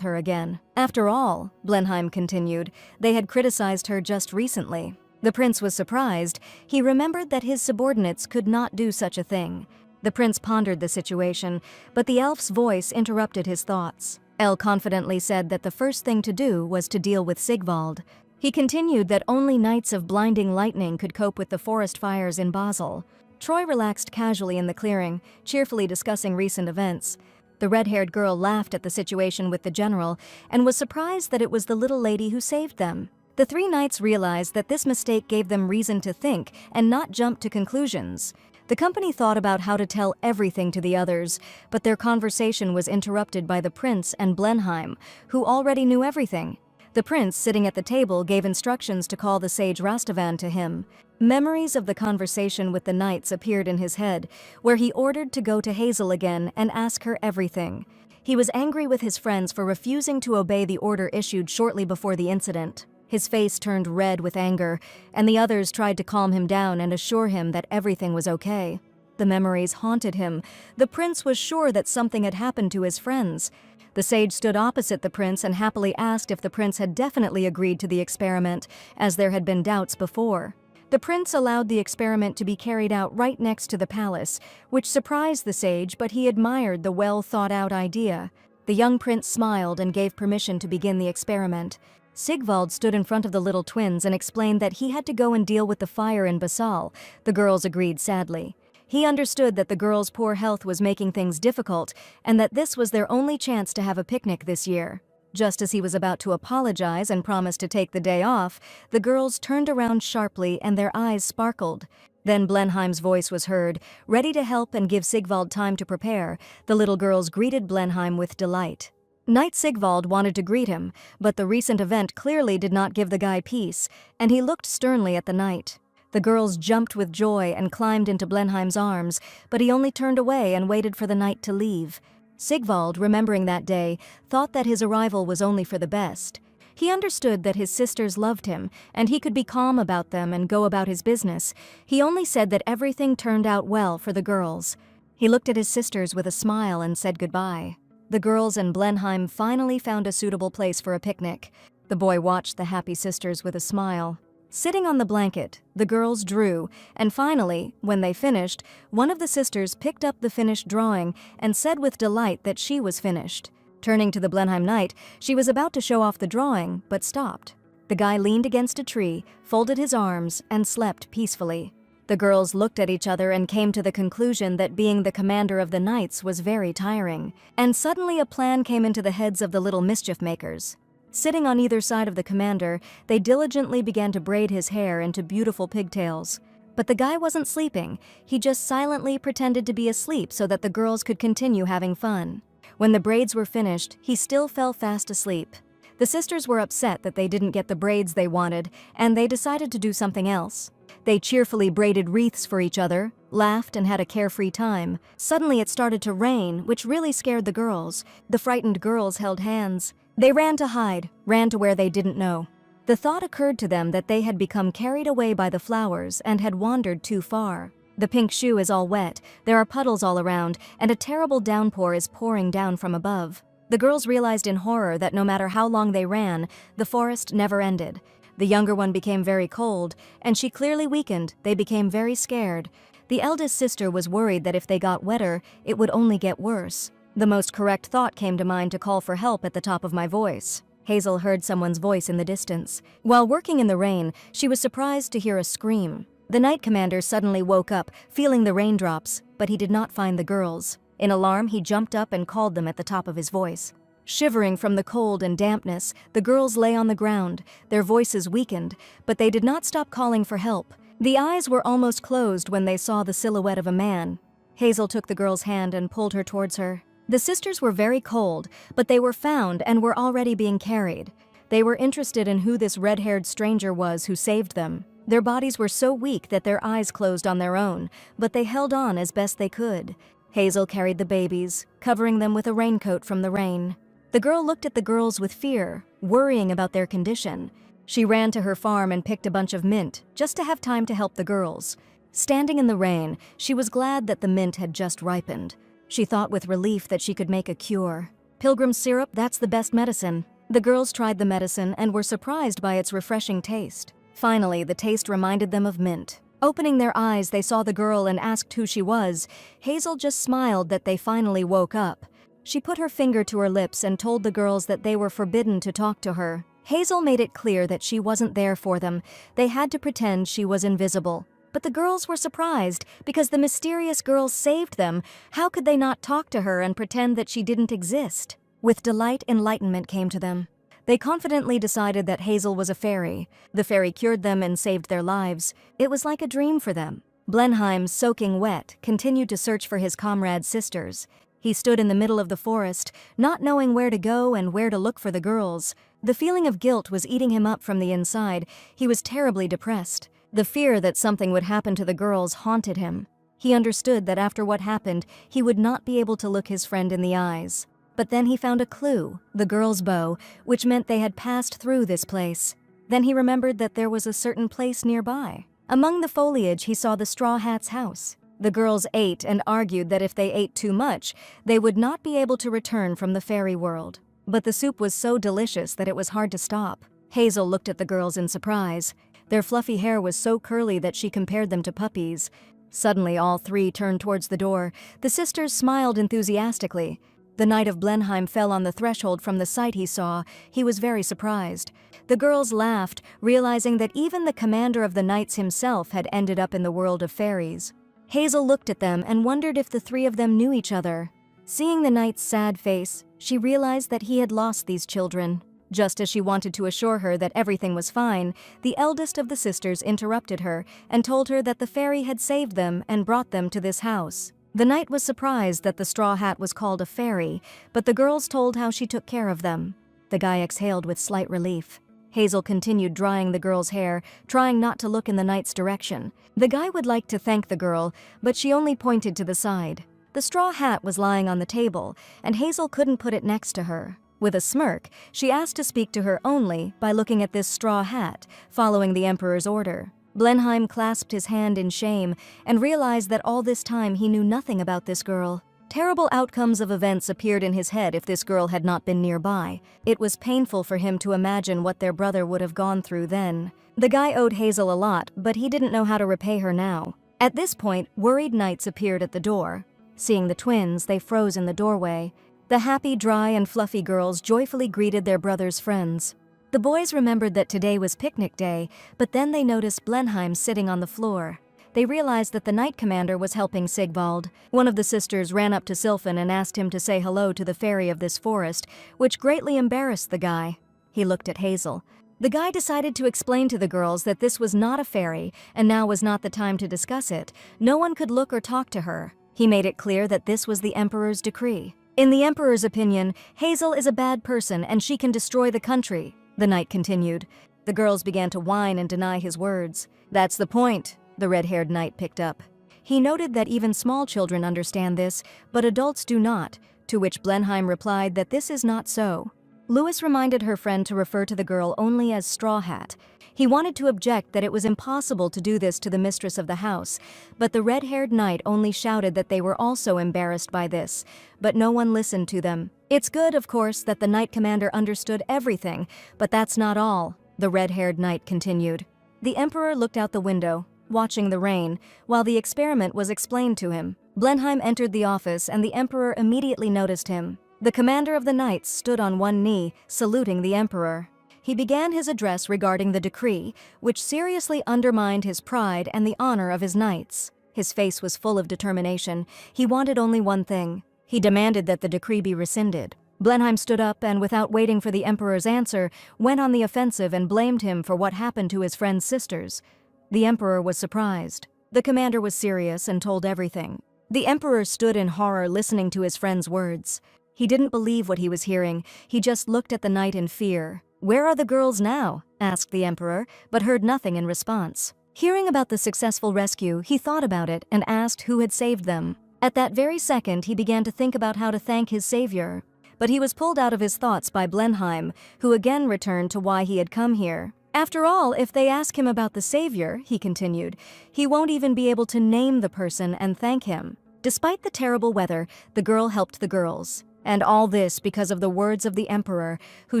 her again. After all, Blenheim continued, they had criticized her just recently. The prince was surprised. He remembered that his subordinates could not do such a thing. The prince pondered the situation, but the elf's voice interrupted his thoughts. El confidently said that the first thing to do was to deal with Sigvald. He continued that only knights of blinding lightning could cope with the forest fires in Basel. Troy relaxed casually in the clearing, cheerfully discussing recent events. The red-haired girl laughed at the situation with the general and was surprised that it was the little lady who saved them. The three knights realized that this mistake gave them reason to think and not jump to conclusions. The company thought about how to tell everything to the others, but their conversation was interrupted by the prince and Blenheim, who already knew everything. The prince, sitting at the table, gave instructions to call the sage Rastavan to him. Memories of the conversation with the knights appeared in his head, where he ordered to go to Hazel again and ask her everything. He was angry with his friends for refusing to obey the order issued shortly before the incident. His face turned red with anger, and the others tried to calm him down and assure him that everything was okay. The memories haunted him. The prince was sure that something had happened to his friends. The sage stood opposite the prince and happily asked if the prince had definitely agreed to the experiment, as there had been doubts before. The prince allowed the experiment to be carried out right next to the palace, which surprised the sage, but he admired the well-thought-out idea. The young prince smiled and gave permission to begin the experiment. Sigvald stood in front of the little twins and explained that he had to go and deal with the fire in Basal. The girls agreed sadly. He understood that the girls' poor health was making things difficult and that this was their only chance to have a picnic this year. Just as he was about to apologize and promise to take the day off, the girls turned around sharply and their eyes sparkled. Then Blenheim's voice was heard. Ready to help and give Sigvald time to prepare, the little girls greeted Blenheim with delight. Knight Sigvald wanted to greet him, but the recent event clearly did not give the guy peace, and he looked sternly at the knight. The girls jumped with joy and climbed into Blenheim's arms, but he only turned away and waited for the knight to leave. Sigvald, remembering that day, thought that his arrival was only for the best. He understood that his sisters loved him, and he could be calm about them and go about his business. He only said that everything turned out well for the girls. He looked at his sisters with a smile and said goodbye. The girls and Blenheim finally found a suitable place for a picnic. The boy watched the happy sisters with a smile. Sitting on the blanket, the girls drew, and finally, when they finished, one of the sisters picked up the finished drawing and said with delight that she was finished. Turning to the Blenheim knight, she was about to show off the drawing, but stopped. The guy leaned against a tree, folded his arms, and slept peacefully. The girls looked at each other and came to the conclusion that being the commander of the knights was very tiring. And suddenly a plan came into the heads of the little mischief makers. Sitting on either side of the commander, they diligently began to braid his hair into beautiful pigtails. But the guy wasn't sleeping. He just silently pretended to be asleep so that the girls could continue having fun. When the braids were finished, he still fell fast asleep. The sisters were upset that they didn't get the braids they wanted, and they decided to do something else. They cheerfully braided wreaths for each other, laughed, and had a carefree time. Suddenly it started to rain, which really scared the girls. The frightened girls held hands. They ran to hide, ran to where they didn't know. The thought occurred to them that they had become carried away by the flowers and had wandered too far. The pink shoe is all wet, there are puddles all around, and a terrible downpour is pouring down from above. The girls realized in horror that no matter how long they ran, the forest never ended. The younger one became very cold, and she clearly weakened. They became very scared. The eldest sister was worried that if they got wetter, it would only get worse. The most correct thought came to mind to call for help at the top of my voice. Hazel heard someone's voice in the distance. While working in the rain, she was surprised to hear a scream. The night commander suddenly woke up, feeling the raindrops, but he did not find the girls. In alarm, he jumped up and called them at the top of his voice. Shivering from the cold and dampness, the girls lay on the ground, their voices weakened, but they did not stop calling for help. The eyes were almost closed when they saw the silhouette of a man. Hazel took the girl's hand and pulled her towards her. The sisters were very cold, but they were found and were already being carried. They were interested in who this red-haired stranger was who saved them. Their bodies were so weak that their eyes closed on their own, but they held on as best they could. Hazel carried the babies, covering them with a raincoat from the rain. The girl looked at the girls with fear, worrying about their condition. She ran to her farm and picked a bunch of mint, just to have time to help the girls. Standing in the rain, she was glad that the mint had just ripened. She thought with relief that she could make a cure. Pilgrim's syrup, that's the best medicine. The girls tried the medicine and were surprised by its refreshing taste. Finally, the taste reminded them of mint. Opening their eyes, they saw the girl and asked who she was. Hazel just smiled that they finally woke up. She put her finger to her lips and told the girls that they were forbidden to talk to her. Hazel made it clear that she wasn't there for them. They had to pretend she was invisible. But the girls were surprised because the mysterious girl saved them. How could they not talk to her and pretend that she didn't exist? With delight, enlightenment came to them. They confidently decided that Hazel was a fairy. The fairy cured them and saved their lives. It was like a dream for them. Blenheim, soaking wet, continued to search for his comrade's sisters. He stood in the middle of the forest, not knowing where to go and where to look for the girls. The feeling of guilt was eating him up from the inside. He was terribly depressed. The fear that something would happen to the girls haunted him. He understood that after what happened, he would not be able to look his friend in the eyes. But then he found a clue, the girl's bow, which meant they had passed through this place. Then he remembered that there was a certain place nearby. Among the foliage, he saw the Straw Hat's house. The girls ate and argued that if they ate too much, they would not be able to return from the fairy world. But the soup was so delicious that it was hard to stop. Hazel looked at the girls in surprise. Their fluffy hair was so curly that she compared them to puppies. Suddenly, all three turned towards the door. The sisters smiled enthusiastically. The Knight of Blenheim fell on the threshold from the sight he saw. He was very surprised. The girls laughed, realizing that even the commander of the knights himself had ended up in the world of fairies. Hazel looked at them and wondered if the three of them knew each other. Seeing the knight's sad face, she realized that he had lost these children. Just as she wanted to assure her that everything was fine, the eldest of the sisters interrupted her and told her that the fairy had saved them and brought them to this house. The knight was surprised that the Straw Hat was called a fairy, but the girls told how she took care of them. The guy exhaled with slight relief. Hazel continued drying the girl's hair, trying not to look in the knight's direction. The guy would like to thank the girl, but she only pointed to the side. The straw hat was lying on the table, and Hazel couldn't put it next to her. With a smirk, she asked to speak to her only by looking at this straw hat, following the Emperor's order. Blenheim clasped his hand in shame and realized that all this time he knew nothing about this girl. Terrible outcomes of events appeared in his head if this girl had not been nearby. It was painful for him to imagine what their brother would have gone through then. The guy owed Hazel a lot, but he didn't know how to repay her now. At this point, worried knights appeared at the door. Seeing the twins, they froze in the doorway. The happy, dry, and fluffy girls joyfully greeted their brother's friends. The boys remembered that today was picnic day, but then they noticed Blenheim sitting on the floor. They realized that the knight commander was helping Sigvald. One of the sisters ran up to Sylphan and asked him to say hello to the fairy of this forest, which greatly embarrassed the guy. He looked at Hazel. The guy decided to explain to the girls that this was not a fairy, and now was not the time to discuss it. No one could look or talk to her. He made it clear that this was the Emperor's decree. In the Emperor's opinion, Hazel is a bad person and she can destroy the country, the knight continued. The girls began to whine and deny his words. That's the point, the red-haired knight picked up. He noted that even small children understand this, but adults do not, to which Blenheim replied that this is not so. Louis reminded her friend to refer to the girl only as Straw Hat. He wanted to object that it was impossible to do this to the mistress of the house, but the red-haired knight only shouted that they were also embarrassed by this, but no one listened to them. It's good, of course, that the knight commander understood everything, but that's not all, the red-haired knight continued. The emperor looked out the window, watching the rain, while the experiment was explained to him. Blenheim entered the office and the emperor immediately noticed him. The commander of the knights stood on one knee, saluting the emperor. He began his address regarding the decree, which seriously undermined his pride and the honor of his knights. His face was full of determination. He wanted only one thing. He demanded that the decree be rescinded. Blenheim stood up and, without waiting for the emperor's answer, went on the offensive and blamed him for what happened to his friend's sisters. The emperor was surprised. The commander was serious and told everything. The emperor stood in horror listening to his friend's words. He didn't believe what he was hearing. He just looked at the knight in fear. "Where are the girls now?" asked the emperor, but heard nothing in response. Hearing about the successful rescue, he thought about it and asked who had saved them. At that very second, he began to think about how to thank his savior. But he was pulled out of his thoughts by Blenheim, who again returned to why he had come here. "After all, if they ask him about the savior," he continued, "he won't even be able to name the person and thank him." Despite the terrible weather, the girl helped the girls. And all this because of the words of the emperor, who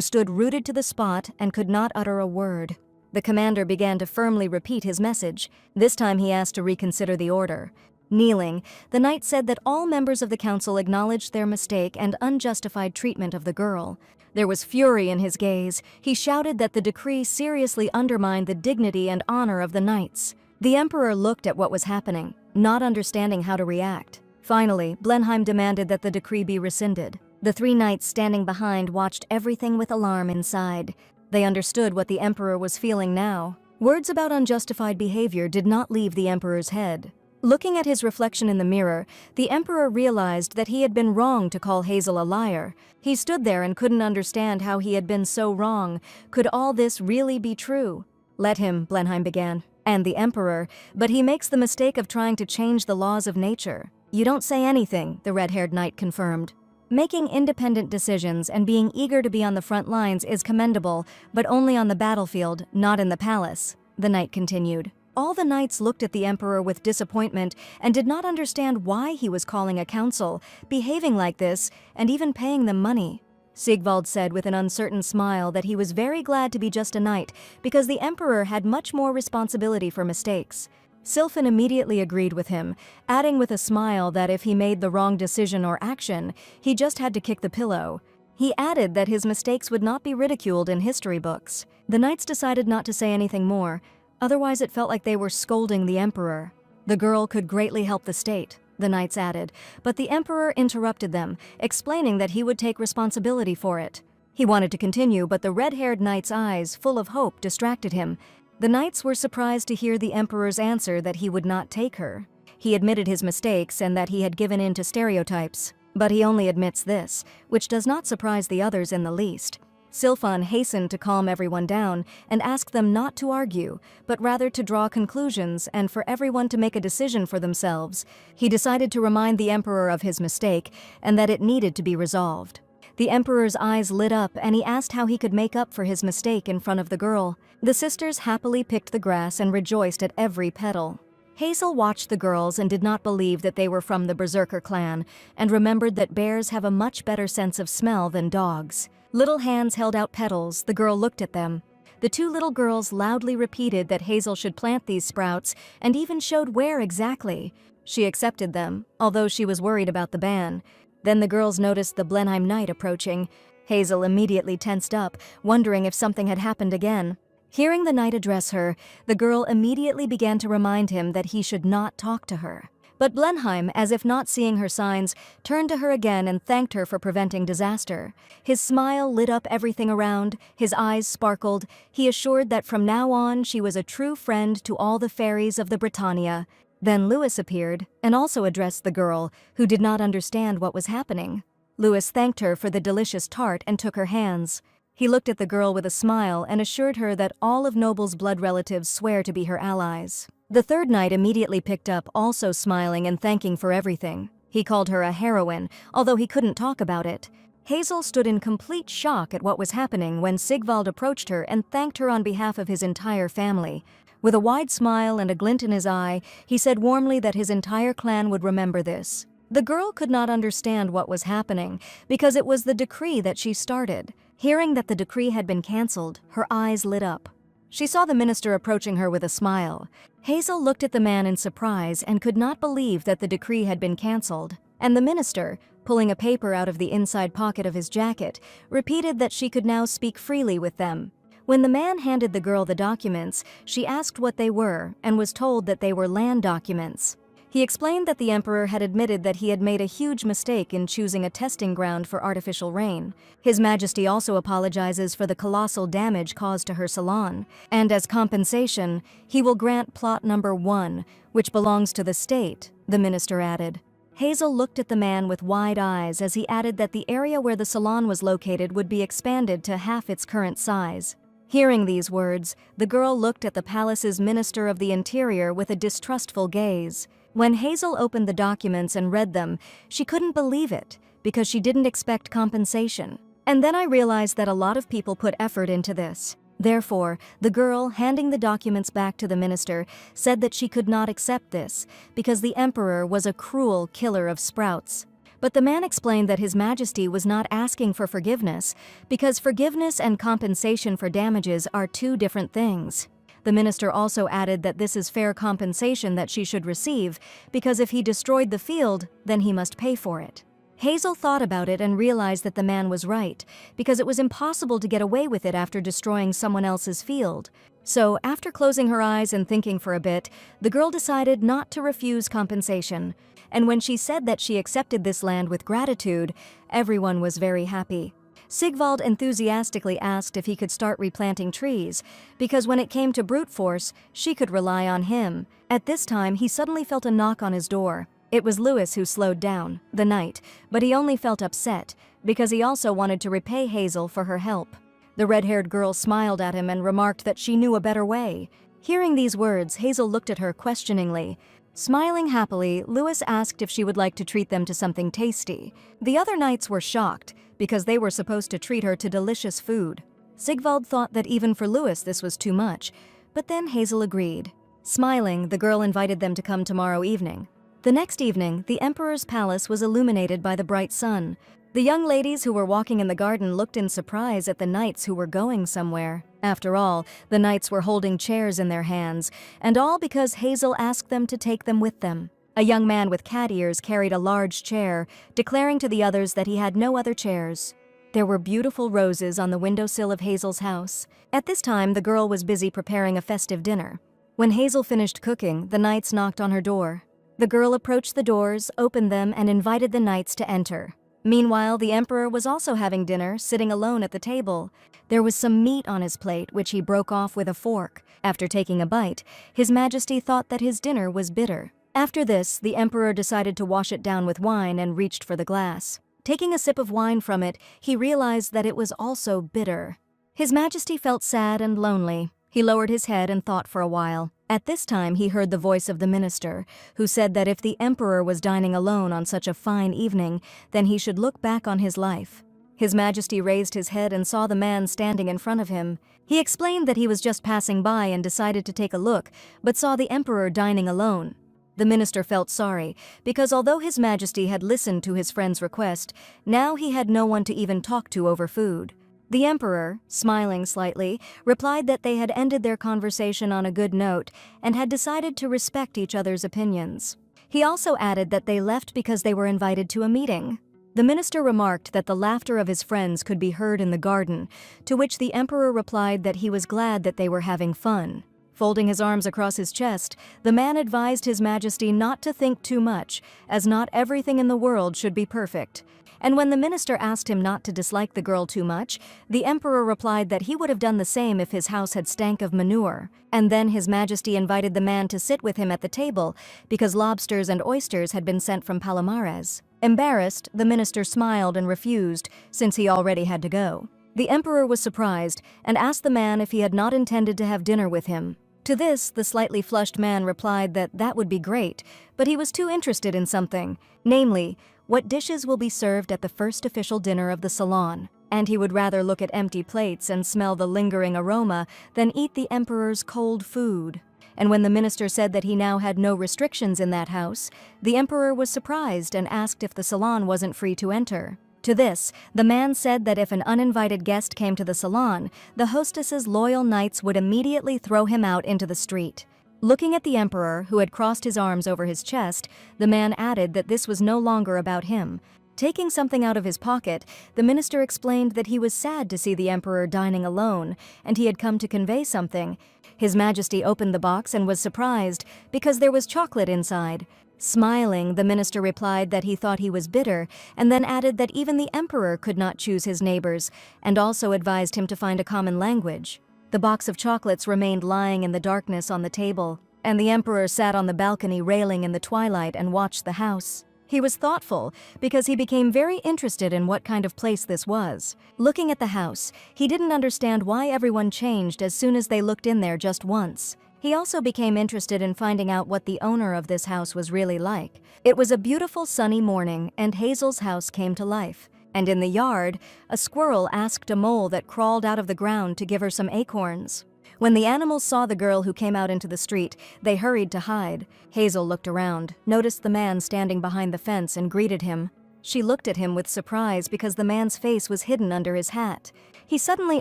stood rooted to the spot and could not utter a word. The commander began to firmly repeat his message. This time he asked to reconsider the order. Kneeling, the knight said that all members of the council acknowledged their mistake and unjustified treatment of the girl. There was fury in his gaze. He shouted that the decree seriously undermined the dignity and honor of the knights. The emperor looked at what was happening, not understanding how to react. Finally, Blenheim demanded that the decree be rescinded. The three knights standing behind watched everything with alarm inside. They understood what the emperor was feeling now. Words about unjustified behavior did not leave the emperor's head. Looking at his reflection in the mirror, the emperor realized that he had been wrong to call Hazel a liar. He stood there and couldn't understand how he had been so wrong. Could all this really be true? "Let him," Blenheim began, "and the emperor, but he makes the mistake of trying to change the laws of nature." "You don't say anything," the red-haired knight confirmed. "Making independent decisions and being eager to be on the front lines is commendable, but only on the battlefield, not in the palace," the knight continued. All the knights looked at the emperor with disappointment and did not understand why he was calling a council, behaving like this, and even paying them money. Sigvald said with an uncertain smile that he was very glad to be just a knight because the emperor had much more responsibility for mistakes. Sylphan immediately agreed with him, adding with a smile that if he made the wrong decision or action, he just had to kick the pillow. He added that his mistakes would not be ridiculed in history books. The knights decided not to say anything more, otherwise it felt like they were scolding the emperor. The girl could greatly help the state, the knights added, but the emperor interrupted them, explaining that he would take responsibility for it. He wanted to continue, but the red-haired knight's eyes, full of hope, distracted him. The knights were surprised to hear the emperor's answer that he would not take her. He admitted his mistakes and that he had given in to stereotypes. But he only admits this, which does not surprise the others in the least. Sylphan hastened to calm everyone down and ask them not to argue, but rather to draw conclusions and for everyone to make a decision for themselves. He decided to remind the emperor of his mistake and that it needed to be resolved. The emperor's eyes lit up and he asked how he could make up for his mistake in front of the girl. The sisters happily picked the grass and rejoiced at every petal. Hazel watched the girls and did not believe that they were from the Berserker clan and remembered that bears have a much better sense of smell than dogs. Little hands held out petals. The girl looked at them. The two little girls loudly repeated that Hazel should plant these sprouts and even showed where exactly. She accepted them, although she was worried about the ban. Then the girls noticed the Blenheim knight approaching. Hazel immediately tensed up, wondering if something had happened again. Hearing the knight address her, the girl immediately began to remind him that he should not talk to her. But Blenheim, as if not seeing her signs, turned to her again and thanked her for preventing disaster. His smile lit up everything around, his eyes sparkled. He assured that from now on she was a true friend to all the fairies of the Britannia. Then Louis appeared and also addressed the girl, who did not understand what was happening. Louis thanked her for the delicious tart and took her hands. He looked at the girl with a smile and assured her that all of Noble's blood relatives swear to be her allies. The third knight immediately picked up, also smiling and thanking for everything. He called her a heroine, although he couldn't talk about it. Hazel stood in complete shock at what was happening when Sigvald approached her and thanked her on behalf of his entire family. With a wide smile and a glint in his eye, he said warmly that his entire clan would remember this. The girl could not understand what was happening because it was the decree that she started. Hearing that the decree had been cancelled, her eyes lit up. She saw the minister approaching her with a smile. Hazel looked at the man in surprise and could not believe that the decree had been cancelled. And the minister, pulling a paper out of the inside pocket of his jacket, repeated that she could now speak freely with them. When the man handed the girl the documents, she asked what they were and was told that they were land documents. He explained that the emperor had admitted that he had made a huge mistake in choosing a testing ground for artificial rain. His Majesty also apologizes for the colossal damage caused to her salon, and as compensation, he will grant plot number 1, which belongs to the state, the minister added. Hazel looked at the man with wide eyes as he added that the area where the salon was located would be expanded to half its current size. Hearing these words, the girl looked at the palace's Minister of the Interior with a distrustful gaze. When Hazel opened the documents and read them, she couldn't believe it, because she didn't expect compensation. And then I realized that a lot of people put effort into this. Therefore, the girl, handing the documents back to the minister, said that she could not accept this, because the emperor was a cruel killer of sprouts. But the man explained that His Majesty was not asking for forgiveness, because forgiveness and compensation for damages are two different things. The minister also added that this is fair compensation that she should receive, because if he destroyed the field, then he must pay for it. Hazel thought about it and realized that the man was right, because it was impossible to get away with it after destroying someone else's field. So, after closing her eyes and thinking for a bit, the girl decided not to refuse compensation. And when she said that she accepted this land with gratitude, everyone was very happy. Sigvald enthusiastically asked if he could start replanting trees, because when it came to brute force, she could rely on him. At this time, he suddenly felt a knock on his door. It was Louis who slowed down, the knight, but he only felt upset, because he also wanted to repay Hazel for her help. The red-haired girl smiled at him and remarked that she knew a better way. Hearing these words, Hazel looked at her questioningly. Smiling happily, Louis asked if she would like to treat them to something tasty. The other knights were shocked, because they were supposed to treat her to delicious food. Sigvald thought that even for Louis this was too much, but then Hazel agreed. Smiling, the girl invited them to come tomorrow evening. The next evening, the emperor's palace was illuminated by the bright sun. The young ladies who were walking in the garden looked in surprise at the knights who were going somewhere. After all, the knights were holding chairs in their hands, and all because Hazel asked them to take them with them. A young man with cat ears carried a large chair, declaring to the others that he had no other chairs. There were beautiful roses on the windowsill of Hazel's house. At this time, the girl was busy preparing a festive dinner. When Hazel finished cooking, the knights knocked on her door. The girl approached the doors, opened them, and invited the knights to enter. Meanwhile, the emperor was also having dinner, sitting alone at the table. There was some meat on his plate, which he broke off with a fork. After taking a bite, His Majesty thought that his dinner was bitter. After this, the emperor decided to wash it down with wine and reached for the glass. Taking a sip of wine from it, he realized that it was also bitter. His Majesty felt sad and lonely. He lowered his head and thought for a while. At this time, he heard the voice of the minister, who said that if the emperor was dining alone on such a fine evening, then he should look back on his life. His Majesty raised his head and saw the man standing in front of him. He explained that he was just passing by and decided to take a look, but saw the emperor dining alone. The minister felt sorry, because although His Majesty had listened to his friend's request, now he had no one to even talk to over food. The emperor, smiling slightly, replied that they had ended their conversation on a good note and had decided to respect each other's opinions. He also added that they left because they were invited to a meeting. The minister remarked that the laughter of his friends could be heard in the garden, to which the emperor replied that he was glad that they were having fun. Folding his arms across his chest, the man advised His Majesty not to think too much, as not everything in the world should be perfect. And when the minister asked him not to dislike the girl too much, the emperor replied that he would have done the same if his house had stank of manure. And then His Majesty invited the man to sit with him at the table, because lobsters and oysters had been sent from Palomares. Embarrassed, the minister smiled and refused, since he already had to go. The emperor was surprised and asked the man if he had not intended to have dinner with him. To this, the slightly flushed man replied that that would be great, but he was too interested in something. Namely, what dishes will be served at the first official dinner of the salon, and he would rather look at empty plates and smell the lingering aroma than eat the emperor's cold food. And when the minister said that he now had no restrictions in that house, the emperor was surprised and asked if the salon wasn't free to enter. To this, the man said that if an uninvited guest came to the salon, the hostess's loyal knights would immediately throw him out into the street. Looking at the emperor, who had crossed his arms over his chest, the man added that this was no longer about him. Taking something out of his pocket, the minister explained that he was sad to see the emperor dining alone, and he had come to convey something. His Majesty opened the box and was surprised because there was chocolate inside. Smiling, the minister replied that he thought he was bitter, and then added that even the emperor could not choose his neighbors, and also advised him to find a common language. The box of chocolates remained lying in the darkness on the table, and the emperor sat on the balcony railing in the twilight and watched the house. He was thoughtful because he became very interested in what kind of place this was. Looking at the house, he didn't understand why everyone changed as soon as they looked in there just once. He also became interested in finding out what the owner of this house was really like. It was a beautiful sunny morning, and Hazel's house came to life. And in the yard, a squirrel asked a mole that crawled out of the ground to give her some acorns. When the animals saw the girl who came out into the street, they hurried to hide. Hazel looked around, noticed the man standing behind the fence, and greeted him. She looked at him with surprise because the man's face was hidden under his hat. He suddenly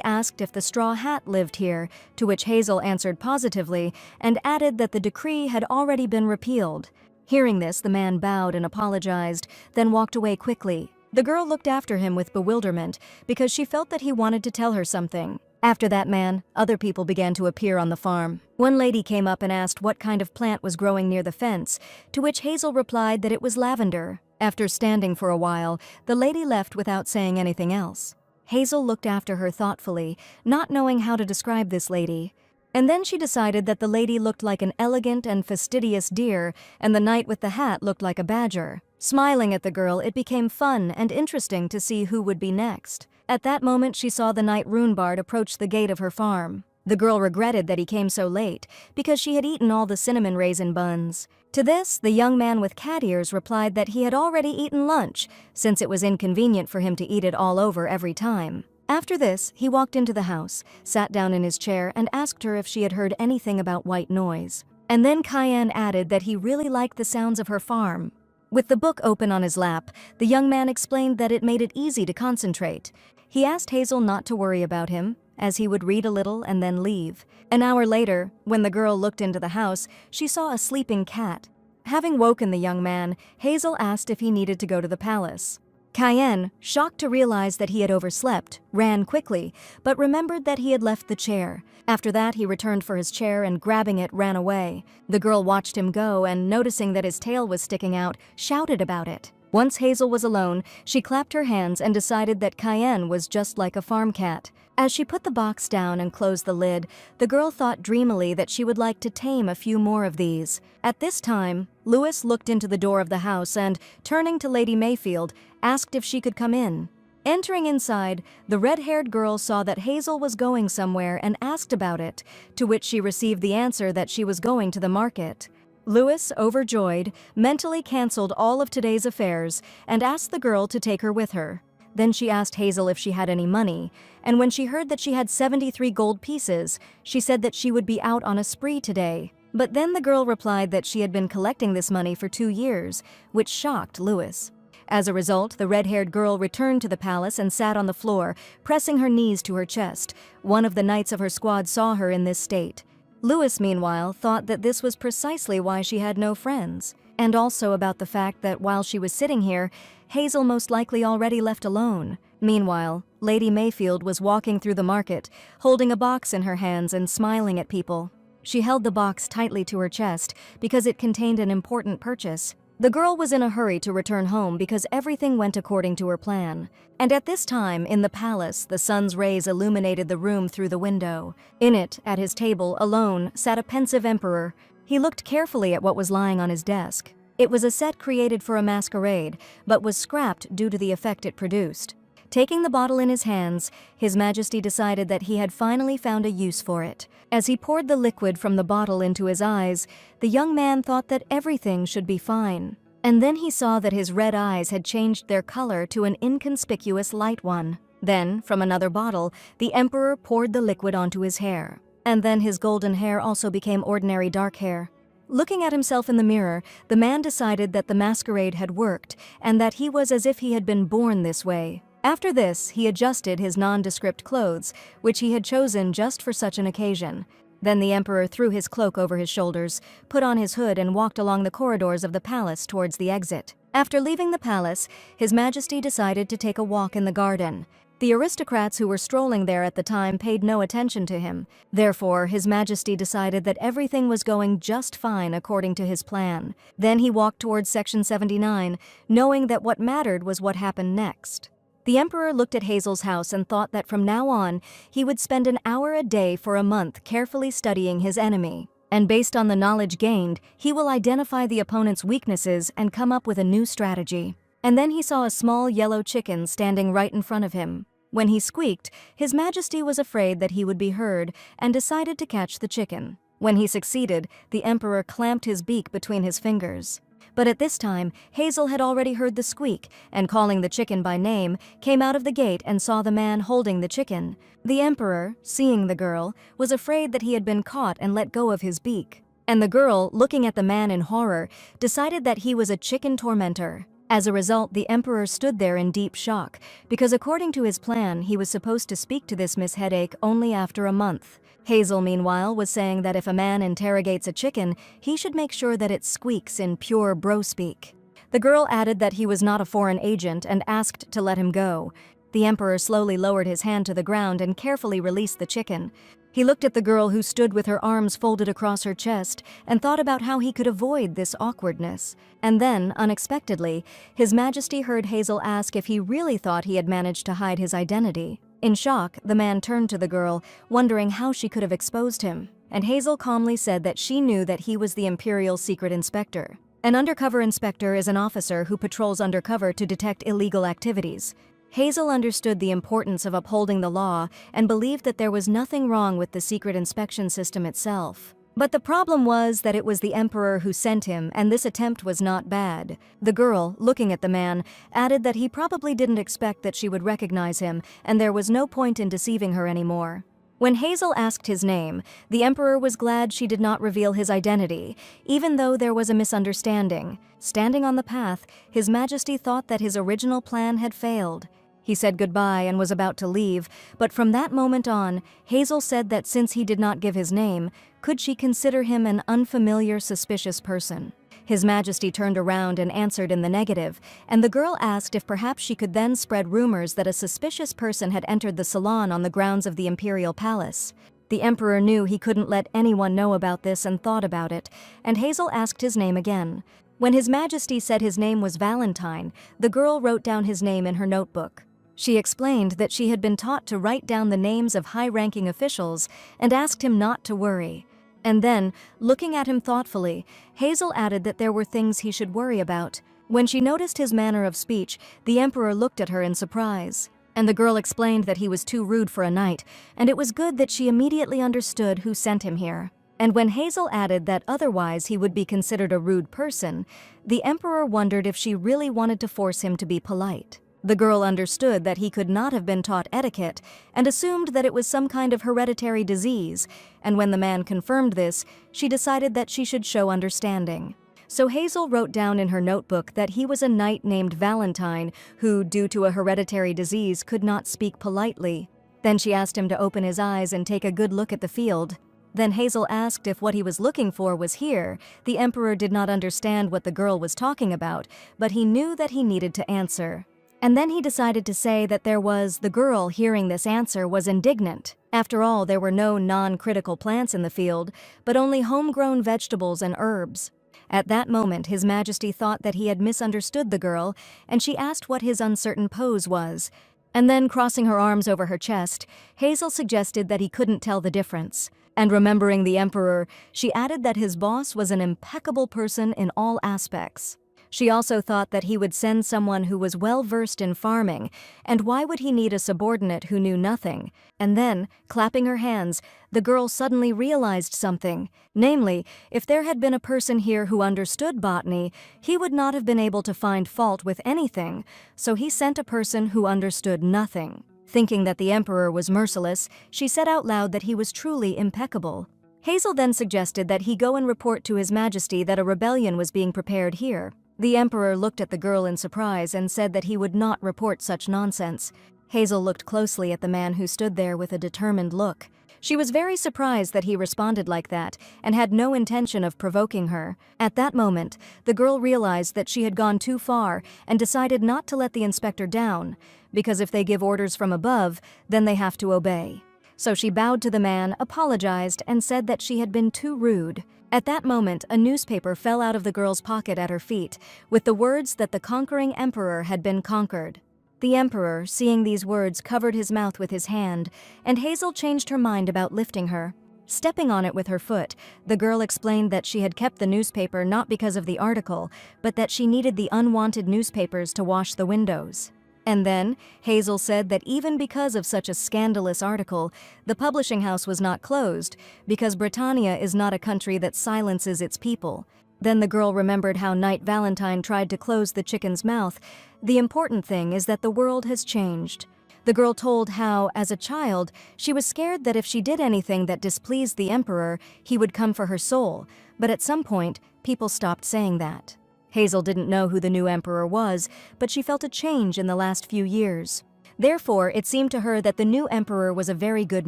asked if the straw hat lived here, to which Hazel answered positively and added that the decree had already been repealed. Hearing this, the man bowed and apologized, then walked away quickly. The girl looked after him with bewilderment because she felt that he wanted to tell her something. After that man, other people began to appear on the farm. One lady came up and asked what kind of plant was growing near the fence, to which Hazel replied that it was lavender. After standing for a while, the lady left without saying anything else. Hazel looked after her thoughtfully, not knowing how to describe this lady. And then she decided that the lady looked like an elegant and fastidious deer, and the knight with the hat looked like a badger. Smiling at the girl, it became fun and interesting to see who would be next. At that moment, she saw the knight Runebard approach the gate of her farm. The girl regretted that he came so late, because she had eaten all the cinnamon raisin buns. To this, the young man with cat ears replied that he had already eaten lunch, since it was inconvenient for him to eat it all over every time. After this, he walked into the house, sat down in his chair, and asked her if she had heard anything about white noise. And then Cayenne added that he really liked the sounds of her farm. With the book open on his lap, the young man explained that it made it easy to concentrate. He asked Hazel not to worry about him, as he would read a little and then leave. An hour later, when the girl looked into the house, she saw a sleeping cat. Having woken the young man, Hazel asked if he needed to go to the palace. Cayenne, shocked to realize that he had overslept, ran quickly, but remembered that he had left the chair. After that, he returned for his chair and, grabbing it, ran away. The girl watched him go and, noticing that his tail was sticking out, shouted about it. Once Hazel was alone, she clapped her hands and decided that Cayenne was just like a farm cat. As she put the box down and closed the lid, the girl thought dreamily that she would like to tame a few more of these. At this time, Louis looked into the door of the house and, turning to Lady Mayfield, asked if she could come in. Entering inside, the red-haired girl saw that Hazel was going somewhere and asked about it, to which she received the answer that she was going to the market. Louis, overjoyed, mentally canceled all of today's affairs and asked the girl to take her with her. Then she asked Hazel if she had any money, and when she heard that she had 73 gold pieces, she said that she would be out on a spree today. But then the girl replied that she had been collecting this money for 2 years, which shocked Louis. As a result, the red-haired girl returned to the palace and sat on the floor, pressing her knees to her chest. One of the knights of her squad saw her in this state. Louis, meanwhile, thought that this was precisely why she had no friends, and also about the fact that while she was sitting here, Hazel most likely already left alone. Meanwhile, Lady Mayfield was walking through the market, holding a box in her hands and smiling at people. She held the box tightly to her chest because it contained an important purchase. The girl was in a hurry to return home because everything went according to her plan. And at this time, in the palace, the sun's rays illuminated the room through the window. In it, at his table, alone, sat a pensive emperor. He looked carefully at what was lying on his desk. It was a set created for a masquerade, but was scrapped due to the effect it produced. Taking the bottle in his hands, His Majesty decided that he had finally found a use for it. As he poured the liquid from the bottle into his eyes, the young man thought that everything should be fine. And then he saw that his red eyes had changed their color to an inconspicuous light one. Then, from another bottle, the emperor poured the liquid onto his hair. And then his golden hair also became ordinary dark hair. Looking at himself in the mirror, the man decided that the masquerade had worked and that he was as if he had been born this way. After this, he adjusted his nondescript clothes, which he had chosen just for such an occasion. Then the emperor threw his cloak over his shoulders, put on his hood and walked along the corridors of the palace towards the exit. After leaving the palace, His Majesty decided to take a walk in the garden. The aristocrats who were strolling there at the time paid no attention to him. Therefore, His Majesty decided that everything was going just fine according to his plan. Then he walked towards Section 79, knowing that what mattered was what happened next. The emperor looked at Hazel's house and thought that from now on, he would spend an hour a day for a month carefully studying his enemy. And based on the knowledge gained, he will identify the opponent's weaknesses and come up with a new strategy. And then he saw a small yellow chicken standing right in front of him. When he squeaked, His Majesty was afraid that he would be heard and decided to catch the chicken. When he succeeded, the emperor clamped his beak between his fingers. But at this time, Hazel had already heard the squeak, and calling the chicken by name, came out of the gate and saw the man holding the chicken. The emperor, seeing the girl, was afraid that he had been caught and let go of his beak. And the girl, looking at the man in horror, decided that he was a chicken tormentor. As a result, the emperor stood there in deep shock, because according to his plan, he was supposed to speak to this Miss Headache only after a month. Hazel, meanwhile, was saying that if a man interrogates a chicken, he should make sure that it squeaks in pure bro-speak. The girl added that he was not a foreign agent and asked to let him go. The emperor slowly lowered his hand to the ground and carefully released the chicken. He looked at the girl who stood with her arms folded across her chest and thought about how he could avoid this awkwardness. And then, unexpectedly, His Majesty heard Hazel ask if he really thought he had managed to hide his identity. In shock, the man turned to the girl, wondering how she could have exposed him. And Hazel calmly said that she knew that he was the Imperial Secret Inspector. An undercover inspector is an officer who patrols undercover to detect illegal activities. Hazel understood the importance of upholding the law and believed that there was nothing wrong with the secret inspection system itself. But the problem was that it was the emperor who sent him, and this attempt was not bad. The girl, looking at the man, added that he probably didn't expect that she would recognize him, and there was no point in deceiving her anymore. When Hazel asked his name, the emperor was glad she did not reveal his identity, even though there was a misunderstanding. Standing on the path, His Majesty thought that his original plan had failed. He said goodbye and was about to leave, but from that moment on, Hazel said that since he did not give his name, could she consider him an unfamiliar, suspicious person? His Majesty turned around and answered in the negative, and the girl asked if perhaps she could then spread rumors that a suspicious person had entered the salon on the grounds of the imperial palace. The emperor knew he couldn't let anyone know about this and thought about it, and Hazel asked his name again. When His Majesty said his name was Valentine, the girl wrote down his name in her notebook. She explained that she had been taught to write down the names of high-ranking officials and asked him not to worry. And then, looking at him thoughtfully, Hazel added that there were things he should worry about. When she noticed his manner of speech, the emperor looked at her in surprise. And the girl explained that he was too rude for a knight, and it was good that she immediately understood who sent him here. And when Hazel added that otherwise he would be considered a rude person, the emperor wondered if she really wanted to force him to be polite. The girl understood that he could not have been taught etiquette and assumed that it was some kind of hereditary disease, and when the man confirmed this, she decided that she should show understanding. So Hazel wrote down in her notebook that he was a knight named Valentine who, due to a hereditary disease, could not speak politely. Then she asked him to open his eyes and take a good look at the field. Then Hazel asked if what he was looking for was here. The emperor did not understand what the girl was talking about, but he knew that he needed to answer. And then he decided to say that the girl hearing this answer was indignant. After all, there were no non-critical plants in the field, but only homegrown vegetables and herbs. At that moment, His Majesty thought that he had misunderstood the girl, and she asked what his uncertain pose was. And then, crossing her arms over her chest, Hazel suggested that he couldn't tell the difference. And remembering the emperor, she added that his boss was an impeccable person in all aspects. She also thought that he would send someone who was well versed in farming, and why would he need a subordinate who knew nothing? And then, clapping her hands, the girl suddenly realized something. Namely, if there had been a person here who understood botany, he would not have been able to find fault with anything, so he sent a person who understood nothing. Thinking that the emperor was merciless, she said out loud that he was truly impeccable. Hazel then suggested that he go and report to His Majesty that a rebellion was being prepared here. The emperor looked at the girl in surprise and said that he would not report such nonsense. Hazel looked closely at the man who stood there with a determined look. She was very surprised that he responded like that and had no intention of provoking her. At that moment, the girl realized that she had gone too far and decided not to let the inspector down, because if they give orders from above, then they have to obey. So she bowed to the man, apologized, and said that she had been too rude. At that moment, a newspaper fell out of the girl's pocket at her feet, with the words that the conquering emperor had been conquered. The emperor, seeing these words, covered his mouth with his hand, and Hazel changed her mind about lifting her. Stepping on it with her foot, the girl explained that she had kept the newspaper not because of the article, but that she needed the unwanted newspapers to wash the windows. And then, Hazel said that even because of such a scandalous article, the publishing house was not closed, because Britannia is not a country that silences its people. Then the girl remembered how Knight Valentine tried to close the chicken's mouth. The important thing is that the world has changed. The girl told how, as a child, she was scared that if she did anything that displeased the emperor, he would come for her soul, but at some point, people stopped saying that. Hazel didn't know who the new emperor was, but she felt a change in the last few years. Therefore, it seemed to her that the new emperor was a very good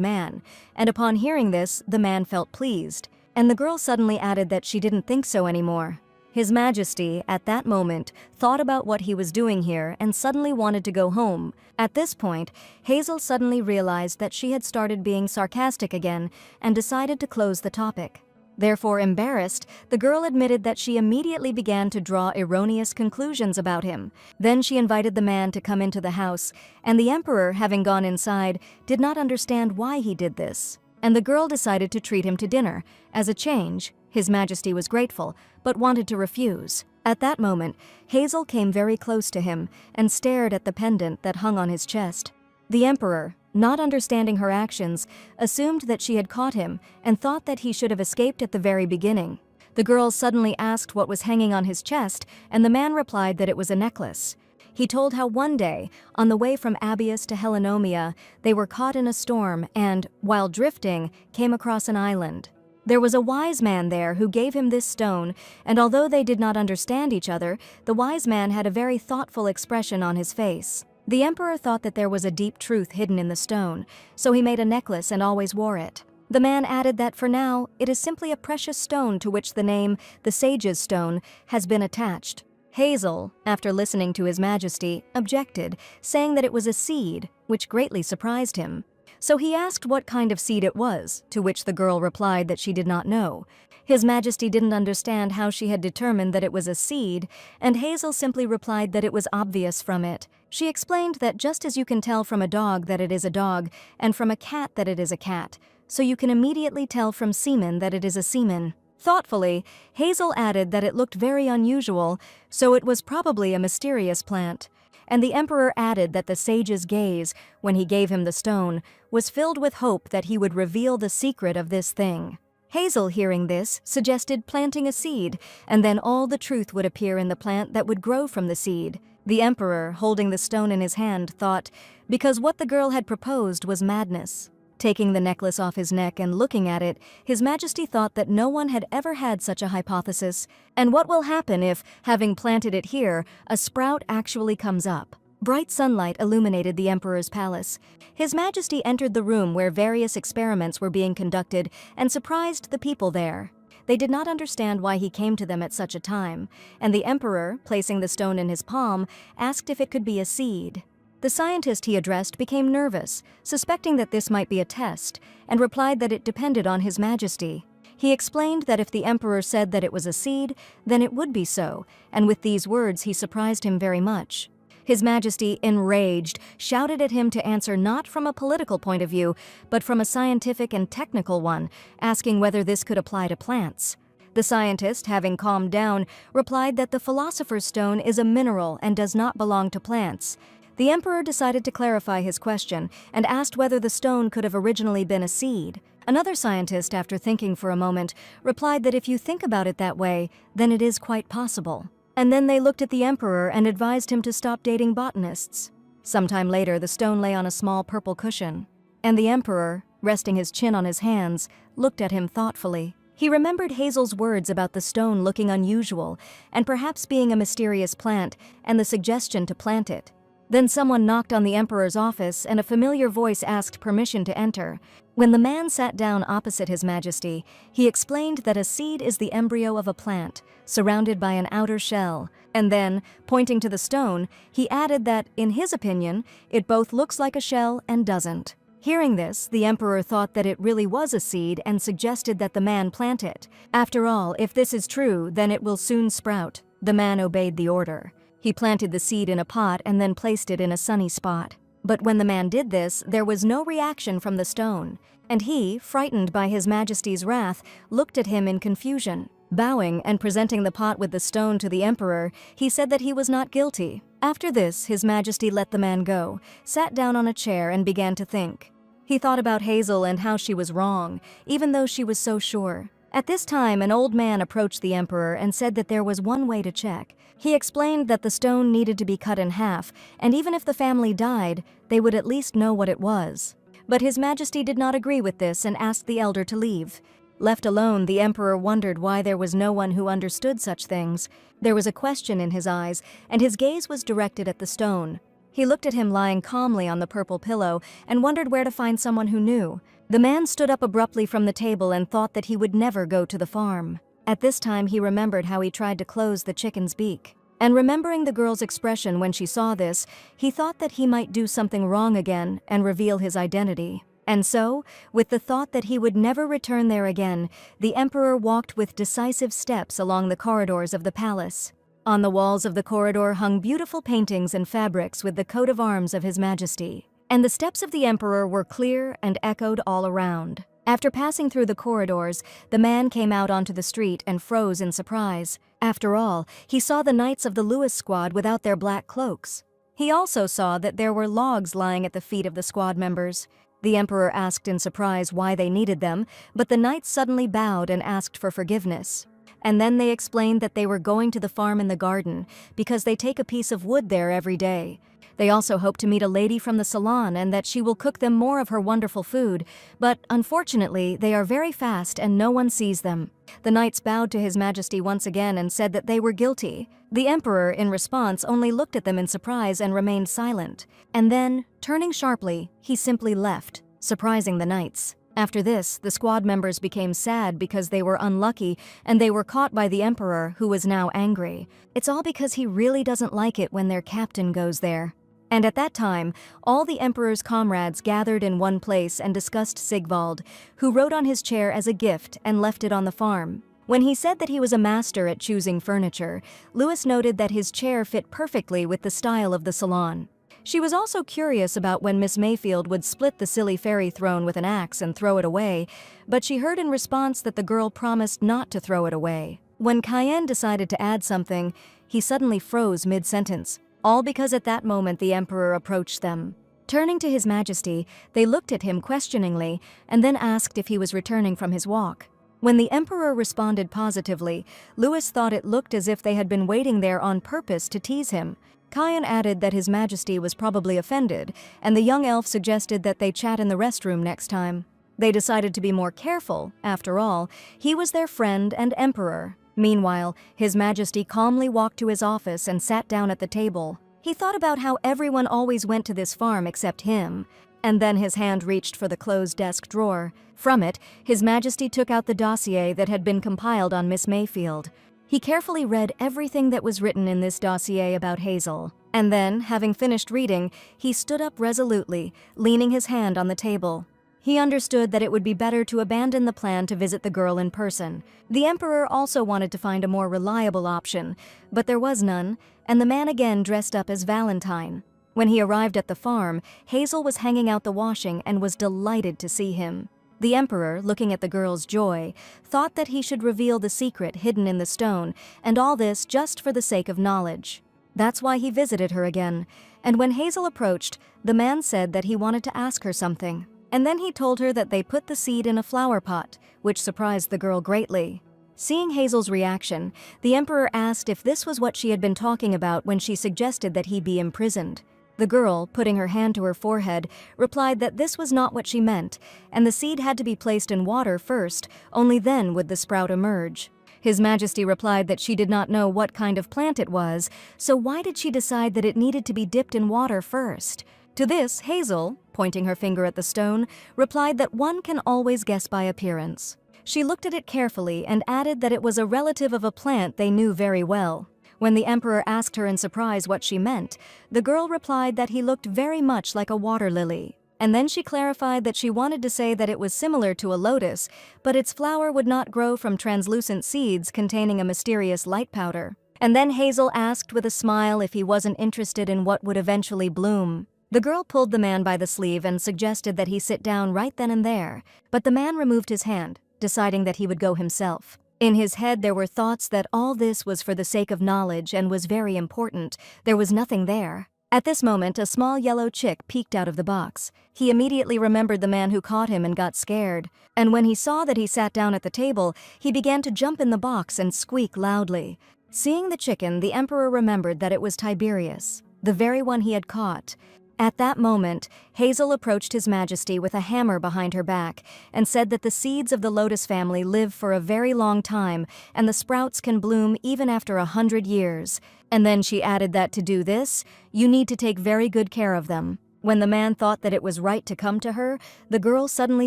man, and upon hearing this, the man felt pleased. And the girl suddenly added that she didn't think so anymore. His Majesty, at that moment, thought about what he was doing here and suddenly wanted to go home. At this point, Hazel suddenly realized that she had started being sarcastic again and decided to close the topic. Therefore, embarrassed, the girl admitted that she immediately began to draw erroneous conclusions about him. Then she invited the man to come into the house, and the emperor, having gone inside, did not understand why he did this. And the girl decided to treat him to dinner. As a change, His Majesty was grateful, but wanted to refuse. At that moment, Hazel came very close to him and stared at the pendant that hung on his chest. The emperor, not understanding her actions, assumed that she had caught him and thought that he should have escaped at the very beginning. The girl suddenly asked what was hanging on his chest, and the man replied that it was a necklace. He told how one day, on the way from Abius to Helenomia, they were caught in a storm and, while drifting, came across an island. There was a wise man there who gave him this stone, and although they did not understand each other, the wise man had a very thoughtful expression on his face. The emperor thought that there was a deep truth hidden in the stone, so he made a necklace and always wore it. The man added that for now, it is simply a precious stone to which the name, the Sage's Stone, has been attached. Hazel, after listening to His Majesty, objected, saying that it was a seed, which greatly surprised him. So he asked what kind of seed it was, to which the girl replied that she did not know. His Majesty didn't understand how she had determined that it was a seed, and Hazel simply replied that it was obvious from it. She explained that just as you can tell from a dog that it is a dog, and from a cat that it is a cat, so you can immediately tell from semen that it is a semen. Thoughtfully, Hazel added that it looked very unusual, so it was probably a mysterious plant. And the emperor added that the sage's gaze, when he gave him the stone, was filled with hope that he would reveal the secret of this thing. Hazel, hearing this, suggested planting a seed, and then all the truth would appear in the plant that would grow from the seed. The emperor, holding the stone in his hand, thought, because what the girl had proposed was madness. Taking the necklace off his neck and looking at it, His Majesty thought that no one had ever had such a hypothesis. And what will happen if, having planted it here, a sprout actually comes up? Bright sunlight illuminated the emperor's palace. His Majesty entered the room where various experiments were being conducted and surprised the people there. They did not understand why he came to them at such a time, and the emperor, placing the stone in his palm, asked if it could be a seed. The scientist he addressed became nervous, suspecting that this might be a test, and replied that it depended on His Majesty. He explained that if the emperor said that it was a seed, then it would be so, and with these words he surprised him very much. His Majesty, enraged, shouted at him to answer not from a political point of view, but from a scientific and technical one, asking whether this could apply to plants. The scientist, having calmed down, replied that the philosopher's stone is a mineral and does not belong to plants. The emperor decided to clarify his question and asked whether the stone could have originally been a seed. Another scientist, after thinking for a moment, replied that if you think about it that way, then it is quite possible. And then they looked at the emperor and advised him to stop dating botanists. Sometime later, the stone lay on a small purple cushion, and the emperor, resting his chin on his hands, looked at him thoughtfully. He remembered Hazel's words about the stone looking unusual and perhaps being a mysterious plant, and the suggestion to plant it. Then someone knocked on the emperor's office and a familiar voice asked permission to enter. When the man sat down opposite His Majesty, he explained that a seed is the embryo of a plant, surrounded by an outer shell, and then, pointing to the stone, he added that, in his opinion, it both looks like a shell and doesn't. Hearing this, the emperor thought that it really was a seed and suggested that the man plant it. After all, if this is true, then it will soon sprout. The man obeyed the order. He planted the seed in a pot and then placed it in a sunny spot. But when the man did this, there was no reaction from the stone, and he, frightened by His Majesty's wrath, looked at him in confusion. Bowing and presenting the pot with the stone to the emperor, he said that he was not guilty. After this, His Majesty let the man go, sat down on a chair and began to think. He thought about Hazel and how she was wrong, even though she was so sure. At this time, an old man approached the emperor and said that there was one way to check. He explained that the stone needed to be cut in half, and even if the family died, they would at least know what it was. But His Majesty did not agree with this and asked the elder to leave. Left alone, the emperor wondered why there was no one who understood such things. There was a question in his eyes, and his gaze was directed at the stone. He looked at him lying calmly on the purple pillow and wondered where to find someone who knew. The man stood up abruptly from the table and thought that he would never go to the farm. At this time, he remembered how he tried to close the chicken's beak. And remembering the girl's expression when she saw this, he thought that he might do something wrong again and reveal his identity. And so, with the thought that he would never return there again, the emperor walked with decisive steps along the corridors of the palace. On the walls of the corridor hung beautiful paintings and fabrics with the coat of arms of His Majesty. And the steps of the emperor were clear and echoed all around. After passing through the corridors, the man came out onto the street and froze in surprise. After all, he saw the knights of the Lewis squad without their black cloaks. He also saw that there were logs lying at the feet of the squad members. The emperor asked in surprise why they needed them, but the knights suddenly bowed and asked for forgiveness. And then they explained that they were going to the farm in the garden because they take a piece of wood there every day. They also hope to meet a lady from the salon and that she will cook them more of her wonderful food, but unfortunately they are very fast and no one sees them. The knights bowed to His Majesty once again and said that they were guilty. The emperor, in response, only looked at them in surprise and remained silent. And then, turning sharply, he simply left, surprising the knights. After this, the squad members became sad because they were unlucky and they were caught by the emperor, who was now angry. It's all because he really doesn't like it when their captain goes there. And at that time, all the emperor's comrades gathered in one place and discussed Sigvald, who rode on his chair as a gift and left it on the farm. When he said that he was a master at choosing furniture, Lewis noted that his chair fit perfectly with the style of the salon. She was also curious about when Miss Mayfield would split the silly fairy throne with an axe and throw it away, but she heard in response that the girl promised not to throw it away. When Cayenne decided to add something, he suddenly froze mid-sentence, all because at that moment the emperor approached them. Turning to His Majesty, they looked at him questioningly and then asked if he was returning from his walk. When the emperor responded positively, Lewis thought it looked as if they had been waiting there on purpose to tease him. Cayenne added that His Majesty was probably offended, and the young elf suggested that they chat in the restroom next time. They decided to be more careful. After all, he was their friend and emperor. Meanwhile, His Majesty calmly walked to his office and sat down at the table. He thought about how everyone always went to this farm except him, and then his hand reached for the closed desk drawer. From it, His Majesty took out the dossier that had been compiled on Miss Mayfield. He carefully read everything that was written in this dossier about Hazel, and then, having finished reading, he stood up resolutely, leaning his hand on the table. He understood that it would be better to abandon the plan to visit the girl in person. The emperor also wanted to find a more reliable option, but there was none, and the man again dressed up as Valentine. When he arrived at the farm, Hazel was hanging out the washing and was delighted to see him. The emperor, looking at the girl's joy, thought that he should reveal the secret hidden in the stone, and all this just for the sake of knowledge. That's why he visited her again, and when Hazel approached, the man said that he wanted to ask her something. And then he told her that they put the seed in a flower pot, which surprised the girl greatly. Seeing Hazel's reaction, the emperor asked if this was what she had been talking about when she suggested that he be imprisoned. The girl, putting her hand to her forehead, replied that this was not what she meant, and the seed had to be placed in water first, only then would the sprout emerge. His Majesty replied that she did not know what kind of plant it was, so why did she decide that it needed to be dipped in water first? To this, Hazel, pointing her finger at the stone, replied that one can always guess by appearance. She looked at it carefully and added that it was a relative of a plant they knew very well. When the emperor asked her in surprise what she meant, the girl replied that he looked very much like a water lily. And then she clarified that she wanted to say that it was similar to a lotus, but its flower would not grow from translucent seeds containing a mysterious light powder. And then Hazel asked with a smile if he wasn't interested in what would eventually bloom. The girl pulled the man by the sleeve and suggested that he sit down right then and there, but the man removed his hand, deciding that he would go himself. In his head there were thoughts that all this was for the sake of knowledge and was very important. There was nothing there. At this moment, a small yellow chick peeked out of the box. He immediately remembered the man who caught him and got scared. And when he saw that he sat down at the table, he began to jump in the box and squeak loudly. Seeing the chicken, the emperor remembered that it was Tiberius, the very one he had caught. At that moment, Hazel approached His Majesty with a hammer behind her back and said that the seeds of the lotus family live for a very long time and the sprouts can bloom even after 100 years. And then she added that to do this, you need to take very good care of them. When the man thought that it was right to come to her, the girl suddenly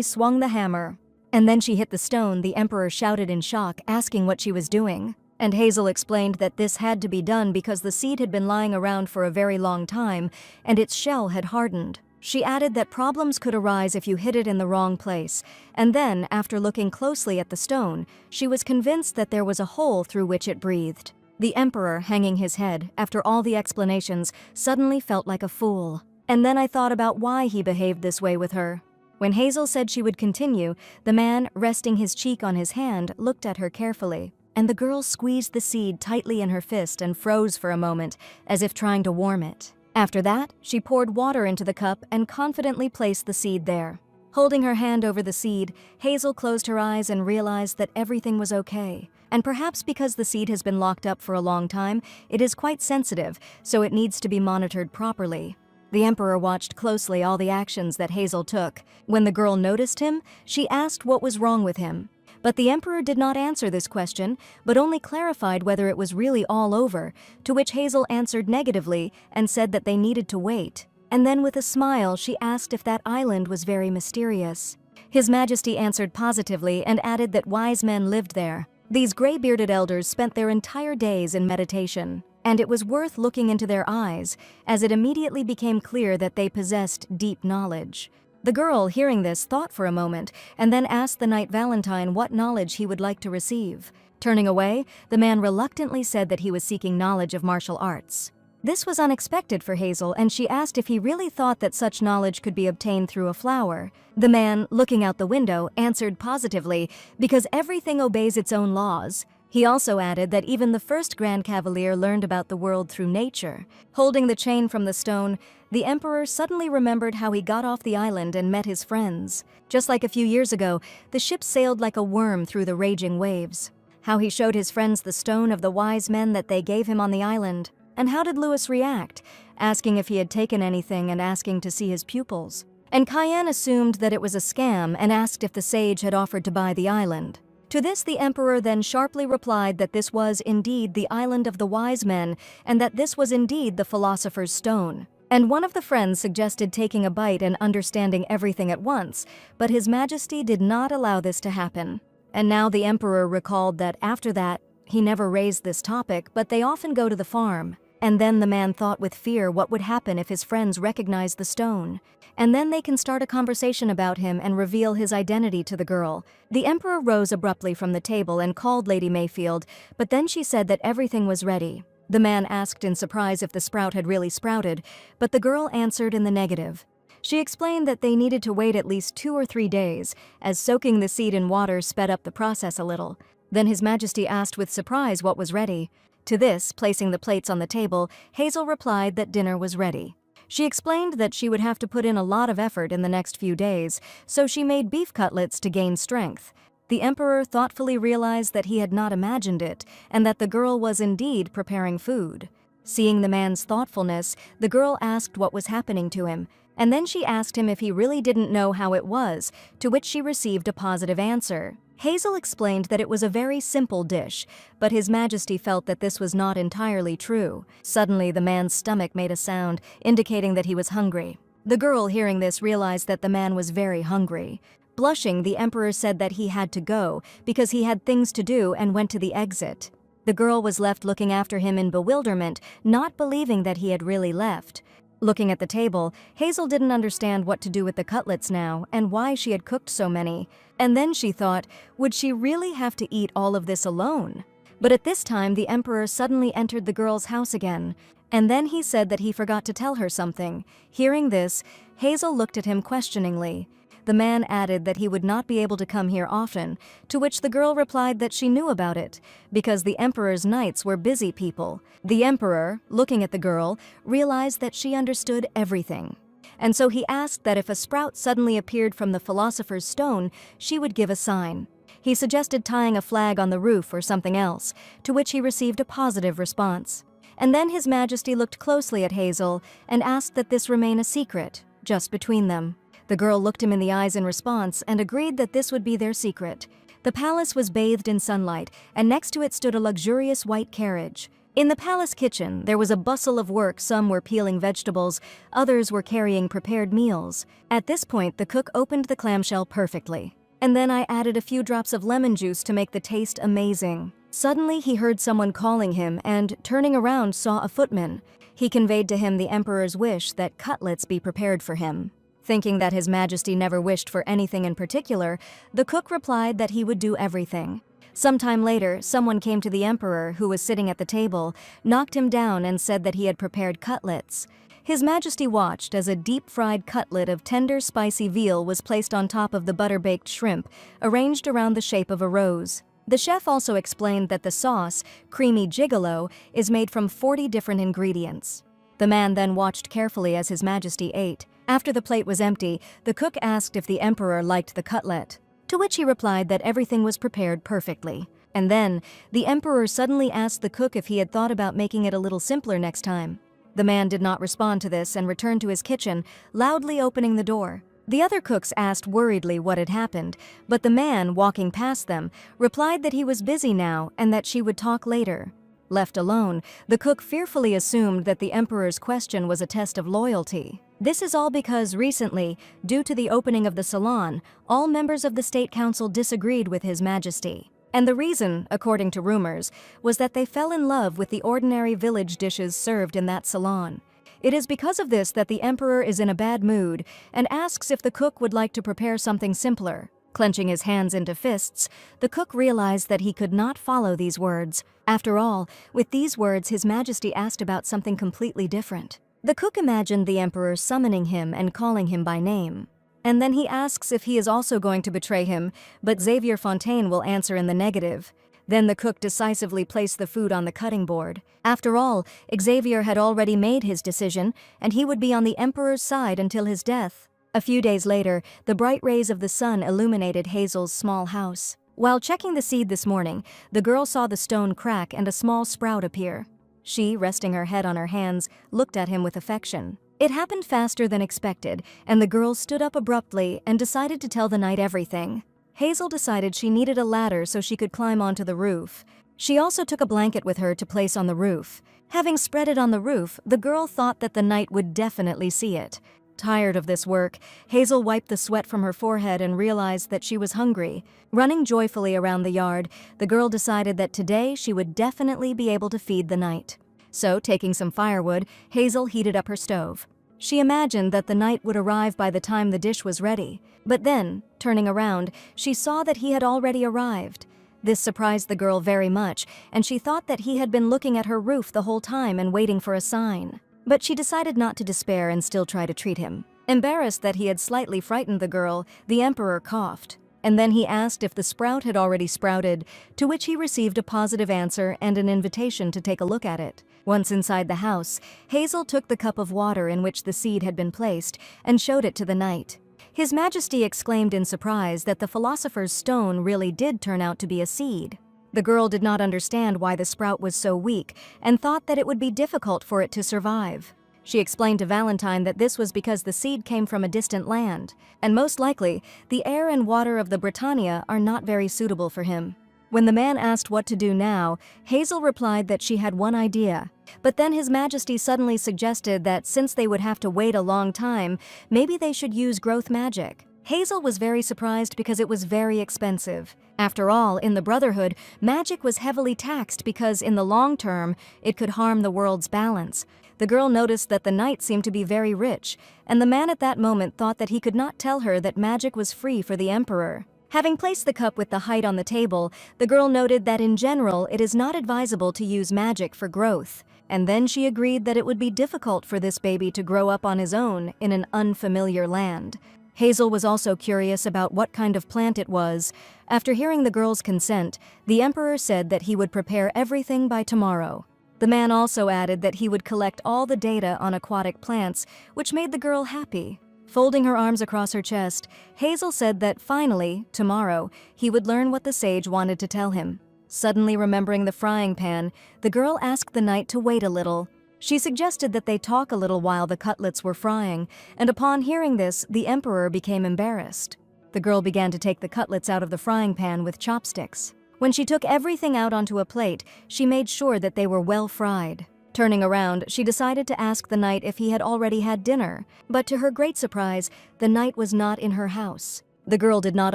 swung the hammer. And then she hit the stone. The emperor shouted in shock, asking what she was doing. And Hazel explained that this had to be done because the seed had been lying around for a very long time and its shell had hardened. She added that problems could arise if you hit it in the wrong place, and then, after looking closely at the stone, she was convinced that there was a hole through which it breathed. The emperor, hanging his head, after all the explanations, suddenly felt like a fool. And then I thought about why he behaved this way with her. When Hazel said she would continue, the man, resting his cheek on his hand, looked at her carefully. And the girl squeezed the seed tightly in her fist and froze for a moment, as if trying to warm it. After that, she poured water into the cup and confidently placed the seed there. Holding her hand over the seed, Hazel closed her eyes and realized that everything was okay. And perhaps because the seed has been locked up for a long time, it is quite sensitive, so it needs to be monitored properly. The emperor watched closely all the actions that Hazel took. When the girl noticed him, she asked what was wrong with him. But the emperor did not answer this question, but only clarified whether it was really all over, to which Hazel answered negatively and said that they needed to wait. And then with a smile, she asked if that island was very mysterious. His Majesty answered positively and added that wise men lived there. These gray-bearded elders spent their entire days in meditation, and it was worth looking into their eyes, as it immediately became clear that they possessed deep knowledge. The girl, hearing this, thought for a moment, and then asked the Knight Valentine what knowledge he would like to receive. Turning away, the man reluctantly said that he was seeking knowledge of martial arts. This was unexpected for Hazel, and she asked if he really thought that such knowledge could be obtained through a flower. The man, looking out the window, answered positively, because everything obeys its own laws. He also added that even the first Grand Cavalier learned about the world through nature. Holding the chain from the stone, the emperor suddenly remembered how he got off the island and met his friends. Just like a few years ago, the ship sailed like a worm through the raging waves. How he showed his friends the stone of the wise men that they gave him on the island. And how did Louis react, asking if he had taken anything and asking to see his pupils. And Cayenne assumed that it was a scam and asked if the sage had offered to buy the island. To this the emperor then sharply replied that this was indeed the island of the wise men and that this was indeed the philosopher's stone. And one of the friends suggested taking a bite and understanding everything at once, but His Majesty did not allow this to happen. And now the emperor recalled that after that, he never raised this topic, but they often go to the farm. And then the man thought with fear what would happen if his friends recognized the stone. And then they can start a conversation about him and reveal his identity to the girl. The emperor rose abruptly from the table and called Lady Mayfield, but then she said that everything was ready. The man asked in surprise if the sprout had really sprouted, but the girl answered in the negative. She explained that they needed to wait at least 2 or 3 days, as soaking the seed in water sped up the process a little. Then His Majesty asked with surprise what was ready. To this, placing the plates on the table, Hazel replied that dinner was ready. She explained that she would have to put in a lot of effort in the next few days, so she made beef cutlets to gain strength. The Emperor thoughtfully realized that he had not imagined it, and that the girl was indeed preparing food. Seeing the man's thoughtfulness, the girl asked what was happening to him, and then she asked him if he really didn't know how it was, to which she received a positive answer. Hazel explained that it was a very simple dish, but His Majesty felt that this was not entirely true. Suddenly, the man's stomach made a sound, indicating that he was hungry. The girl, hearing this, realized that the man was very hungry. Blushing, the Emperor said that he had to go, because he had things to do, and went to the exit. The girl was left looking after him in bewilderment, not believing that he had really left. Looking at the table, Hazel didn't understand what to do with the cutlets now, and why she had cooked so many. And then she thought, would she really have to eat all of this alone? But at this time, the Emperor suddenly entered the girl's house again, and then he said that he forgot to tell her something. Hearing this, Hazel looked at him questioningly. The man added that he would not be able to come here often, to which the girl replied that she knew about it, because the Emperor's knights were busy people. The Emperor, looking at the girl, realized that she understood everything. And so he asked that if a sprout suddenly appeared from the philosopher's stone, she would give a sign. He suggested tying a flag on the roof or something else, to which he received a positive response. And then His Majesty looked closely at Hazel and asked that this remain a secret, just between them. The girl looked him in the eyes in response and agreed that this would be their secret. The palace was bathed in sunlight, and next to it stood a luxurious white carriage. In the palace kitchen, there was a bustle of work. Some were peeling vegetables, others were carrying prepared meals. At this point, the cook opened the clamshell perfectly. And then I added a few drops of lemon juice to make the taste amazing. Suddenly, he heard someone calling him and, turning around, saw a footman. He conveyed to him the Emperor's wish that cutlets be prepared for him. Thinking that His Majesty never wished for anything in particular, the cook replied that he would do everything. Sometime later, someone came to the Emperor, who was sitting at the table, knocked him down and said that he had prepared cutlets. His Majesty watched as a deep-fried cutlet of tender, spicy veal was placed on top of the butter-baked shrimp, arranged around the shape of a rose. The chef also explained that the sauce, creamy gigolo, is made from 40 different ingredients. The man then watched carefully as His Majesty ate. After the plate was empty, the cook asked if the Emperor liked the cutlet, to which he replied that everything was prepared perfectly. And then, the Emperor suddenly asked the cook if he had thought about making it a little simpler next time. The man did not respond to this and returned to his kitchen, loudly opening the door. The other cooks asked worriedly what had happened, but the man, walking past them, replied that he was busy now and that she would talk later. Left alone, the cook fearfully assumed that the Emperor's question was a test of loyalty. This is all because recently, due to the opening of the salon, all members of the State Council disagreed with His Majesty. And the reason, according to rumors, was that they fell in love with the ordinary village dishes served in that salon. It is because of this that the Emperor is in a bad mood and asks if the cook would like to prepare something simpler. Clenching his hands into fists, the cook realized that he could not follow these words. After all, with these words, His Majesty asked about something completely different. The cook imagined the Emperor summoning him and calling him by name. And then he asks if he is also going to betray him, but Xavier Fontaine will answer in the negative. Then the cook decisively placed the food on the cutting board. After all, Xavier had already made his decision, and he would be on the Emperor's side until his death. A few days later, the bright rays of the sun illuminated Hazel's small house. While checking the seed this morning, the girl saw the stone crack and a small sprout appear. She, resting her head on her hands, looked at him with affection. It happened faster than expected, and the girl stood up abruptly and decided to tell the knight everything. Hazel decided she needed a ladder so she could climb onto the roof. She also took a blanket with her to place on the roof. Having spread it on the roof, the girl thought that the knight would definitely see it. Tired of this work, Hazel wiped the sweat from her forehead and realized that she was hungry. Running joyfully around the yard, the girl decided that today she would definitely be able to feed the knight. So, taking some firewood, Hazel heated up her stove. She imagined that the knight would arrive by the time the dish was ready. But then, turning around, she saw that he had already arrived. This surprised the girl very much, and she thought that he had been looking at her roof the whole time and waiting for a sign. But she decided not to despair and still try to treat him. Embarrassed that he had slightly frightened the girl, the emperor coughed. And then he asked if the sprout had already sprouted, to which he received a positive answer and an invitation to take a look at it. Once inside the house, Hazel took the cup of water in which the seed had been placed and showed it to the knight. His Majesty exclaimed in surprise that the philosopher's stone really did turn out to be a seed. The girl did not understand why the sprout was so weak and thought that it would be difficult for it to survive. She explained to Valentine that this was because the seed came from a distant land, and most likely, the air and water of the Britannia are not very suitable for him. When the man asked what to do now, Hazel replied that she had one idea. But then His Majesty suddenly suggested that since they would have to wait a long time, maybe they should use growth magic. Hazel was very surprised because it was very expensive. After all, in the Brotherhood, magic was heavily taxed because in the long term, it could harm the world's balance. The girl noticed that the knight seemed to be very rich, and the man at that moment thought that he could not tell her that magic was free for the emperor. Having placed the cup with the height on the table, the girl noted that in general it is not advisable to use magic for growth. And then she agreed that it would be difficult for this baby to grow up on his own in an unfamiliar land. Hazel was also curious about what kind of plant it was. After hearing the girl's consent, the emperor said that he would prepare everything by tomorrow. The man also added that he would collect all the data on aquatic plants, which made the girl happy. Folding her arms across her chest, Hazel said that finally, tomorrow, he would learn what the sage wanted to tell him. Suddenly remembering the frying pan, the girl asked the knight to wait a little. She suggested that they talk a little while the cutlets were frying, and upon hearing this, the emperor became embarrassed. The girl began to take the cutlets out of the frying pan with chopsticks. When she took everything out onto a plate, she made sure that they were well fried. Turning around, she decided to ask the knight if he had already had dinner, but to her great surprise, the knight was not in her house. The girl did not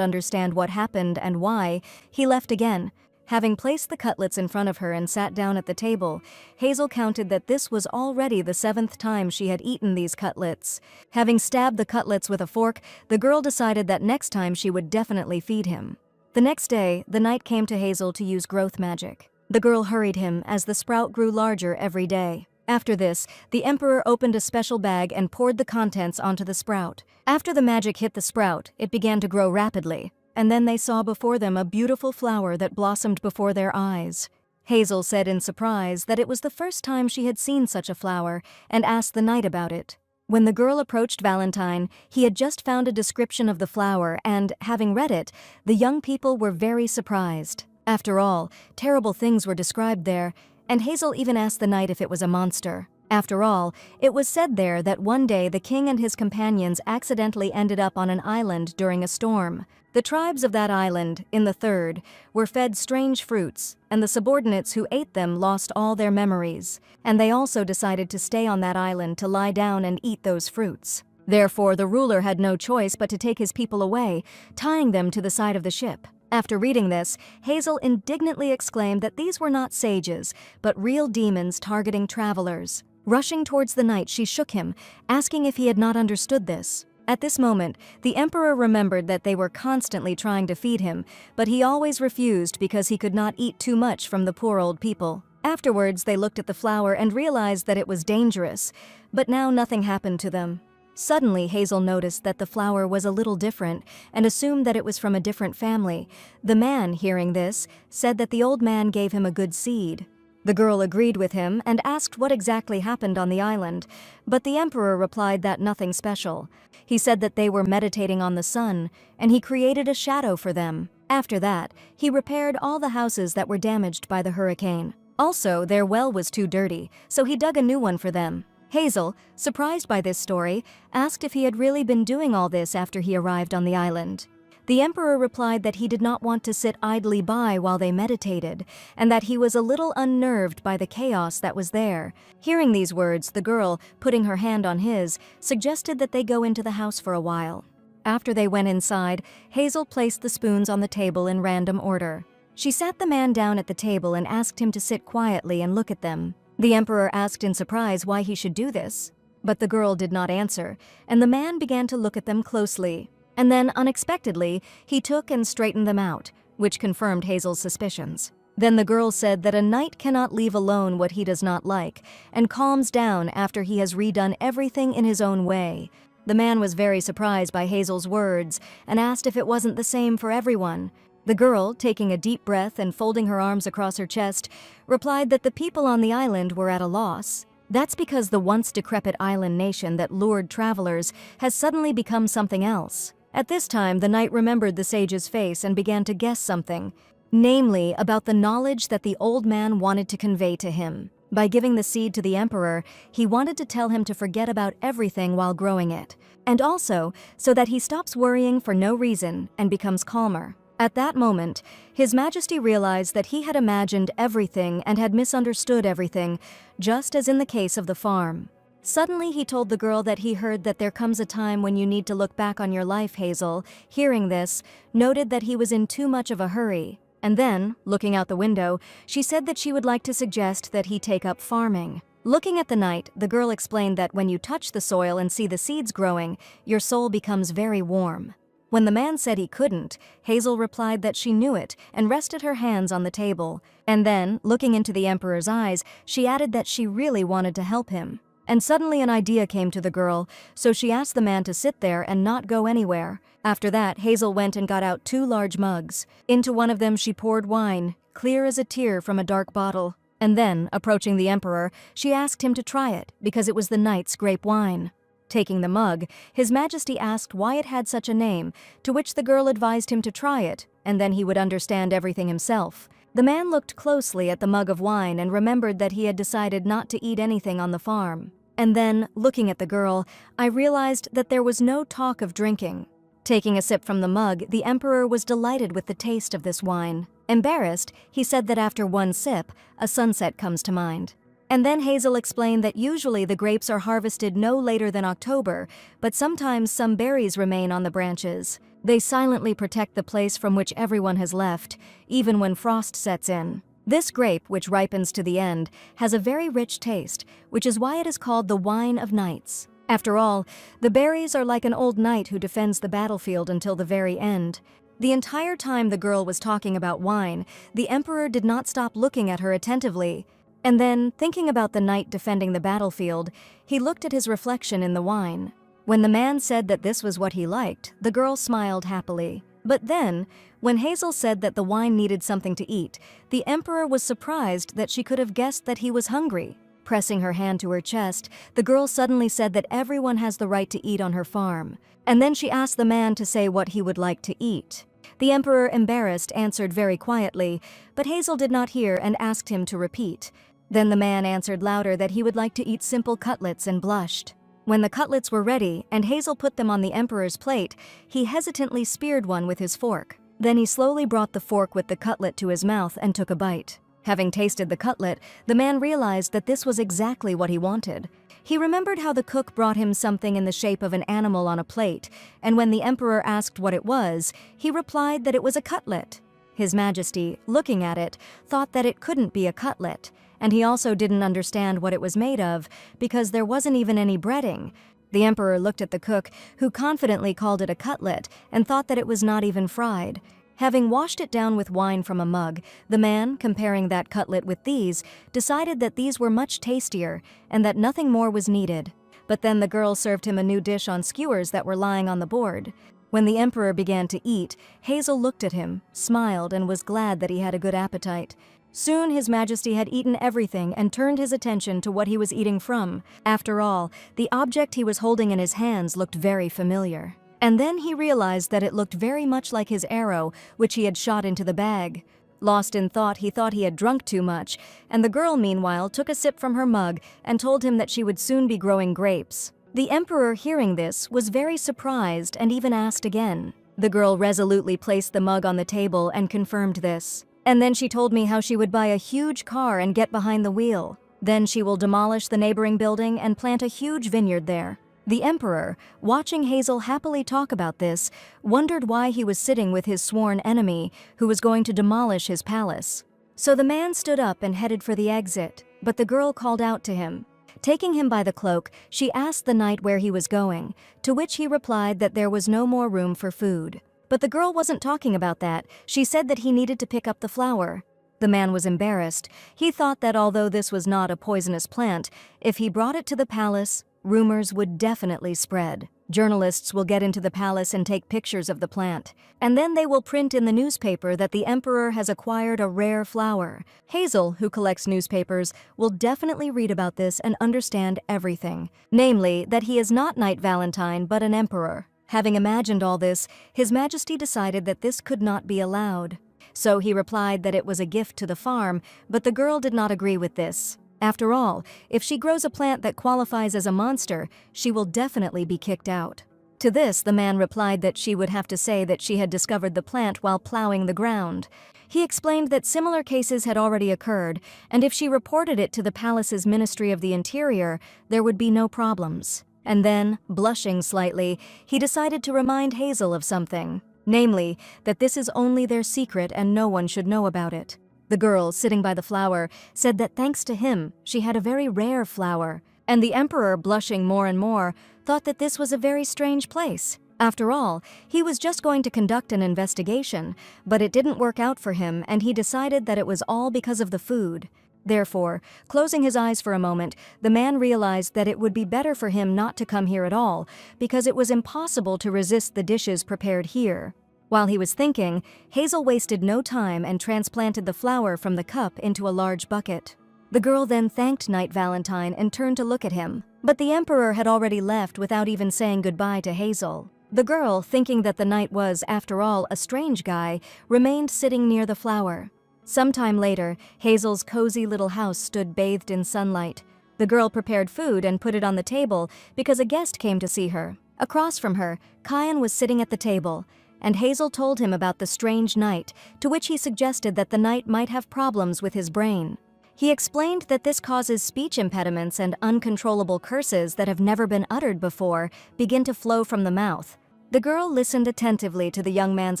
understand what happened and why. He left again. Having placed the cutlets in front of her and sat down at the table, Hazel counted that this was already the 7th time she had eaten these cutlets. Having stabbed the cutlets with a fork, the girl decided that next time she would definitely feed him. The next day, the knight came to Hazel to use growth magic. The girl hurried him as the sprout grew larger every day. After this, the emperor opened a special bag and poured the contents onto the sprout. After the magic hit the sprout, it began to grow rapidly, and then they saw before them a beautiful flower that blossomed before their eyes. Hazel said in surprise that it was the first time she had seen such a flower and asked the knight about it. When the girl approached Valentine, he had just found a description of the flower and, having read it, the young people were very surprised. After all, terrible things were described there, and Hazel even asked the knight if it was a monster. After all, it was said there that one day the king and his companions accidentally ended up on an island during a storm. The tribes of that island, in the third, were fed strange fruits, and the subordinates who ate them lost all their memories, and they also decided to stay on that island to lie down and eat those fruits. Therefore, the ruler had no choice but to take his people away, tying them to the side of the ship. After reading this, Hazel indignantly exclaimed that these were not sages, but real demons targeting travelers. Rushing towards the knight, she shook him, asking if he had not understood this. At this moment, the emperor remembered that they were constantly trying to feed him, but he always refused because he could not eat too much from the poor old people. Afterwards, they looked at the flower and realized that it was dangerous, but now nothing happened to them. Suddenly, Hazel noticed that the flower was a little different and assumed that it was from a different family. The man, hearing this, said that the old man gave him a good seed. The girl agreed with him and asked what exactly happened on the island, but the emperor replied that nothing special. He said that they were meditating on the sun, and he created a shadow for them. After that, he repaired all the houses that were damaged by the hurricane. Also, their well was too dirty, so he dug a new one for them. Hazel, surprised by this story, asked if he had really been doing all this after he arrived on the island. The emperor replied that he did not want to sit idly by while they meditated, and that he was a little unnerved by the chaos that was there. Hearing these words, the girl, putting her hand on his, suggested that they go into the house for a while. After they went inside, Hazel placed the spoons on the table in random order. She sat the man down at the table and asked him to sit quietly and look at them. The emperor asked in surprise why he should do this, but the girl did not answer, and the man began to look at them closely. And then, unexpectedly, he took and straightened them out, which confirmed Hazel's suspicions. Then the girl said that a knight cannot leave alone what he does not like, and calms down after he has redone everything in his own way. The man was very surprised by Hazel's words and asked if it wasn't the same for everyone. The girl, taking a deep breath and folding her arms across her chest, replied that the people on the island were at a loss. That's because the once decrepit island nation that lured travelers has suddenly become something else. At this time, the knight remembered the sage's face and began to guess something, namely about the knowledge that the old man wanted to convey to him. By giving the seed to the emperor, he wanted to tell him to forget about everything while growing it, and also so that he stops worrying for no reason and becomes calmer. At that moment, His Majesty realized that he had imagined everything and had misunderstood everything, just as in the case of the farm. Suddenly, he told the girl that he heard that there comes a time when you need to look back on your life. Hazel, hearing this, noted that he was in too much of a hurry. And then, looking out the window, she said that she would like to suggest that he take up farming. Looking at the knight, the girl explained that when you touch the soil and see the seeds growing, your soul becomes very warm. When the man said he couldn't, Hazel replied that she knew it and rested her hands on the table. And then, looking into the emperor's eyes, she added that she really wanted to help him. And suddenly an idea came to the girl, so she asked the man to sit there and not go anywhere. After that, Hazel went and got out 2 large mugs. Into one of them she poured wine, clear as a tear from a dark bottle. And then, approaching the emperor, she asked him to try it, because it was the knight's grape wine. Taking the mug, His Majesty asked why it had such a name, to which the girl advised him to try it, and then he would understand everything himself. The man looked closely at the mug of wine and remembered that he had decided not to eat anything on the farm. And then, looking at the girl, I realized that there was no talk of drinking. Taking a sip from the mug, the emperor was delighted with the taste of this wine. Embarrassed, he said that after one sip, a sunset comes to mind. And then Hazel explained that usually the grapes are harvested no later than October, but sometimes some berries remain on the branches. They silently protect the place from which everyone has left, even when frost sets in. This grape, which ripens to the end, has a very rich taste, which is why it is called the wine of knights. After all, the berries are like an old knight who defends the battlefield until the very end. The entire time the girl was talking about wine, the emperor did not stop looking at her attentively. And then, thinking about the knight defending the battlefield, he looked at his reflection in the wine. When the man said that this was what he liked, the girl smiled happily. But then, when Hazel said that the wine needed something to eat, the emperor was surprised that she could have guessed that he was hungry. Pressing her hand to her chest, the girl suddenly said that everyone has the right to eat on her farm. And then she asked the man to say what he would like to eat. The emperor, embarrassed, answered very quietly, but Hazel did not hear and asked him to repeat. Then the man answered louder that he would like to eat simple cutlets and blushed. When the cutlets were ready and Hazel put them on the emperor's plate, he hesitantly speared one with his fork. Then he slowly brought the fork with the cutlet to his mouth and took a bite. Having tasted the cutlet, the man realized that this was exactly what he wanted. He remembered how the cook brought him something in the shape of an animal on a plate, and when the emperor asked what it was, he replied that it was a cutlet. His Majesty, looking at it, thought that it couldn't be a cutlet, and he also didn't understand what it was made of, because there wasn't even any breading. The emperor looked at the cook, who confidently called it a cutlet, and thought that it was not even fried. Having washed it down with wine from a mug, the man, comparing that cutlet with these, decided that these were much tastier, and that nothing more was needed. But then the girl served him a new dish on skewers that were lying on the board. When the emperor began to eat, Hazel looked at him, smiled, and was glad that he had a good appetite. Soon His Majesty had eaten everything and turned his attention to what he was eating from. After all, the object he was holding in his hands looked very familiar. And then he realized that it looked very much like his arrow, which he had shot into the bag. Lost in thought, he thought he had drunk too much, and the girl, meanwhile, took a sip from her mug and told him that she would soon be growing grapes. The emperor, hearing this, was very surprised and even asked again. The girl resolutely placed the mug on the table and confirmed this. And then she told me how she would buy a huge car and get behind the wheel. Then she will demolish the neighboring building and plant a huge vineyard there. The emperor, watching Hazel happily talk about this, wondered why he was sitting with his sworn enemy, who was going to demolish his palace. So the man stood up and headed for the exit, but the girl called out to him. Taking him by the cloak, she asked the knight where he was going, to which he replied that there was no more room for food. But the girl wasn't talking about that. She said that he needed to pick up the flower. The man was embarrassed. He thought that although this was not a poisonous plant, if he brought it to the palace, rumors would definitely spread. Journalists will get into the palace and take pictures of the plant, and then they will print in the newspaper that the emperor has acquired a rare flower. Hazel, who collects newspapers, will definitely read about this and understand everything, namely that he is not Knight Valentine but an emperor. Having imagined all this, His Majesty decided that this could not be allowed. So he replied that it was a gift to the farm, but the girl did not agree with this. After all, if she grows a plant that qualifies as a monster, she will definitely be kicked out. To this, the man replied that she would have to say that she had discovered the plant while plowing the ground. He explained that similar cases had already occurred, and if she reported it to the palace's Ministry of the Interior, there would be no problems. And then, blushing slightly, he decided to remind Hazel of something, namely, that this is only their secret and no one should know about it. The girl, sitting by the flower, said that thanks to him, she had a very rare flower, and the emperor, blushing more and more, thought that this was a very strange place. After all, he was just going to conduct an investigation, but it didn't work out for him, and he decided that it was all because of the food. Therefore, closing his eyes for a moment, the man realized that it would be better for him not to come here at all, because it was impossible to resist the dishes prepared here. While he was thinking, Hazel wasted no time and transplanted the flower from the cup into a large bucket. The girl then thanked Knight Valentine and turned to look at him, but the emperor had already left without even saying goodbye to Hazel. The girl, thinking that the knight was, after all, a strange guy, remained sitting near the flower. Sometime later, Hazel's cozy little house stood bathed in sunlight. The girl prepared food and put it on the table because a guest came to see her. Across from her, Kian was sitting at the table, and Hazel told him about the strange knight, to which he suggested that the knight might have problems with his brain. He explained that this causes speech impediments and uncontrollable curses that have never been uttered before begin to flow from the mouth. The girl listened attentively to the young man's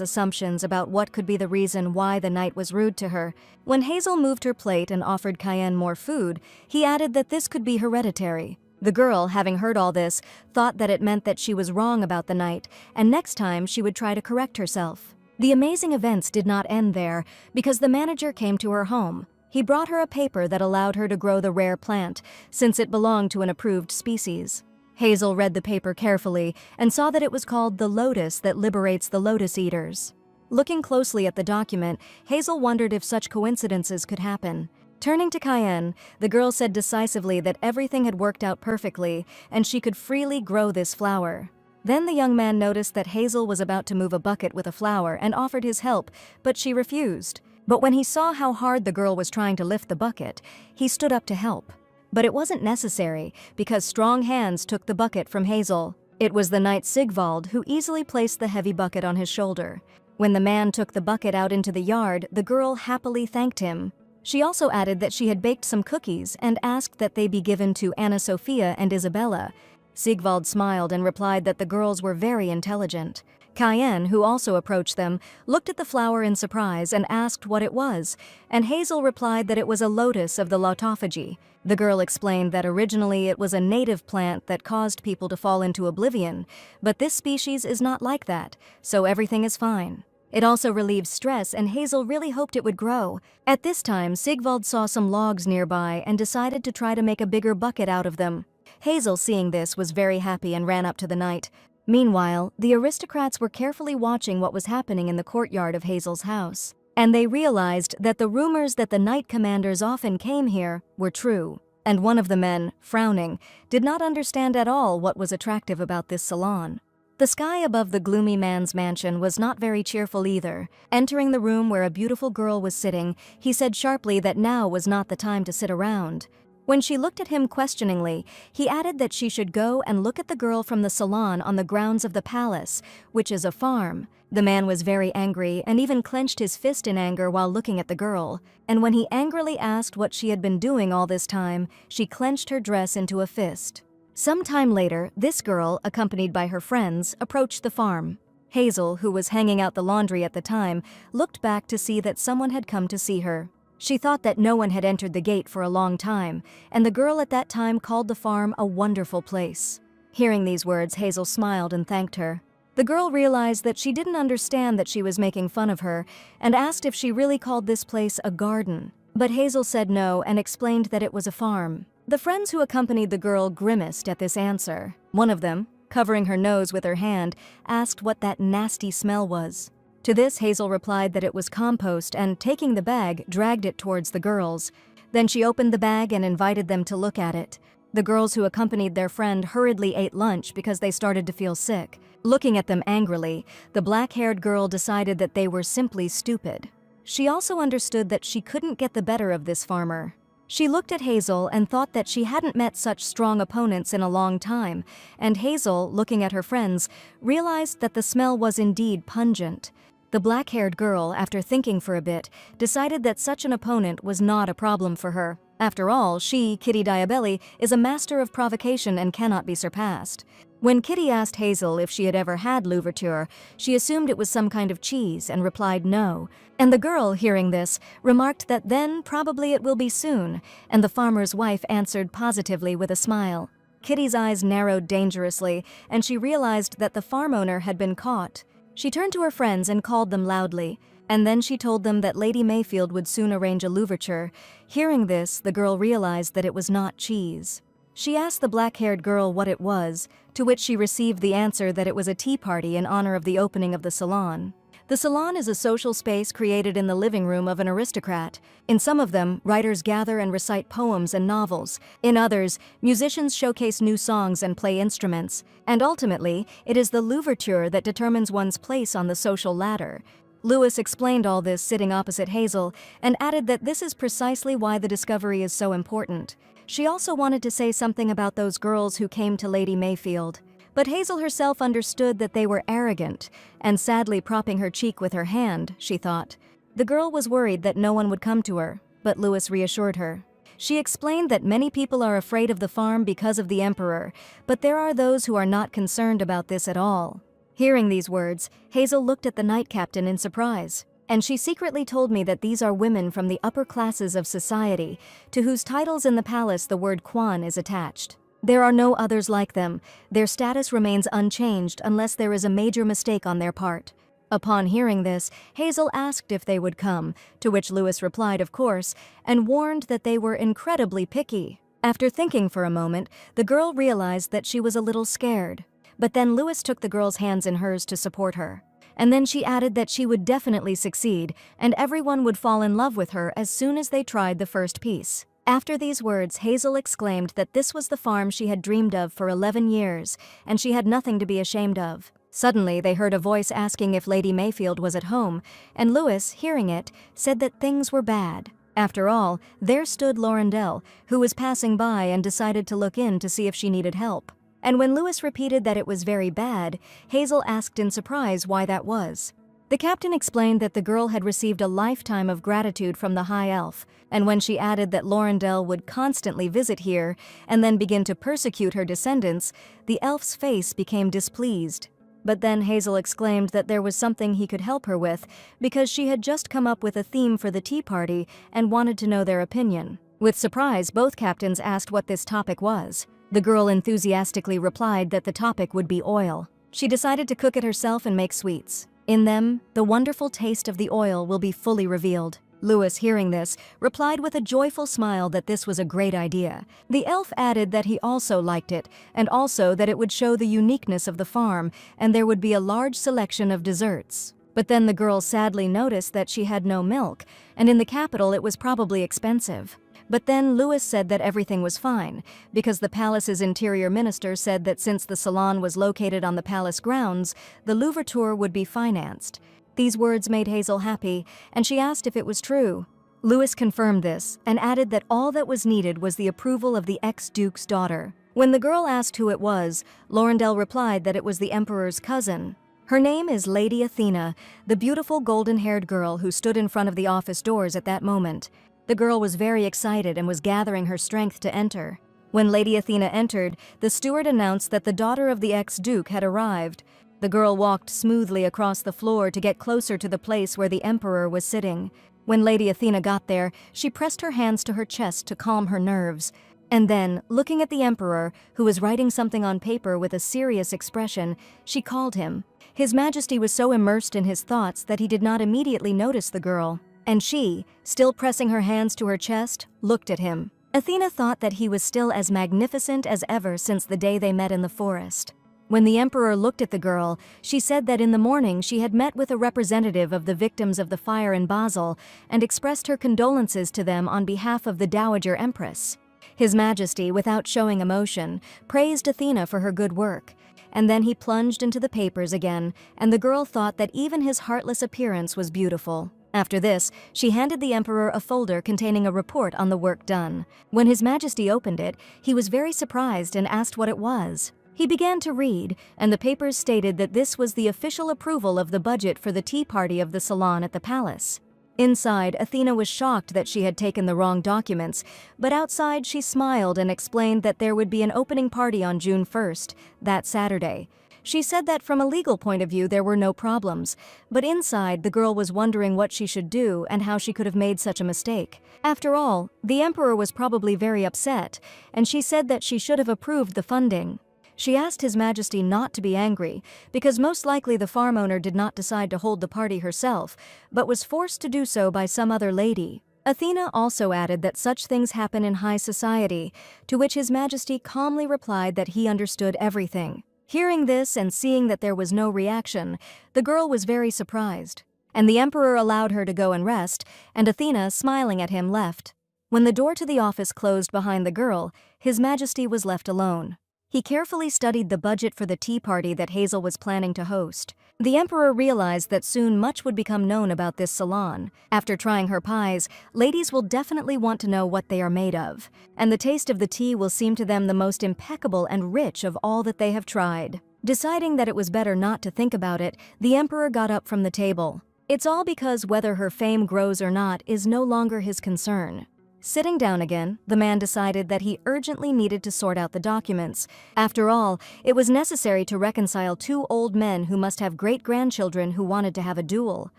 assumptions about what could be the reason why the knight was rude to her. When Hazel moved her plate and offered Kian more food, he added that this could be hereditary. The girl, having heard all this, thought that it meant that she was wrong about the knight, and next time she would try to correct herself. The amazing events did not end there, because the manager came to her home. He brought her a paper that allowed her to grow the rare plant, since it belonged to an approved species. Hazel read the paper carefully and saw that it was called The Lotus That Liberates the Lotus Eaters. Looking closely at the document, Hazel wondered if such coincidences could happen. Turning to Kian, the girl said decisively that everything had worked out perfectly and she could freely grow this flower. Then the young man noticed that Hazel was about to move a bucket with a flower and offered his help, but she refused. But when he saw how hard the girl was trying to lift the bucket, he stood up to help. But it wasn't necessary, because strong hands took the bucket from Hazel. It was the knight Sigvald who easily placed the heavy bucket on his shoulder. When the man took the bucket out into the yard, the girl happily thanked him. She also added that she had baked some cookies and asked that they be given to Anna Sophia and Isabella. Sigvald smiled and replied that the girls were very intelligent. Kian, who also approached them, looked at the flower in surprise and asked what it was, and Hazel replied that it was a lotus of the Lotophagy. The girl explained that originally it was a native plant that caused people to fall into oblivion, but this species is not like that, so everything is fine. It also relieves stress, and Hazel really hoped it would grow. At this time, Sigvald saw some logs nearby and decided to try to make a bigger bucket out of them. Hazel, seeing this, was very happy and ran up to the knight. Meanwhile, the aristocrats were carefully watching what was happening in the courtyard of Hazel's house, and they realized that the rumors that the knight commanders often came here were true. And one of the men, frowning, did not understand at all what was attractive about this salon. The sky above the gloomy man's mansion was not very cheerful either. Entering the room where a beautiful girl was sitting, he said sharply that now was not the time to sit around. When she looked at him questioningly, he added that she should go and look at the girl from the salon on the grounds of the palace, which is a farm. The man was very angry and even clenched his fist in anger while looking at the girl. And when he angrily asked what she had been doing all this time, she clenched her dress into a fist. Some time later, this girl, accompanied by her friends, approached the farm. Hazel, who was hanging out the laundry at the time, looked back to see that someone had come to see her. She thought that no one had entered the gate for a long time, and the girl at that time called the farm a wonderful place. Hearing these words, Hazel smiled and thanked her. The girl realized that she didn't understand that she was making fun of her, and asked if she really called this place a garden. But Hazel said no and explained that it was a farm. The friends who accompanied the girl grimaced at this answer. One of them, covering her nose with her hand, asked what that nasty smell was. To this, Hazel replied that it was compost and, taking the bag, dragged it towards the girls. Then she opened the bag and invited them to look at it. The girls who accompanied their friend hurriedly ate lunch because they started to feel sick. Looking at them angrily, the black-haired girl decided that they were simply stupid. She also understood that she couldn't get the better of this farmer. She looked at Hazel and thought that she hadn't met such strong opponents in a long time, and Hazel, looking at her friends, realized that the smell was indeed pungent. The black-haired girl, after thinking for a bit, decided that such an opponent was not a problem for her. After all, she, Kitty Diabelli, is a master of provocation and cannot be surpassed. When Kitty asked Hazel if she had ever had louverture, she assumed it was some kind of cheese and replied no. And the girl, hearing this, remarked that then probably it will be soon, and the farmer's wife answered positively with a smile. Kitty's eyes narrowed dangerously, and she realized that the farm owner had been caught. She turned to her friends and called them loudly, and then she told them that Lady Mayfield would soon arrange a louverture. Hearing this, the girl realized that it was not cheese. She asked the black-haired girl what it was, to which she received the answer that it was a tea party in honor of the opening of the salon. The salon is a social space created in the living room of an aristocrat. In some of them, writers gather and recite poems and novels. In others, musicians showcase new songs and play instruments. And ultimately, it is the louverture that determines one's place on the social ladder. Lewis explained all this sitting opposite Hazel and added that this is precisely why the discovery is so important. She also wanted to say something about those girls who came to Lady Mayfield. But Hazel herself understood that they were arrogant, and sadly propping her cheek with her hand, she thought. The girl was worried that no one would come to her, but Lewis reassured her. She explained that many people are afraid of the farm because of the emperor, but there are those who are not concerned about this at all. Hearing these words, Hazel looked at the night captain in surprise, and she secretly told me that these are women from the upper classes of society, to whose titles in the palace the word Quan is attached. There are no others like them. Their status remains unchanged unless there is a major mistake on their part. Upon hearing this, Hazel asked if they would come, to which Lewis replied of course, and warned that they were incredibly picky. After thinking for a moment, the girl realized that she was a little scared. But then Lewis took the girl's hands in hers to support her. And then she added that she would definitely succeed, and everyone would fall in love with her as soon as they tried the first piece. After these words, Hazel exclaimed that this was the farm she had dreamed of for 11 years, and she had nothing to be ashamed of. Suddenly, they heard a voice asking if Lady Mayfield was at home, and Lewis, hearing it, said that things were bad. After all, there stood Laurendell, who was passing by and decided to look in to see if she needed help. And when Lewis repeated that it was very bad, Hazel asked in surprise why that was. The captain explained that the girl had received a lifetime of gratitude from the High Elf, and when she added that Laurendell would constantly visit here and then begin to persecute her descendants, the elf's face became displeased. But then Hazel exclaimed that there was something he could help her with because she had just come up with a theme for the tea party and wanted to know their opinion. With surprise, both captains asked what this topic was. The girl enthusiastically replied that the topic would be oil. She decided to cook it herself and make sweets. In them, the wonderful taste of the oil will be fully revealed. Lewis, hearing this, replied with a joyful smile that this was a great idea. The elf added that he also liked it, and also that it would show the uniqueness of the farm, and there would be a large selection of desserts. But then the girl sadly noticed that she had no milk, and in the capital it was probably expensive. But then Lewis said that everything was fine, because the palace's interior minister said that since the salon was located on the palace grounds, the louverture would be financed. These words made Hazel happy, and she asked if it was true. Lewis confirmed this, and added that all that was needed was the approval of the ex-duke's daughter. When the girl asked who it was, Laurendell replied that it was the emperor's cousin. Her name is Lady Athena, the beautiful golden-haired girl who stood in front of the office doors at that moment. The girl was very excited and was gathering her strength to enter. When Lady Athena entered, the steward announced that the daughter of the ex-duke had arrived. The girl walked smoothly across the floor to get closer to the place where the emperor was sitting. When Lady Athena got there, she pressed her hands to her chest to calm her nerves. And then, looking at the emperor, who was writing something on paper with a serious expression, she called him. His Majesty was so immersed in his thoughts that he did not immediately notice the girl. And she, still pressing her hands to her chest, looked at him. Athena thought that he was still as magnificent as ever since the day they met in the forest. When the emperor looked at the girl, she said that in the morning she had met with a representative of the victims of the fire in Basel and expressed her condolences to them on behalf of the Dowager Empress. His Majesty, without showing emotion, praised Athena for her good work, and then he plunged into the papers again, and the girl thought that even his heartless appearance was beautiful. After this, she handed the emperor a folder containing a report on the work done. When His Majesty opened it, he was very surprised and asked what it was. He began to read, and the papers stated that this was the official approval of the budget for the tea party of the salon at the palace. Inside, Athena was shocked that she had taken the wrong documents, but outside she smiled and explained that there would be an opening party on June 1st, that Saturday. She said that from a legal point of view there were no problems, but inside the girl was wondering what she should do and how she could have made such a mistake. After all, the emperor was probably very upset, and she said that she should have approved the funding. She asked His Majesty not to be angry, because most likely the farm owner did not decide to hold the party herself, but was forced to do so by some other lady. Athena also added that such things happen in high society, to which His Majesty calmly replied that he understood everything. Hearing this and seeing that there was no reaction, the girl was very surprised, and the emperor allowed her to go and rest, and Athena, smiling at him, left. When the door to the office closed behind the girl, His Majesty was left alone. He carefully studied the budget for the tea party that Hazel was planning to host. The emperor realized that soon much would become known about this salon. After trying her pies, ladies will definitely want to know what they are made of, and the taste of the tea will seem to them the most impeccable and rich of all that they have tried. Deciding that it was better not to think about it, the emperor got up from the table. It's all because whether her fame grows or not is no longer his concern. Sitting down again, the man decided that he urgently needed to sort out the documents. After all, it was necessary to reconcile two old men who must have great-grandchildren who wanted to have a duel,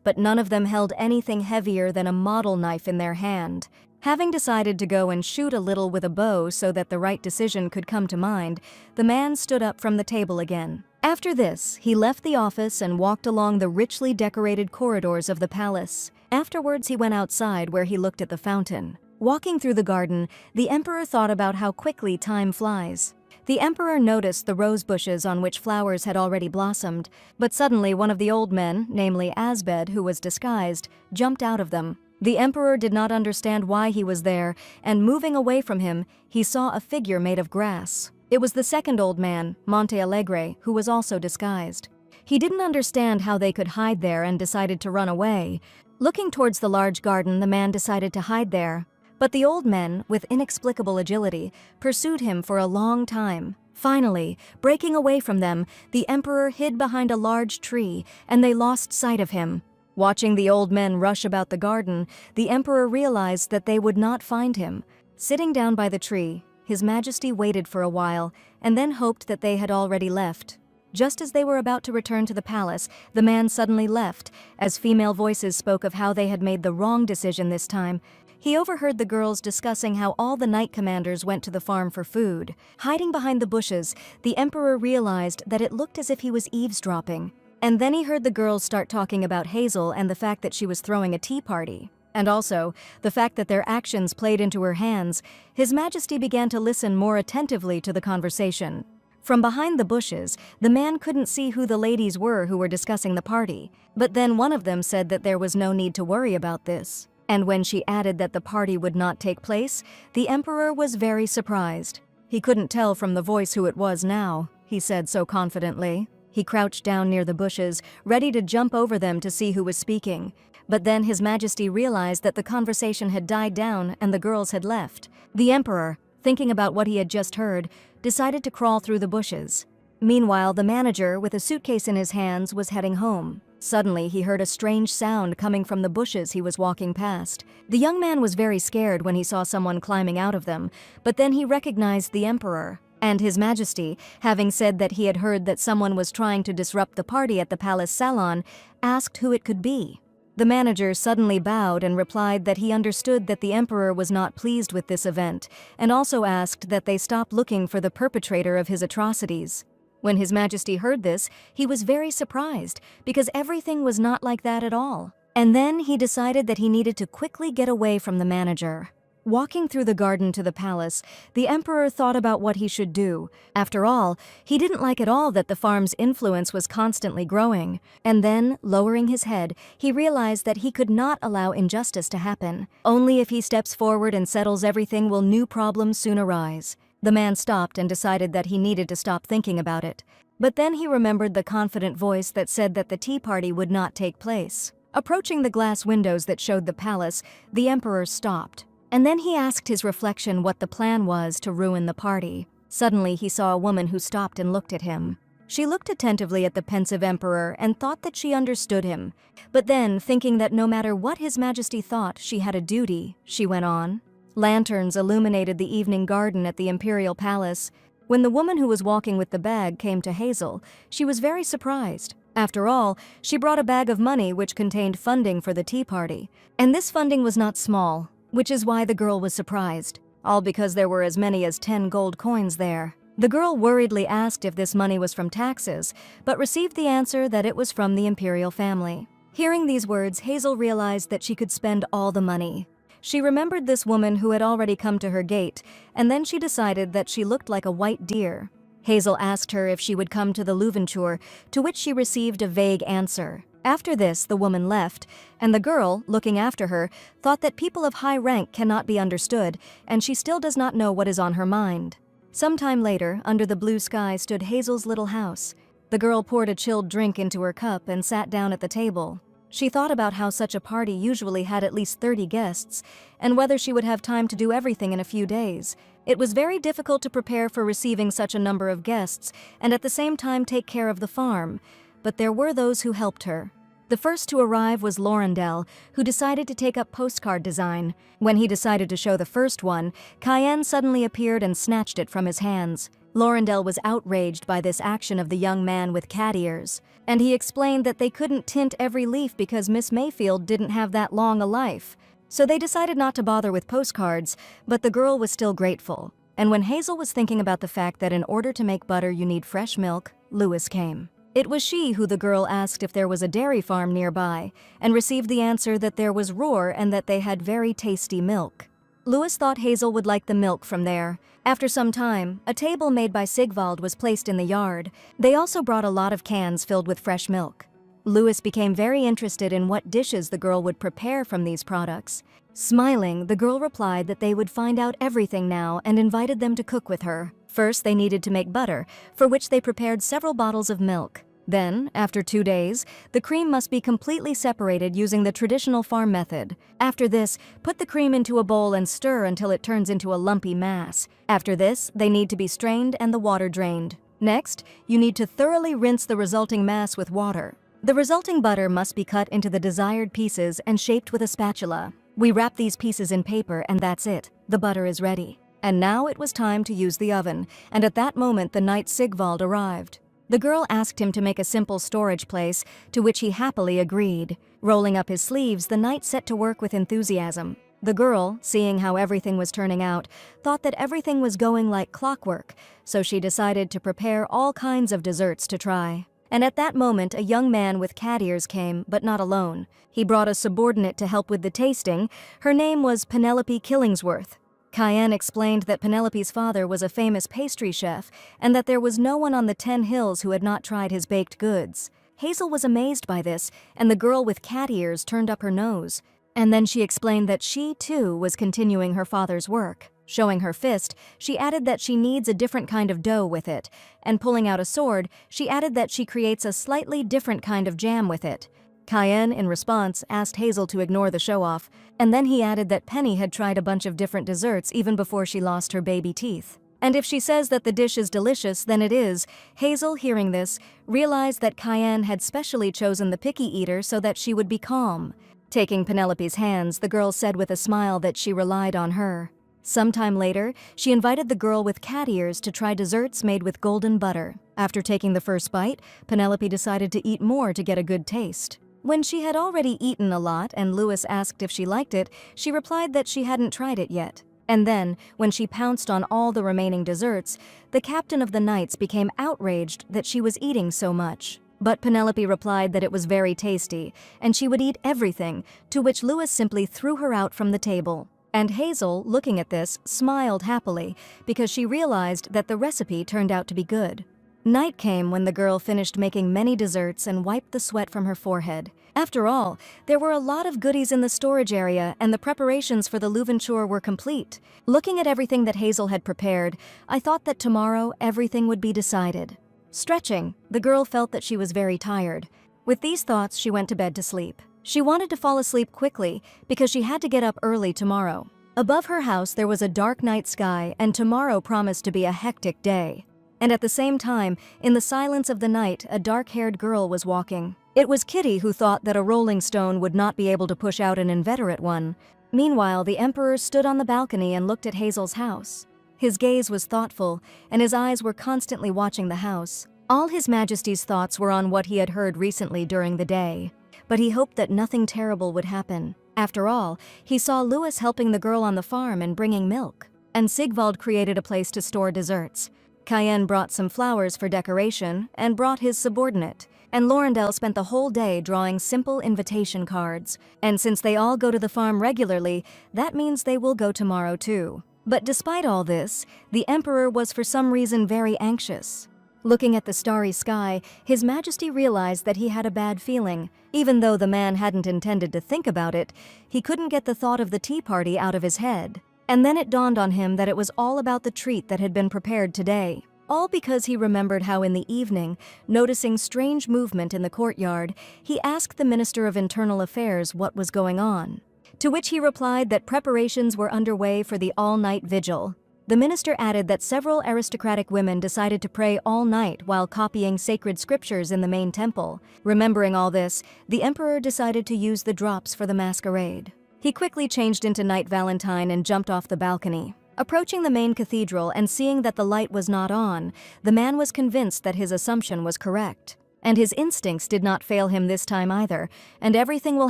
but none of them held anything heavier than a model knife in their hand. Having decided to go and shoot a little with a bow so that the right decision could come to mind, the man stood up from the table again. After this, he left the office and walked along the richly decorated corridors of the palace. Afterwards, he went outside where he looked at the fountain. Walking through the garden, the emperor thought about how quickly time flies. The emperor noticed the rose bushes on which flowers had already blossomed, but suddenly one of the old men, namely Asbed, who was disguised, jumped out of them. The emperor did not understand why he was there, and moving away from him, he saw a figure made of grass. It was the second old man, Monte Alegre, who was also disguised. He didn't understand how they could hide there and decided to run away. Looking towards the large garden, the man decided to hide there. But the old men, with inexplicable agility, pursued him for a long time. Finally, breaking away from them, the emperor hid behind a large tree, and they lost sight of him. Watching the old men rush about the garden, the emperor realized that they would not find him. Sitting down by the tree, His Majesty waited for a while, and then hoped that they had already left. Just as they were about to return to the palace, the man suddenly left, as female voices spoke of how they had made the wrong decision this time. He overheard the girls discussing how all the knight commanders went to the farm for food. Hiding behind the bushes, the emperor realized that it looked as if he was eavesdropping. And then he heard the girls start talking about Hazel and the fact that she was throwing a tea party. And also, the fact that their actions played into her hands. His Majesty began to listen more attentively to the conversation. From behind the bushes, the man couldn't see who the ladies were who were discussing the party. But then one of them said that there was no need to worry about this. And when she added that the party would not take place, the emperor was very surprised. He couldn't tell from the voice who it was now, he said so confidently. He crouched down near the bushes, ready to jump over them to see who was speaking. But then His Majesty realized that the conversation had died down and the girls had left. The emperor, thinking about what he had just heard, decided to crawl through the bushes. Meanwhile, the manager, with a suitcase in his hands, was heading home. Suddenly, he heard a strange sound coming from the bushes he was walking past. The young man was very scared when he saw someone climbing out of them, but then he recognized the emperor. And His Majesty, having said that he had heard that someone was trying to disrupt the party at the palace salon, asked who it could be. The manager suddenly bowed and replied that he understood that the emperor was not pleased with this event, and also asked that they stop looking for the perpetrator of his atrocities. When His Majesty heard this, he was very surprised, because everything was not like that at all. And then he decided that he needed to quickly get away from the manager. Walking through the garden to the palace, the emperor thought about what he should do. After all, he didn't like at all that the farm's influence was constantly growing. And then, lowering his head, he realized that he could not allow injustice to happen. Only if he steps forward and settles everything will new problems soon arise. The man stopped and decided that he needed to stop thinking about it. But then he remembered the confident voice that said that the tea party would not take place. Approaching the glass windows that showed the palace, the emperor stopped. And then he asked his reflection what the plan was to ruin the party. Suddenly he saw a woman who stopped and looked at him. She looked attentively at the pensive emperor and thought that she understood him. But then, thinking that no matter what His Majesty thought, she had a duty, she went on. Lanterns illuminated the evening garden at the imperial palace. When the woman who was walking with the bag came to Hazel, she was very surprised. After all, she brought a bag of money which contained funding for the tea party. And this funding was not small, which is why the girl was surprised. All because there were as many as 10 gold coins there. The girl worriedly asked if this money was from taxes, but received the answer that it was from the imperial family. Hearing these words, Hazel realized that she could spend all the money. She remembered this woman who had already come to her gate, and then she decided that she looked like a white deer. Hazel asked her if she would come to the Louventure, to which she received a vague answer. After this, the woman left, and the girl, looking after her, thought that people of high rank cannot be understood, and she still does not know what is on her mind. Sometime later, under the blue sky stood Hazel's little house. The girl poured a chilled drink into her cup and sat down at the table. She thought about how such a party usually had at least 30 guests, and whether she would have time to do everything in a few days. It was very difficult to prepare for receiving such a number of guests, and at the same time take care of the farm. But there were those who helped her. The first to arrive was Laurendell, who decided to take up postcard design. When he decided to show the first one, Cayenne suddenly appeared and snatched it from his hands. Laurendell was outraged by this action of the young man with cat ears, and he explained that they couldn't tint every leaf because Miss Mayfield didn't have that long a life. So they decided not to bother with postcards, but the girl was still grateful. And when Hazel was thinking about the fact that in order to make butter you need fresh milk, Louis came. It was she who the girl asked if there was a dairy farm nearby, and received the answer that there was Roar and that they had very tasty milk. Louis thought Hazel would like the milk from there. After some time, a table made by Sigvald was placed in the yard. They also brought a lot of cans filled with fresh milk. Louis became very interested in what dishes the girl would prepare from these products. Smiling, the girl replied that they would find out everything now and invited them to cook with her. First, they needed to make butter, for which they prepared several bottles of milk. Then, after 2 days, the cream must be completely separated using the traditional farm method. After this, put the cream into a bowl and stir until it turns into a lumpy mass. After this, they need to be strained and the water drained. Next, you need to thoroughly rinse the resulting mass with water. The resulting butter must be cut into the desired pieces and shaped with a spatula. We wrap these pieces in paper and that's it. The butter is ready. And now it was time to use the oven, and at that moment the knight Sigvald arrived. The girl asked him to make a simple storage place, to which he happily agreed. Rolling up his sleeves, the knight set to work with enthusiasm. The girl, seeing how everything was turning out, thought that everything was going like clockwork, so she decided to prepare all kinds of desserts to try. And at that moment, a young man with cat ears came, but not alone. He brought a subordinate to help with the tasting. Her name was Penelope Killingsworth. Cayenne explained that Penelope's father was a famous pastry chef and that there was no one on the 10 hills who had not tried his baked goods. Hazel was amazed by this, and the girl with cat ears turned up her nose. And then she explained that she, too, was continuing her father's work. Showing her fist, she added that she needs a different kind of dough with it, and pulling out a sword, she added that she creates a slightly different kind of jam with it. Cayenne, in response, asked Hazel to ignore the show-off, and then he added that Penny had tried a bunch of different desserts even before she lost her baby teeth. And if she says that the dish is delicious, then it is. Hazel, hearing this, realized that Cayenne had specially chosen the picky eater so that she would be calm. Taking Penelope's hands, the girl said with a smile that she relied on her. Sometime later, she invited the girl with cat ears to try desserts made with golden butter. After taking the first bite, Penelope decided to eat more to get a good taste. When she had already eaten a lot and Louis asked if she liked it, she replied that she hadn't tried it yet. And then, when she pounced on all the remaining desserts, the captain of the knights became outraged that she was eating so much. But Penelope replied that it was very tasty, and she would eat everything, to which Louis simply threw her out from the table. And Hazel, looking at this, smiled happily because she realized that the recipe turned out to be good. Night came when the girl finished making many desserts and wiped the sweat from her forehead. After all, there were a lot of goodies in the storage area and the preparations for the Louventure were complete. Looking at everything that Hazel had prepared, I thought that tomorrow everything would be decided. Stretching, the girl felt that she was very tired. With these thoughts, she went to bed to sleep. She wanted to fall asleep quickly because she had to get up early tomorrow. Above her house there was a dark night sky and tomorrow promised to be a hectic day. And at the same time, in the silence of the night, a dark-haired girl was walking. It was Kitty who thought that a rolling stone would not be able to push out an inveterate one. Meanwhile, the Emperor stood on the balcony and looked at Hazel's house. His gaze was thoughtful, and his eyes were constantly watching the house. All His Majesty's thoughts were on what he had heard recently during the day. But he hoped that nothing terrible would happen. After all, he saw Louis helping the girl on the farm and bringing milk. And Sigvald created a place to store desserts. Cayenne brought some flowers for decoration and brought his subordinate. And Laurendale spent the whole day drawing simple invitation cards. And since they all go to the farm regularly, that means they will go tomorrow too. But despite all this, the Emperor was for some reason very anxious. Looking at the starry sky, His Majesty realized that he had a bad feeling. Even though the man hadn't intended to think about it, he couldn't get the thought of the tea party out of his head. And then it dawned on him that it was all about the treat that had been prepared today. All because he remembered how in the evening, noticing strange movement in the courtyard, he asked the Minister of Internal Affairs what was going on. To which he replied that preparations were underway for the all-night vigil. The minister added that several aristocratic women decided to pray all night while copying sacred scriptures in the main temple. Remembering all this, the Emperor decided to use the drops for the masquerade. He quickly changed into Knight Valentine and jumped off the balcony. Approaching the main cathedral and seeing that the light was not on, the man was convinced that his assumption was correct. And his instincts did not fail him this time either, and everything will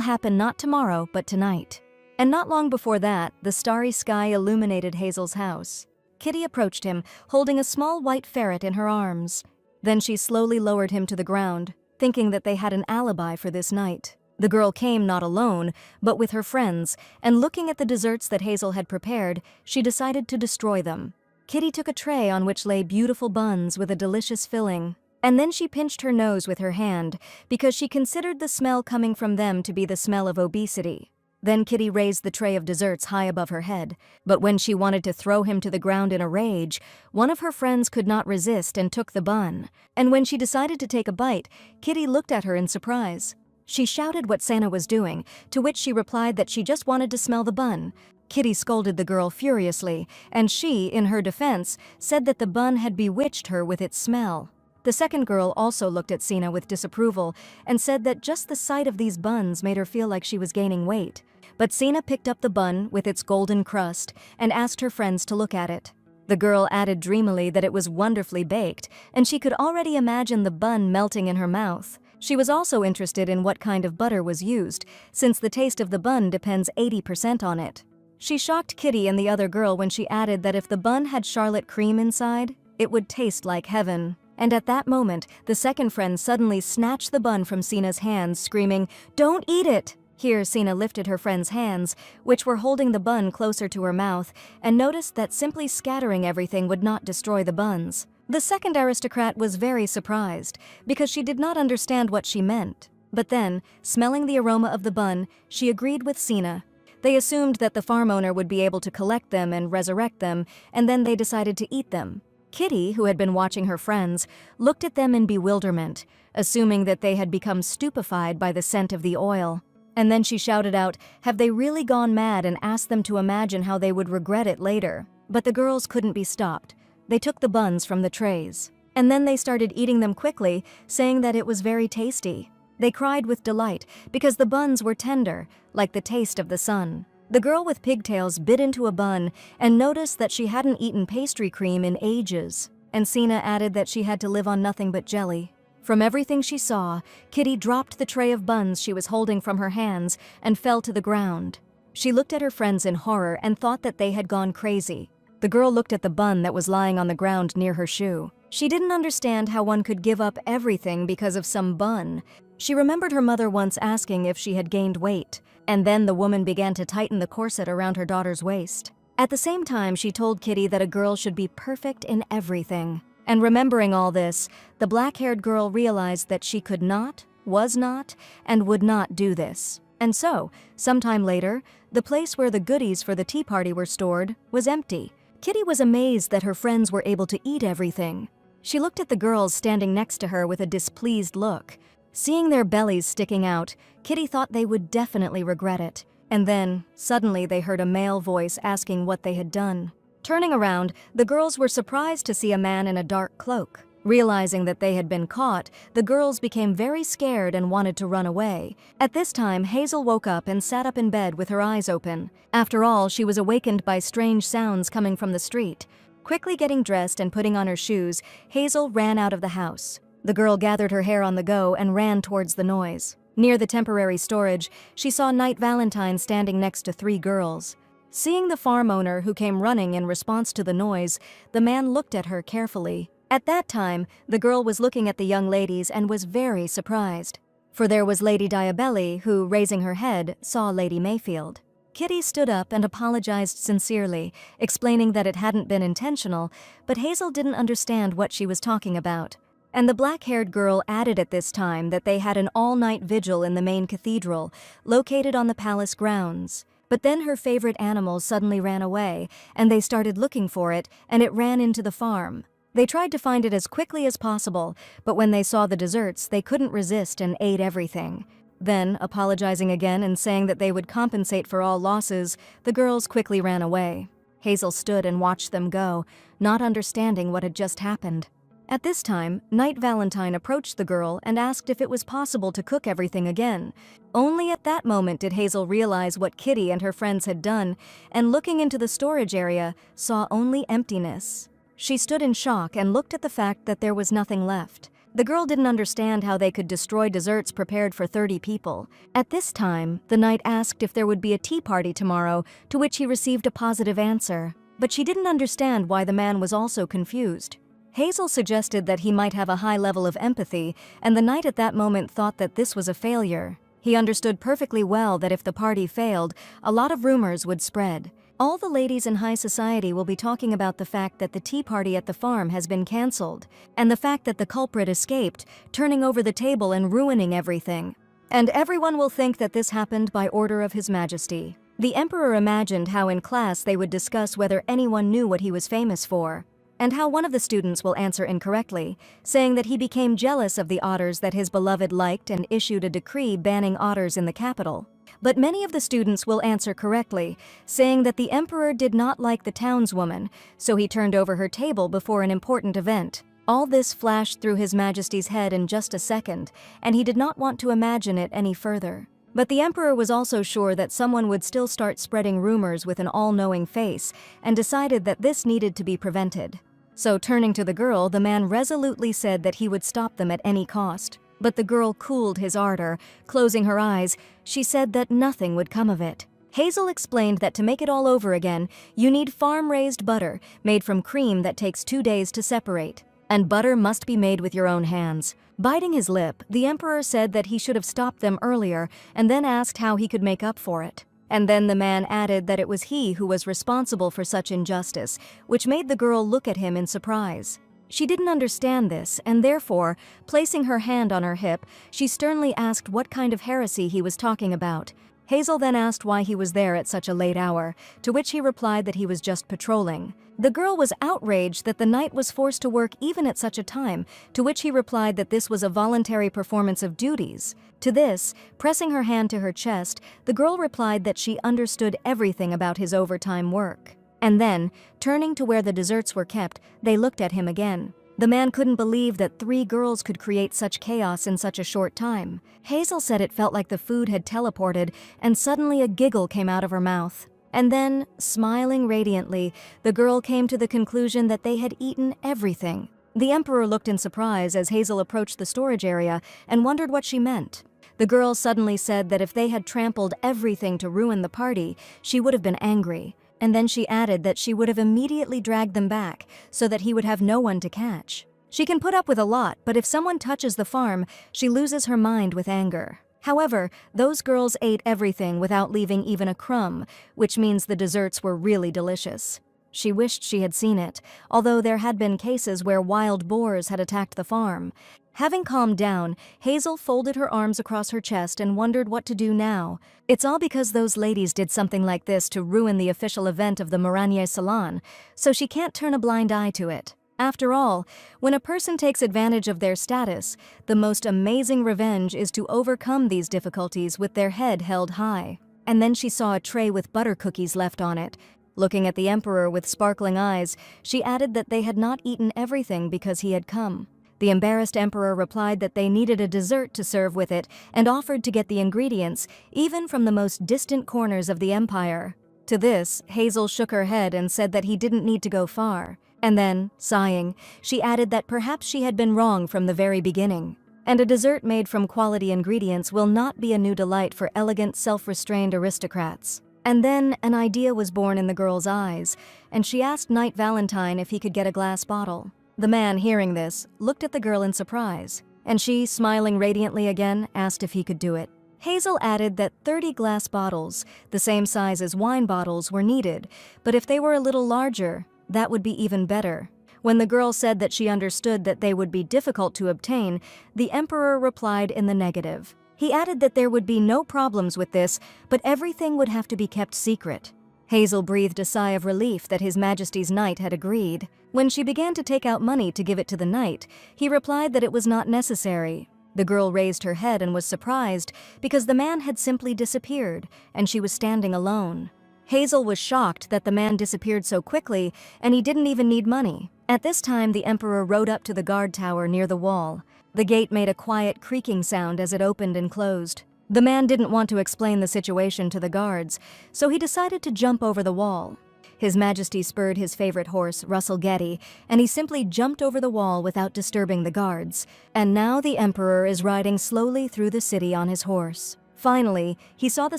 happen not tomorrow, but tonight. And not long before that, the starry sky illuminated Hazel's house. Kitty approached him, holding a small white ferret in her arms. Then she slowly lowered him to the ground, thinking that they had an alibi for this night. The girl came not alone, but with her friends, and looking at the desserts that Hazel had prepared, she decided to destroy them. Kitty took a tray on which lay beautiful buns with a delicious filling, and then she pinched her nose with her hand because she considered the smell coming from them to be the smell of obesity. Then Kitty raised the tray of desserts high above her head, but when she wanted to throw him to the ground in a rage, one of her friends could not resist and took the bun. And when she decided to take a bite, Kitty looked at her in surprise. She shouted what Santa was doing, to which she replied that she just wanted to smell the bun. Kitty scolded the girl furiously, and she, in her defense, said that the bun had bewitched her with its smell. The second girl also looked at Sina with disapproval and said that just the sight of these buns made her feel like she was gaining weight. But Sina picked up the bun with its golden crust and asked her friends to look at it. The girl added dreamily that it was wonderfully baked, and she could already imagine the bun melting in her mouth. She was also interested in what kind of butter was used, since the taste of the bun depends 80% on it. She shocked Kitty and the other girl when she added that if the bun had Charlotte cream inside, it would taste like heaven. And at that moment, the second friend suddenly snatched the bun from Sina's hands, screaming, "Don't eat it!" Here, Sina lifted her friend's hands, which were holding the bun closer to her mouth, and noticed that simply scattering everything would not destroy the buns. The second aristocrat was very surprised, because she did not understand what she meant. But then, smelling the aroma of the bun, she agreed with Sina. They assumed that the farm owner would be able to collect them and resurrect them, and then they decided to eat them. Kitty, who had been watching her friends, looked at them in bewilderment, assuming that they had become stupefied by the scent of the oil. And then she shouted out, "Have they really gone mad?" and asked them to imagine how they would regret it later. But the girls couldn't be stopped. They took the buns from the trays. And then they started eating them quickly, saying that it was very tasty. They cried with delight because the buns were tender, like the taste of the sun. The girl with pigtails bit into a bun and noticed that she hadn't eaten pastry cream in ages. And Sina added that she had to live on nothing but jelly. From everything she saw, Kitty dropped the tray of buns she was holding from her hands and fell to the ground. She looked at her friends in horror and thought that they had gone crazy. The girl looked at the bun that was lying on the ground near her shoe. She didn't understand how one could give up everything because of some bun. She remembered her mother once asking if she had gained weight. And then the woman began to tighten the corset around her daughter's waist. At the same time, she told Kitty that a girl should be perfect in everything. And remembering all this, the black-haired girl realized that she could not, was not, and would not do this. And so, sometime later, the place where the goodies for the tea party were stored was empty. Kitty was amazed that her friends were able to eat everything. She looked at the girls standing next to her with a displeased look. Seeing their bellies sticking out, Kitty thought they would definitely regret it. And then, suddenly they heard a male voice asking what they had done. Turning around, the girls were surprised to see a man in a dark cloak. Realizing that they had been caught, the girls became very scared and wanted to run away. At this time, Hazel woke up and sat up in bed with her eyes open. After all, she was awakened by strange sounds coming from the street. Quickly getting dressed and putting on her shoes, Hazel ran out of the house. The girl gathered her hair on the go and ran towards the noise. Near the temporary storage, she saw Knight Valentine standing next to 3 girls. Seeing the farm owner who came running in response to the noise, the man looked at her carefully. At that time, the girl was looking at the young ladies and was very surprised. For there was Lady Diabelli who, raising her head, saw Lady Mayfield. Kitty stood up and apologized sincerely, explaining that it hadn't been intentional, but Hazel didn't understand what she was talking about. And the black-haired girl added at this time that they had an all-night vigil in the main cathedral, located on the palace grounds. But then her favorite animal suddenly ran away, and they started looking for it, and it ran into the farm. They tried to find it as quickly as possible, but when they saw the desserts, they couldn't resist and ate everything. Then, apologizing again and saying that they would compensate for all losses, the girls quickly ran away. Hazel stood and watched them go, not understanding what had just happened. At this time, Knight Valentine approached the girl and asked if it was possible to cook everything again. Only at that moment did Hazel realize what Kitty and her friends had done, and looking into the storage area, saw only emptiness. She stood in shock and looked at the fact that there was nothing left. The girl didn't understand how they could destroy desserts prepared for 30 people. At this time, the knight asked if there would be a tea party tomorrow, to which he received a positive answer. But she didn't understand why the man was also confused. Hazel suggested that he might have a high level of empathy, and the knight at that moment thought that this was a failure. He understood perfectly well that if the party failed, a lot of rumors would spread. All the ladies in high society will be talking about the fact that the tea party at the farm has been cancelled, and the fact that the culprit escaped, turning over the table and ruining everything. And everyone will think that this happened by order of His Majesty. The Emperor imagined how in class they would discuss whether anyone knew what he was famous for, and how one of the students will answer incorrectly, saying that he became jealous of the otters that his beloved liked and issued a decree banning otters in the capital. But many of the students will answer correctly, saying that the emperor did not like the townswoman, so he turned over her table before an important event. All this flashed through His Majesty's head in just a second, and he did not want to imagine it any further. But the emperor was also sure that someone would still start spreading rumors with an all-knowing face, and decided that this needed to be prevented. So turning to the girl, the man resolutely said that he would stop them at any cost. But the girl cooled his ardor. Closing her eyes, she said that nothing would come of it. Hazel explained that to make it all over again, you need farm-raised butter, made from cream that takes 2 days to separate. And butter must be made with your own hands. Biting his lip, the emperor said that he should have stopped them earlier, and then asked how he could make up for it. And then the man added that it was he who was responsible for such injustice, which made the girl look at him in surprise. She didn't understand this, and therefore, placing her hand on her hip, she sternly asked what kind of heresy he was talking about. Hazel then asked why he was there at such a late hour, to which he replied that he was just patrolling. The girl was outraged that the knight was forced to work even at such a time, to which he replied that this was a voluntary performance of duties. To this, pressing her hand to her chest, the girl replied that she understood everything about his overtime work. And then, turning to where the desserts were kept, they looked at him again. The man couldn't believe that 3 girls could create such chaos in such a short time. Hazel said it felt like the food had teleported, and suddenly a giggle came out of her mouth. And then, smiling radiantly, the girl came to the conclusion that they had eaten everything. The emperor looked in surprise as Hazel approached the storage area and wondered what she meant. The girl suddenly said that if they had trampled everything to ruin the party, she would have been angry. And then she added that she would have immediately dragged them back so that he would have no one to catch. She can put up with a lot, but if someone touches the farm, she loses her mind with anger. However, those girls ate everything without leaving even a crumb, which means the desserts were really delicious. She wished she had seen it, although there had been cases where wild boars had attacked the farm. Having calmed down, Hazel folded her arms across her chest and wondered what to do now. It's all because those ladies did something like this to ruin the official event of the Manhwa salon, so she can't turn a blind eye to it. After all, when a person takes advantage of their status, the most amazing revenge is to overcome these difficulties with their head held high. And then she saw a tray with butter cookies left on it. Looking at the emperor with sparkling eyes, she added that they had not eaten everything because he had come. The embarrassed emperor replied that they needed a dessert to serve with it and offered to get the ingredients, even from the most distant corners of the empire. To this, Hazel shook her head and said that he didn't need to go far. And then, sighing, she added that perhaps she had been wrong from the very beginning. And a dessert made from quality ingredients will not be a new delight for elegant, self-restrained aristocrats. And then an idea was born in the girl's eyes, and she asked Knight Valentine if he could get a glass bottle. The man, hearing this, looked at the girl in surprise, and she, smiling radiantly again, asked if he could do it. Hazel added that 30 glass bottles, the same size as wine bottles, were needed, but if they were a little larger, that would be even better. When the girl said that she understood that they would be difficult to obtain, the emperor replied in the negative. He added that there would be no problems with this, but everything would have to be kept secret. Hazel breathed a sigh of relief that His Majesty's knight had agreed. When she began to take out money to give it to the knight, he replied that it was not necessary. The girl raised her head and was surprised because the man had simply disappeared, and she was standing alone. Hazel was shocked that the man disappeared so quickly, and he didn't even need money. At this time, the emperor rode up to the guard tower near the wall. The gate made a quiet creaking sound as it opened and closed. The man didn't want to explain the situation to the guards, so he decided to jump over the wall. His Majesty spurred his favorite horse, Russell Getty, and he simply jumped over the wall without disturbing the guards. And now the emperor is riding slowly through the city on his horse. Finally, he saw the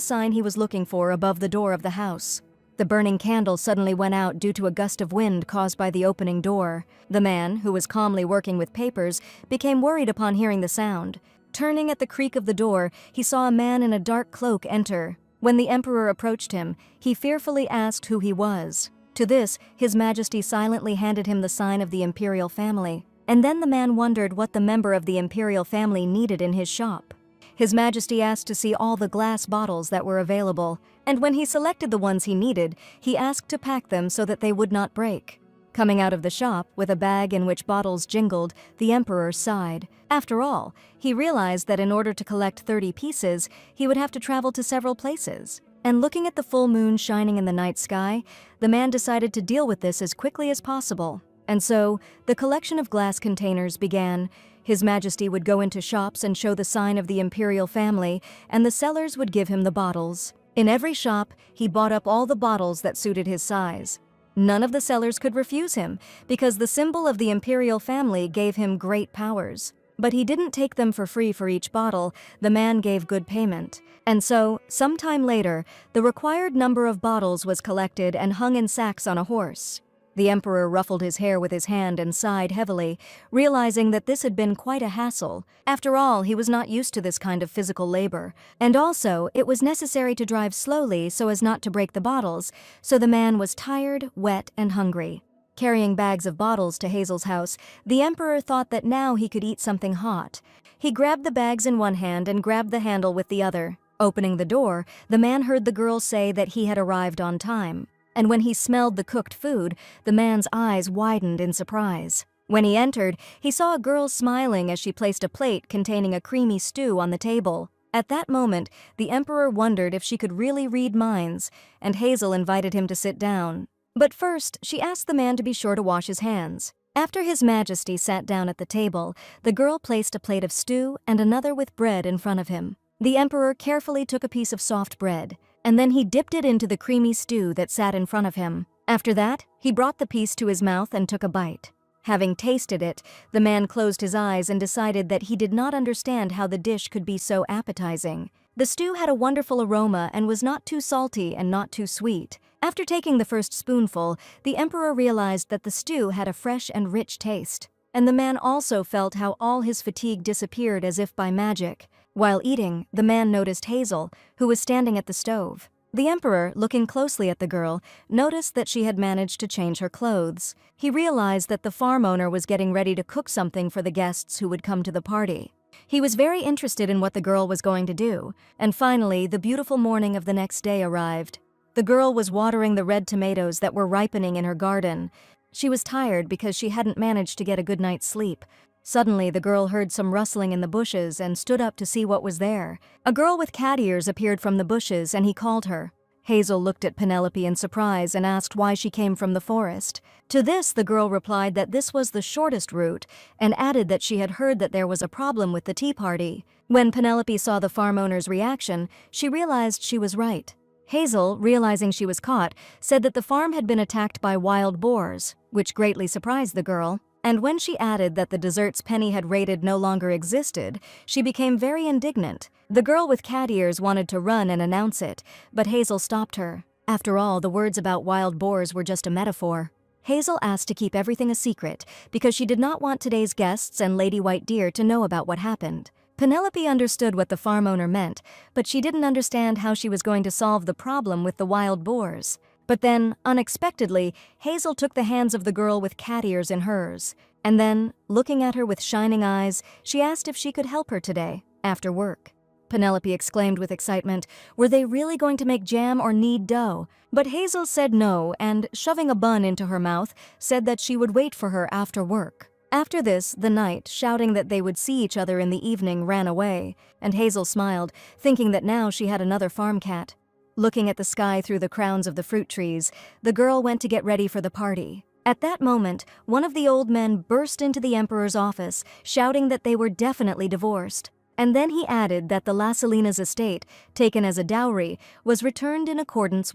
sign he was looking for above the door of the house. The burning candle suddenly went out due to a gust of wind caused by the opening door. The man, who was calmly working with papers, became worried upon hearing the sound. Turning at the creak of the door, he saw a man in a dark cloak enter. When the emperor approached him, he fearfully asked who he was. To this, His Majesty silently handed him the sign of the imperial family. And then the man wondered what the member of the imperial family needed in his shop. His Majesty asked to see all the glass bottles that were available, and when he selected the ones he needed, he asked to pack them so that they would not break. Coming out of the shop with a bag in which bottles jingled, the emperor sighed. After all, he realized that in order to collect 30 pieces, he would have to travel to several places. And looking at the full moon shining in the night sky, the man decided to deal with this as quickly as possible. And so, the collection of glass containers began. His Majesty would go into shops and show the sign of the imperial family, and the sellers would give him the bottles. In every shop, he bought up all the bottles that suited his size. None of the sellers could refuse him, because the symbol of the imperial family gave him great powers. But he didn't take them for free for each bottle. The man gave good payment. And so, sometime later, the required number of bottles was collected and hung in sacks on a horse. The emperor ruffled his hair with his hand and sighed heavily, realizing that this had been quite a hassle. After all, he was not used to this kind of physical labor. And also, it was necessary to drive slowly so as not to break the bottles, so the man was tired, wet, and hungry. Carrying bags of bottles to Hazel's house, the emperor thought that now he could eat something hot. He grabbed the bags in one hand and grabbed the handle with the other. Opening the door, the man heard the girl say that he had arrived on time. And when he smelled the cooked food, the man's eyes widened in surprise. When he entered, he saw a girl smiling as she placed a plate containing a creamy stew on the table. At that moment, the emperor wondered if she could really read minds, and Hazel invited him to sit down. But first, she asked the man to be sure to wash his hands. After His Majesty sat down at the table, the girl placed a plate of stew and another with bread in front of him. The emperor carefully took a piece of soft bread, and then he dipped it into the creamy stew that sat in front of him. After that, he brought the piece to his mouth and took a bite. Having tasted it, the man closed his eyes and decided that he did not understand how the dish could be so appetizing. The stew had a wonderful aroma and was not too salty and not too sweet. After taking the first spoonful, the emperor realized that the stew had a fresh and rich taste. And the man also felt how all his fatigue disappeared as if by magic. While eating, the man noticed Hazel, who was standing at the stove. The emperor, looking closely at the girl, noticed that she had managed to change her clothes. He realized that the farm owner was getting ready to cook something for the guests who would come to the party. He was very interested in what the girl was going to do, and finally, the beautiful morning of the next day arrived. The girl was watering the red tomatoes that were ripening in her garden. She was tired because she hadn't managed to get a good night's sleep. Suddenly, the girl heard some rustling in the bushes and stood up to see what was there. A girl with cat ears appeared from the bushes and he called her. Hazel looked at Penelope in surprise and asked why she came from the forest. To this, the girl replied that this was the shortest route and added that she had heard that there was a problem with the tea party. When Penelope saw the farm owner's reaction, she realized she was right. Hazel, realizing she was caught, said that the farm had been attacked by wild boars, which greatly surprised the girl. And when she added that the desserts Penny had raided no longer existed, she became very indignant. The girl with cat ears wanted to run and announce it, but Hazel stopped her. After all, the words about wild boars were just a metaphor. Hazel asked to keep everything a secret because she did not want today's guests and Lady White Deer to know about what happened. Penelope understood what the farm owner meant, but she didn't understand how she was going to solve the problem with the wild boars. But then, unexpectedly, Hazel took the hands of the girl with cat ears in hers. And then, looking at her with shining eyes, she asked if she could help her today, after work. Penelope exclaimed with excitement, were they really going to make jam or knead dough? But Hazel said no and, shoving a bun into her mouth, said that she would wait for her after work. After this, the knight, shouting that they would see each other in the evening, ran away, and Hazel smiled, thinking that now she had another farm cat. Looking at the sky through the crowns of the fruit trees, the girl went to get ready for the party. At that moment, one of the old men burst into the emperor's office, shouting that they were definitely divorced. And then he added that the Lasalina's estate, taken as a dowry, was returned in accordance